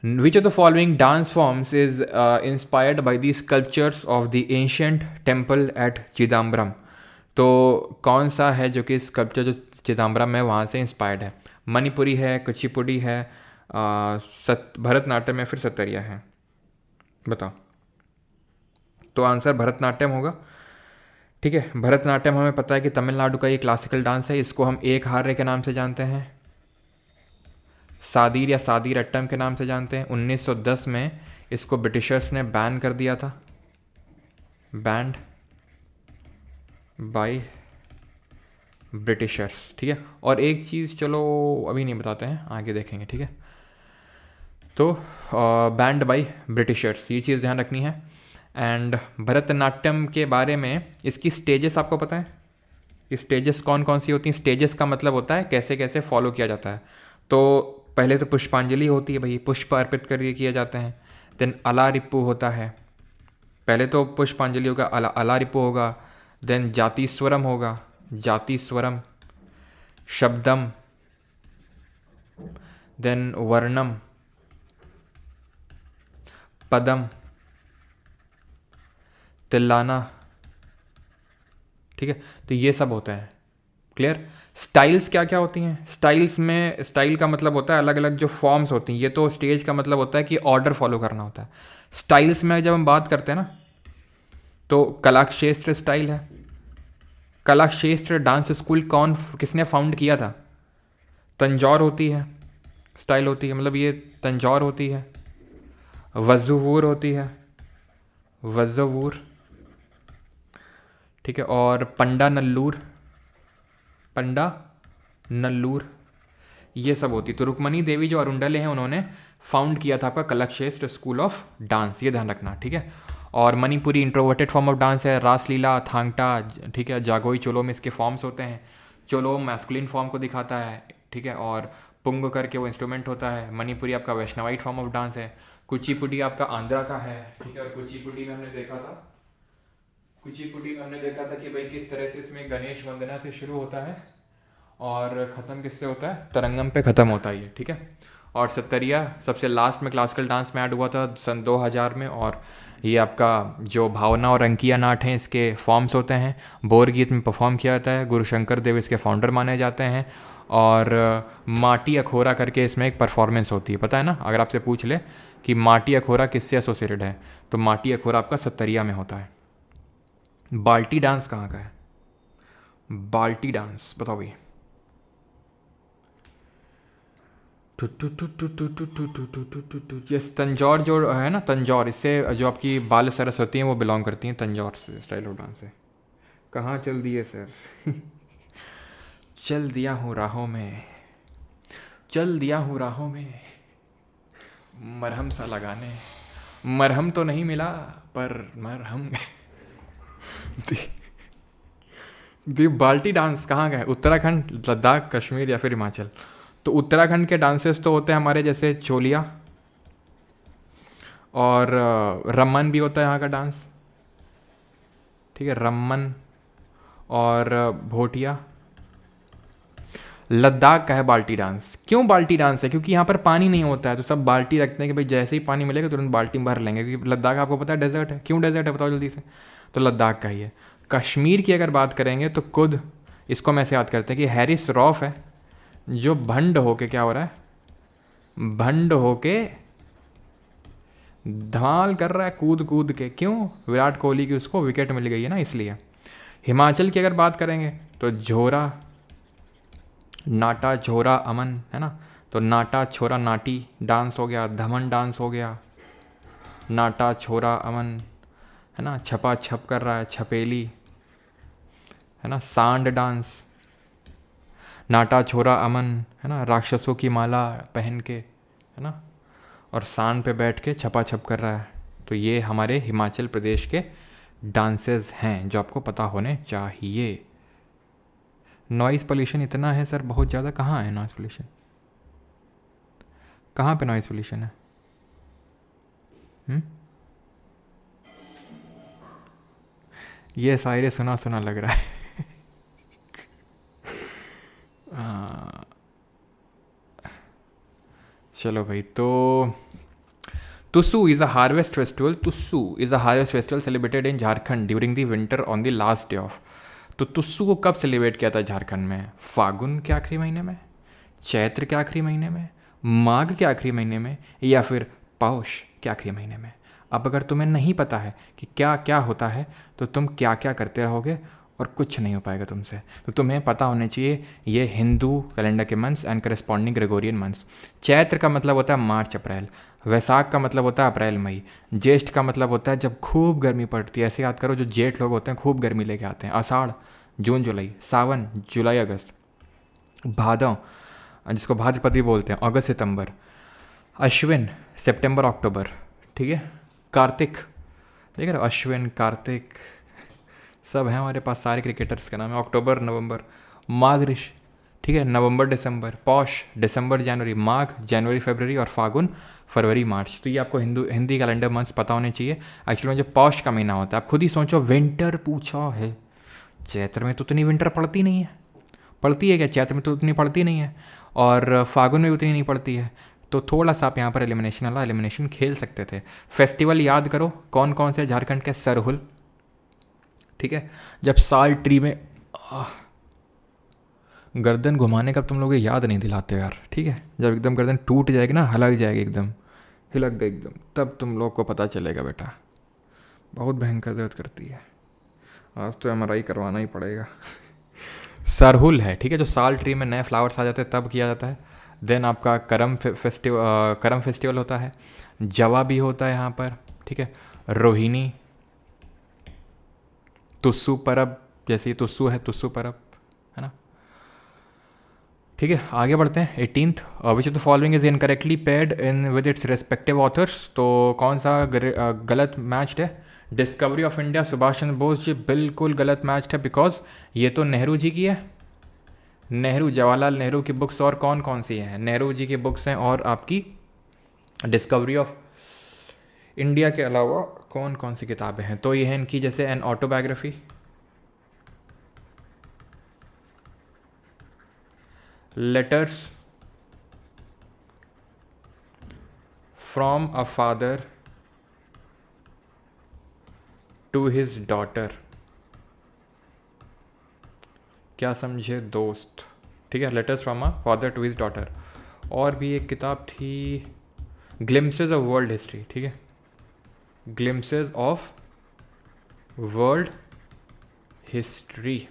Which of the following dance forms is inspired by the sculptures of the ancient temple at Chidambaram? तो कौन सा है जो कि स्कल्पचर जो चिदम्बरम में वहाँ से इंस्पायर्ड है? मणिपुरी है, कुचिपुड़ी है, भरतनाट्यम या फिर सत्तरिया है? बताओ। तो आंसर भरतनाट्यम होगा। ठीक है, भरतनाट्यम हमें पता है कि तमिलनाडु का ये क्लासिकल डांस है, इसको हम एक हार्य के नाम से जानते हैं, सादीर या सादीर अट्टम के नाम से जानते हैं। 1910 में इसको ब्रिटिशर्स ने बैन कर दिया था, बैंड बाय ब्रिटिशर्स। ठीक है, और एक चीज़ चलो अभी नहीं बताते हैं, आगे देखेंगे। ठीक है, तो बैंड बाय ब्रिटिशर्स, ये चीज़ ध्यान रखनी है। एंड भरतनाट्यम के बारे में, इसकी स्टेजेस आपको पता है? ये स्टेजेस कौन कौन सी होती हैं? स्टेजेस का मतलब होता है कैसे कैसे फॉलो किया जाता है। तो पहले तो पुष्पांजलि होती है भाई, पुष्प अर्पित करके किए जाते हैं। देन अलारिप्पू होता है, पहले तो पुष्पांजलि होगा, अलारिप्पू होगा। देन जातिस्वरम होगा, जातिस्वरम, शब्दम, देन वर्णम, पदम, तिल्लाना। ठीक है, तो ये सब होता है। क्लियर? स्टाइल्स क्या क्या होती हैं? स्टाइल्स में, स्टाइल का मतलब होता है अलग अलग जो फॉर्म्स होती हैं। ये तो स्टेज का मतलब होता है कि ऑर्डर फॉलो करना होता है। स्टाइल्स में जब हम बात करते हैं ना, तो कलाक्षेत्र स्टाइल है। कलाक्षेत्र डांस स्कूल किसने फाउंड किया था? तंजौर होती है, स्टाइल होती है, मतलब ये तंजौर होती है। वज्जुवूर होती है, वज्जुवूर। ठीक है, और पंडा नल्लूर, पंडा नल्लूर, ये सब होती। तो रुक्मणी देवी जो अरुंडले हैं उन्होंने फाउंड किया था आपका कलाक्षेत्र स्कूल ऑफ डांस, ये ध्यान रखना। ठीक है, और Manipuri introverted form of dance है, रासलीला, थांगटा। ठीक है, जागोई चोलो में इसके फॉर्म्स होते हैं। चोलो मैस्कुलिन फॉर्म को दिखाता है, ठीक है, और पुंग करके वो इंस्ट्रूमेंट होता है। मणिपुरी आपका वैष्णवाइट फॉर्म ऑफ डांस है। कुचिपुड़ी आपका आंध्रा का है। ठीक है, और कुचिपुड़ी में हमने देखा था, कुचिपुड़ी में हमने देखा था कि भाई किस तरह से इसमें गणेश वंदना से शुरू होता है और ख़त्म किससे होता है? तरंगम पे ख़त्म होता है ये। ठीक है, और सत्तरिया सबसे लास्ट में क्लासिकल डांस में ऐड हुआ था सन 2000 में। और ये आपका जो भावना और अंकिया नाट हैं इसके फॉर्म्स होते हैं। बोर गीत में परफॉर्म किया जाता है, गुरु शंकर देव इसके फाउंडर माने जाते हैं। और माटी अखोरा करके इसमें एक परफॉर्मेंस होती है, पता है ना? अगर आपसे पूछ ले कि माटी अखोरा किससे एसोसिएटेड है, तो माटी अखोरा आपका सत्तरिया में होता है। बाल्टी डांस कहाँ का है? बाल्टी डांस बताओ भाई। यस, तंजौर जो है ना, तंजौर, इससे जो आपकी बाल सरस्वती हैं वो बिलोंग करती हैं तंजौर से, स्टाइल ऑफ डांस से। कहाँ चल दिए सर? चल दिया हूँ राहों में, चल दिया हूँ राहों में, मरहम सा लगाने। मरहम तो नहीं मिला पर मरहम। दी बाल्टी डांस कहाँ का है? उत्तराखंड, लद्दाख, कश्मीर या फिर हिमाचल? तो उत्तराखंड के डांसेस तो होते हैं हमारे जैसे चोलिया, और रमन भी होता है यहाँ का डांस। ठीक है, रमन और भोटिया। लद्दाख का है बाल्टी डांस। क्यों बाल्टी डांस है? क्योंकि यहाँ पर पानी नहीं होता है, तो सब बाल्टी रखते हैं कि भाई जैसे ही पानी मिलेगा तुरंत बाल्टी में भर लेंगे, क्योंकि लद्दाख आपको पता है डेजर्ट है। क्यों डेजर्ट है बताओ जल्दी से? तो लद्दाख का ही है। कश्मीर की अगर बात करेंगे तो खुद इसको हम ऐसे याद करते हैं कि हैरिस रॉफ है जो भंड होके क्या हो रहा है? भंड होके धमाल कर रहा है कूद कूद के। क्यों? विराट कोहली की उसको विकेट मिल गई है ना, इसलिए। हिमाचल की अगर बात करेंगे तो झोरा, नाटा, झोरा, अमन, है ना? तो नाटा, छोरा, नाटी डांस हो गया, धमन डांस हो गया, नाटा, छोरा, अमन, है ना? छपा छप कर रहा है, छपेली, है ना? सांड डांस, नाटा, छोरा, अमन, है ना? राक्षसों की माला पहन के, है ना, और सान पे बैठ के छपा छप कर रहा है। तो ये हमारे हिमाचल प्रदेश के डांसेस हैं जो आपको पता होने चाहिए। नॉइज़ पोल्यूशन इतना है सर, बहुत ज़्यादा। कहाँ है नॉइज़ पोल्यूशन, कहाँ पे नॉइज़ पोल्यूशन है? हुँ? ये शायरी सुना सुना लग रहा है। चलो भाई, तो तुसु इज़ अ हार्वेस्ट फेस्टिवल। तुसु is a harvest festival celebrated in Jharkhand during the winter on the last day of. तो तुसु को कब सेलिब्रेट किया था झारखंड में? फागुन के आखिरी महीने में, चैत्र के आखिरी महीने में, माघ के आखिरी महीने में, या फिर पौष के आखिरी महीने में। अब अगर तुम्हें नहीं पता है कि क्या क्या होता है तो तुम क्या क्या करते रहोगे और कुछ नहीं हो पाएगा तुमसे। तो तुम्हें पता होने चाहिए ये हिंदू कैलेंडर के months and corresponding Gregorian months. Chaitra का मतलब होता है मार्च अप्रैल, वैशाख का मतलब होता है अप्रैल मई, ज्येष्ठ का मतलब होता है जब खूब गर्मी पड़ती है। ऐसे याद करो, जो जेठ लोग होते हैं खूब गर्मी लेके आते हैं। आषाढ़ जून जुलाई, सावन जुलाई अगस्त, भादव जिसको भाद्रपद भी बोलते हैं अगस्त सितंबर, अश्विन सितंबर अक्टूबर, ठीक है। कार्तिक, देख रहे हो, अश्विन कार्तिक सब हैं हमारे पास, सारे क्रिकेटर्स का नाम है। अक्टूबर नवंबर, माघ ठीक है, नवंबर दिसंबर, पौष दिसंबर जनवरी, माघ जनवरी फरवरी, और फागुन फरवरी मार्च। तो ये आपको हिंदी कैलेंडर मंथ्स पता होने चाहिए। एक्चुअली में जो पौष का महीना होता है, आप खुद ही सोचो, विंटर पूछा है, चैत्र में तो उतनी विंटर पड़ती नहीं है। पड़ती है क्या? चैत्र में तो उतनी पड़ती नहीं है, और फागुन में उतनी नहीं पड़ती है। तो थोड़ा सा आप यहाँ पर एलिमिनेशन वाला एलिमिनेशन खेल सकते थे। फेस्टिवल याद करो कौन कौन से झारखंड के। सरहुल, ठीक है, जब साल ट्री में गर्दन घुमाने का तुम लोग याद नहीं दिलाते यार, ठीक है। जब एकदम गर्दन टूट जाएगी ना, हलक जाएगी एकदम, हिलक गई एकदम, तब तुम लोग को पता चलेगा बेटा, बहुत भयंकर दर्द करती है। आज तो एमआरआई करवाना ही पड़ेगा। सरहुल है, ठीक है, जो साल ट्री में नए फ्लावर्स आ जाते हैं तब किया जाता है। देन आपका करम फेस्टिवल होता है, जवा भी होता है यहाँ पर, ठीक है। रोहिणी, तुस्सू परब, जैसे ये तुस्सू है, तुस्सू परब, है ना। ठीक है, आगे बढ़ते हैं। 18th, which of the following is incorrectly paid in with its respective authors. तो कौन सा गलत मैच्ड है? Discovery of India Subhash Chandra Bose ji बिल्कुल गलत मैच्ड है, बिकॉज ये तो नेहरू जी की है। नेहरू, जवाहरलाल नेहरू की बुक्स और कौन कौन सी हैं? नेहरू जी की बुक्स हैं, और आपकी डिस्कवरी ऑफ इंडिया के अलावा कौन कौन सी किताबें हैं? तो ये है इनकी, जैसे an autobiography, letters from a father to his daughter, क्या समझे दोस्त, ठीक है, letters from a father to his daughter. और भी एक किताब थी, ग्लिम्सेस ऑफ वर्ल्ड हिस्ट्री, ठीक है, glimpses of world history.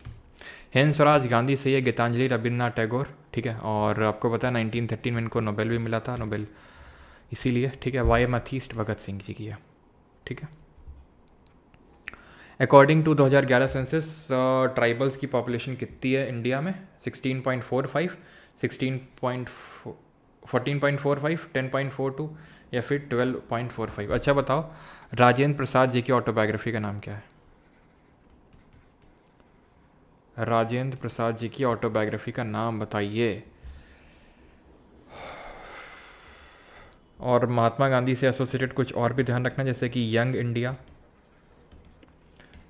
Hind Swaraj Gandhi से, ये गीतांजलि रविन्द्रनाथ टैगोर, ठीक है। और आपको पता है 1913 में इनको नोबेल भी मिला था, नोबेल इसीलिए, ठीक है। Y M atheist Bhagat Singh ji की है, ठीक है। अकॉर्डिंग टू 2011 सेंसस, ट्राइबल्स की पॉपुलेशन कितनी है इंडिया में? 16.45, 14.45, 10.42, या फिर 12.45? अच्छा बताओ, राजेंद्र प्रसाद जी की ऑटोबायोग्राफी का नाम क्या है? राजेंद्र प्रसाद जी की ऑटोबायोग्राफी का नाम बताइए। और महात्मा गांधी से एसोसिएटेड कुछ और भी ध्यान रखना, जैसे कि यंग इंडिया,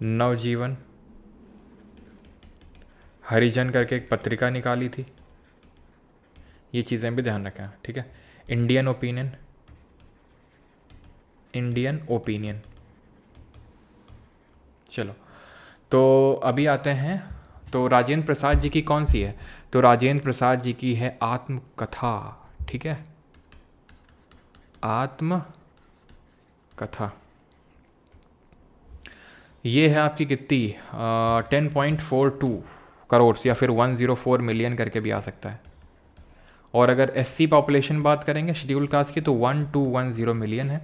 नवजीवन, हरिजन करके एक पत्रिका निकाली थी, ये चीज़ें भी ध्यान रखें, ठीक है। Indian opinion, Indian opinion. चलो, तो अभी आते हैं, तो राजेंद्र प्रसाद जी की कौन सी है? तो राजेंद्र प्रसाद जी की है आत्मकथा, ठीक है, आत्मकथा। ये है आपकी कितनी, 10.42 करोड़, या फिर 104 मिलियन करके भी आ सकता है। और अगर एससी पॉपुलेशन बात करेंगे शेड्यूल कास्ट की, तो 1210 मिलियन है।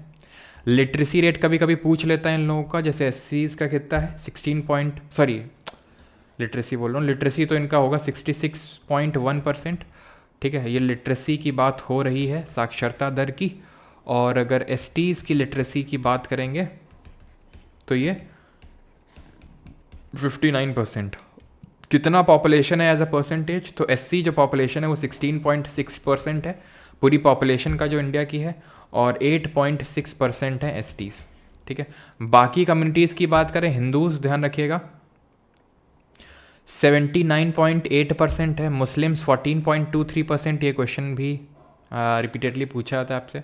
लिटरेसी रेट कभी कभी पूछ लेता है इन लोगों का, जैसे एससीज का कितना है, 16 लिटरेसी बोल रहा हूँ, लिटरेसी तो इनका होगा 66.1%, ठीक है, ये लिटरेसी की बात हो रही है, साक्षरता दर की। और अगर एसटीज़ की लिटरेसी की बात करेंगे तो ये 59%। कितना पॉपुलेशन है एज अ परसेंटेज, तो एससी जो पॉपुलेशन है वो 16.6% है पूरी पॉपुलेशन का जो इंडिया की है, और 8.6% है एसटीज़। ठीक है, बाकी कम्युनिटीज़ की बात करें, हिंदूज ध्यान रखिएगा 79.8% है, मुस्लिम्स 14.23%, ये क्वेश्चन भी रिपीटेडली पूछा जाता है आपसे।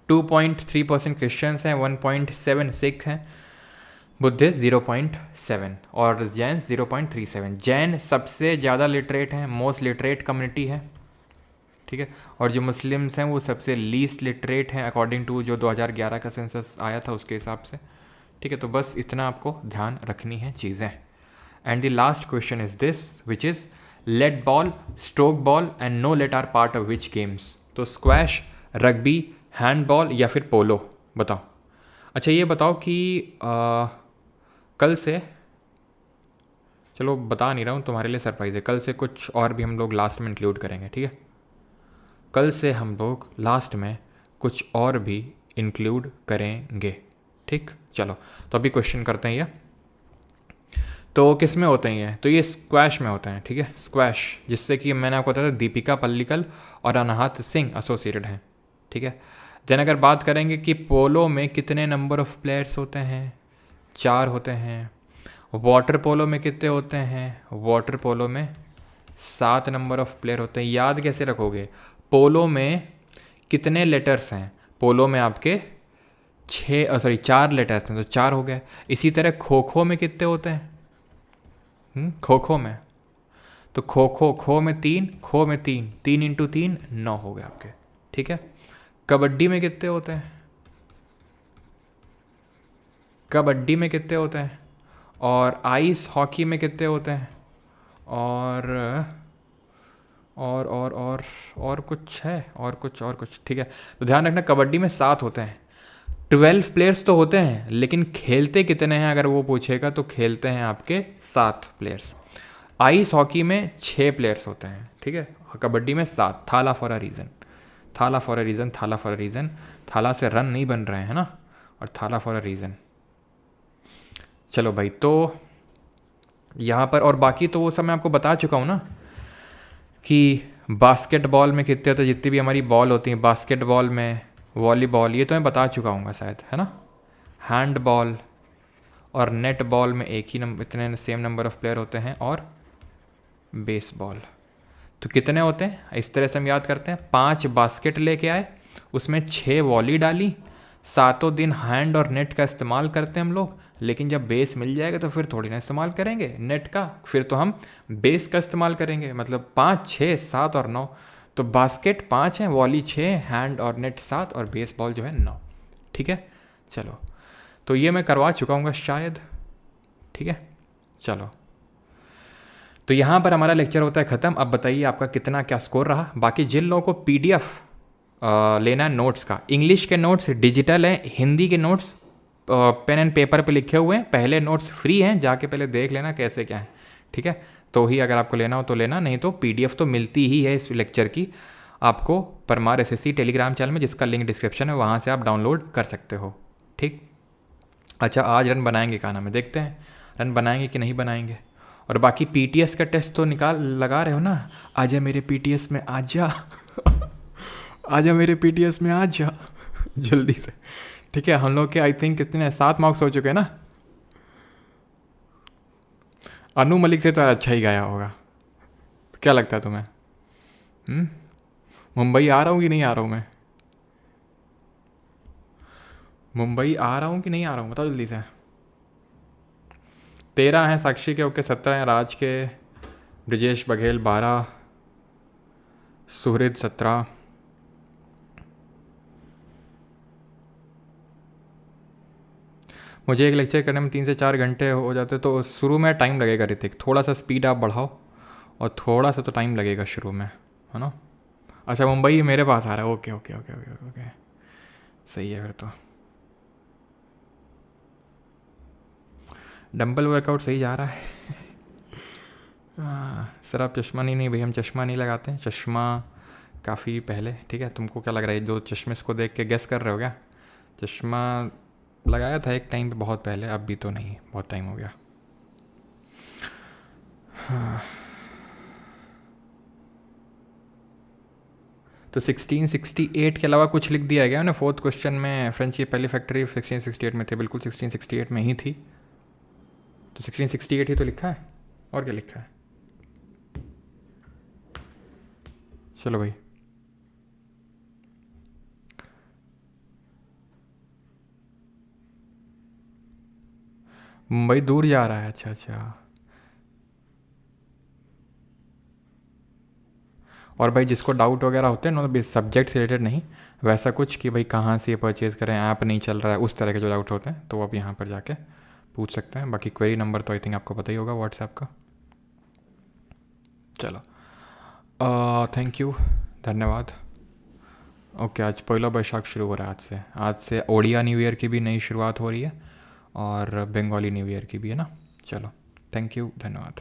2.3% क्रिश्चियंस हैं, 1.7 सिख हैं, बुद्धिस्ट 0.7 और जैन 0.37। जैन सबसे ज़्यादा लिटरेट हैं, मोस्ट लिटरेट कम्युनिटी है। ठीक है, और जो मुस्लिम्स हैं वो सबसे लीस्ट लिटरेट हैं अकॉर्डिंग टू जो 2011 का सेंसस आया था उसके हिसाब से। ठीक है, तो बस इतना आपको ध्यान रखनी है चीज़ें। And the last question is this which is let ball, stroke ball and no let are part of which games. तो स्क्वैश, रग्बी, हैंडबॉल या फिर पोलो, बताओ। अच्छा ये बताओ कि कल से, चलो बता नहीं रहा हूँ, तुम्हारे लिए सरप्राइज़ है, कल से कुछ और भी हम लोग लास्ट में इंक्लूड करेंगे। ठीक है, कल से हम लोग लास्ट में कुछ और भी इंक्लूड करेंगे। ठीक, चलो तो अभी क्वेश्चन करते हैं ये। तो किस में होते हैं ये, तो ये स्क्वैश में होते हैं। ठीक है, स्क्वैश, जिससे कि मैंने आपको बताया था दीपिका पल्लिकल और अनाहत सिंह एसोसिएटेड हैं। ठीक है, देन अगर बात करेंगे कि पोलो में कितने नंबर ऑफ प्लेयर्स होते हैं, 4 होते हैं। वाटर पोलो में कितने होते हैं, वाटर पोलो में 7 नंबर ऑफ प्लेयर होते हैं। याद कैसे रखोगे, पोलो में कितने लेटर्स हैं, पोलो में आपके 4 लेटर्स हैं, तो 4 हो गए। इसी तरह खो खो में कितने होते हैं, खो खो में, तो खो खो, खो में 3, खो में 3, 3 इंटू 3 9 हो गए आपके। ठीक है, कबड्डी में कितने होते हैं, कबड्डी में कितने होते हैं, और आइस हॉकी में कितने होते हैं, और कुछ है, और कुछ। ठीक है, तो ध्यान रखना कबड्डी में 7 होते हैं। 12 प्लेयर्स तो होते हैं, लेकिन खेलते कितने हैं अगर वो पूछेगा, तो खेलते हैं आपके 7 प्लेयर्स। आइस हॉकी में 6 प्लेयर्स होते हैं। ठीक है, कबड्डी में 7। थाला फॉर अ रीज़न, थाला फॉर अ रीज़न, थाला फॉर अ रीज़न, थाला से रन नहीं बन रहे हैं ना, और थाला फॉर अ रीज़न। चलो भाई, तो यहाँ पर और बाकी तो वो सब मैं आपको बता चुका हूँ ना, कि बास्केटबॉल में कितने होते हैं, जितनी भी हमारी बॉल होती हैं, बास्केटबॉल में, वॉलीबॉल, ये तो मैं बता चुका हूँ शायद, है ना। हैंडबॉल और नेट बॉल में एक ही नंबर, इतने सेम नंबर ऑफ प्लेयर होते हैं। और बेसबॉल तो कितने होते हैं, इस तरह से हम याद करते हैं। 5 बास्केट लेके आए, उसमें 6 वॉली डाली, 7 दिन हैंड और नेट का इस्तेमाल करते हैं हम लोग, लेकिन जब बेस मिल जाएगा तो फिर थोड़ी ना इस्तेमाल करेंगे नेट का, फिर तो हम बेस का इस्तेमाल करेंगे। मतलब 5, 6, 7 और 9, तो बास्केट 5 है, वॉली 6, हैंड और नेट 7, और बेसबॉल जो है 9। ठीक है, चलो तो ये मैं करवा चुका हूँ शायद। ठीक है, चलो तो यहाँ पर हमारा लेक्चर होता है ख़त्म। अब बताइए आपका कितना क्या स्कोर रहा। बाकी जिन लोगों को पीडीएफ लेना है नोट्स का, इंग्लिश के नोट्स डिजिटल हैं, हिंदी के नोट्स पेन एंड पेपर पे लिखे हुए हैं, पहले नोट्स फ्री हैं, जाके पहले देख लेना कैसे क्या है। ठीक है, तो ही अगर आपको लेना हो तो लेना, नहीं तो पीडीएफ तो मिलती ही है इस लेक्चर की आपको परमार एसएससी टेलीग्राम चैनल में, जिसका लिंक डिस्क्रिप्शन है, वहाँ से आप डाउनलोड कर सकते हो। ठीक, अच्छा आज रन बनाएंगे का नाम है, देखते हैं रन बनाएंगे कि नहीं बनाएंगे। और बाकी पीटीएस का टेस्ट तो निकाल लगा रहे हो ना, आजा मेरे पीटीएस में आजा आजा मेरे पीटीएस में आजा जल्दी से। ठीक है, हम लोग के आई थिंक कितने 7 मार्क्स हो चुके हैं ना। अनु मलिक से तो अच्छा ही गाया होगा, क्या लगता है तुम्हें? मुंबई आ रहा हूँ कि नहीं आ रहा हूँ मैं, मुंबई आ रहा हूँ कि नहीं आ रहा हूँ, बताओ जल्दी से। 13 हैं साक्षी के, ओके 17 हैं राज के, ब्रजेश बघेल 12, सुहृद 17। मुझे एक लेक्चर करने में 3 से 4 घंटे हो जाते, तो शुरू में टाइम लगेगा ऋतिक, थोड़ा सा स्पीड आप बढ़ाओ, और थोड़ा सा तो टाइम लगेगा शुरू में, है ना। अच्छा मुंबई मेरे पास आ रहा है, okay okay okay okay okay, सही है फिर तो। डंबल वर्कआउट सही जा रहा है। सर आप चश्मा नहीं भाई, हम चश्मा नहीं लगाते हैं, चश्मा काफ़ी पहले, ठीक है। तुमको क्या लग रहा है, जो चश्मे को देख के गेस कर रहे हो क्या? चश्मा लगाया था एक टाइम पे बहुत पहले, अब भी तो नहीं, बहुत टाइम हो गया। हाँ। तो 1668 के अलावा कुछ लिख दिया गया ना फोर्थ क्वेश्चन में? फ्रेंच की पहली फैक्ट्री 1668 में थी, बिल्कुल 1668 में ही थी। तो 1668 ही तो लिखा है, और क्या लिखा है? चलो भाई। मुंबई दूर जा रहा है, अच्छा अच्छा। और भाई जिसको डाउट वगैरह होते हैं ना, सब्जेक्ट से रिलेटेड नहीं, वैसा कुछ कि भाई कहाँ से ये परचेज़ करें, ऐप नहीं चल रहा है, उस तरह के जो डाउट होते हैं, तो आप यहाँ पर जाके पूछ सकते हैं। बाकी क्वेरी नंबर तो आई थिंक आपको पता ही होगा व्हाट्सएप का। चलो, थैंक यू, धन्यवाद। ओके, आज पहला बैशाख शुरू हो रहा है आज से ओडिया न्यू ईयर की भी नई शुरुआत हो रही है, और बंगाली न्यू ईयर की भी है ना। चलो, थैंक यू, धन्यवाद।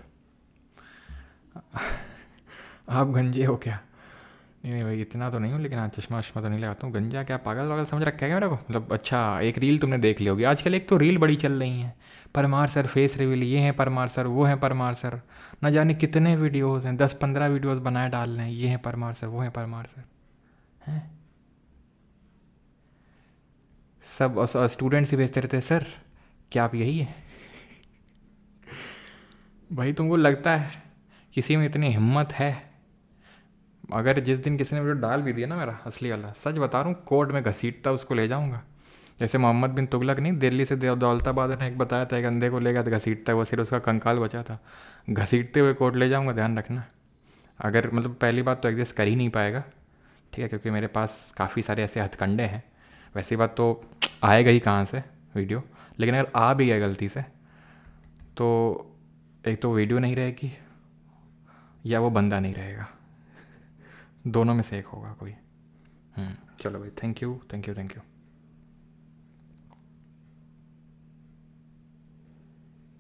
आप गंजे हो क्या? नहीं नहीं भाई, इतना तो नहीं हूँ, लेकिन हाँ, चश्मा वश्मा तो नहीं लगाता हूँ। गंजा क्या, पागल वागल समझ रखा है क्या मेरे को? मतलब अच्छा, एक रील तुमने देख ली होगी आजकल, एक तो रील बड़ी चल रही है, परमार सर फेस रिवील, ये हैं परमार सर, वो हैं परमार सर, न जाने कितने वीडियोज़ हैं, 10-15 वीडियोज़ बनाए डाल रहे हैं, ये हैं परमार सर, वो हैं परमार सर, हैं सब स्टूडेंट्स ही भेजते रहते हैं, सर क्या आप यही है? भाई तुमको लगता है किसी में इतनी हिम्मत है? अगर जिस दिन किसी ने वीडियो डाल भी दिया ना मेरा असली वाला, सच बता रहा हूँ, कोर्ट में घसीटता उसको ले जाऊँगा। जैसे मोहम्मद बिन तुगलक नहीं, दिल्ली से दौलताबाद ने एक बताया था, एक अंधे को ले गया तो घसीटता, वो सिर्फ उसका कंकाल बचा था, घसीटते हुए कोर्ट ले जाऊँगा, ध्यान रखना। अगर मतलब पहली बात तो एग्जिस्ट कर ही नहीं पाएगा, ठीक है, क्योंकि मेरे पास काफ़ी सारे ऐसे हथकंडे हैं। वैसी बात तो आएगा ही कहाँ से वीडियो, लेकिन अगर आ भी गया गलती से, तो एक तो वीडियो नहीं रहेगी, या वो बंदा नहीं रहेगा, दोनों में से एक होगा कोई। चलो भाई, thank you thank you thank you.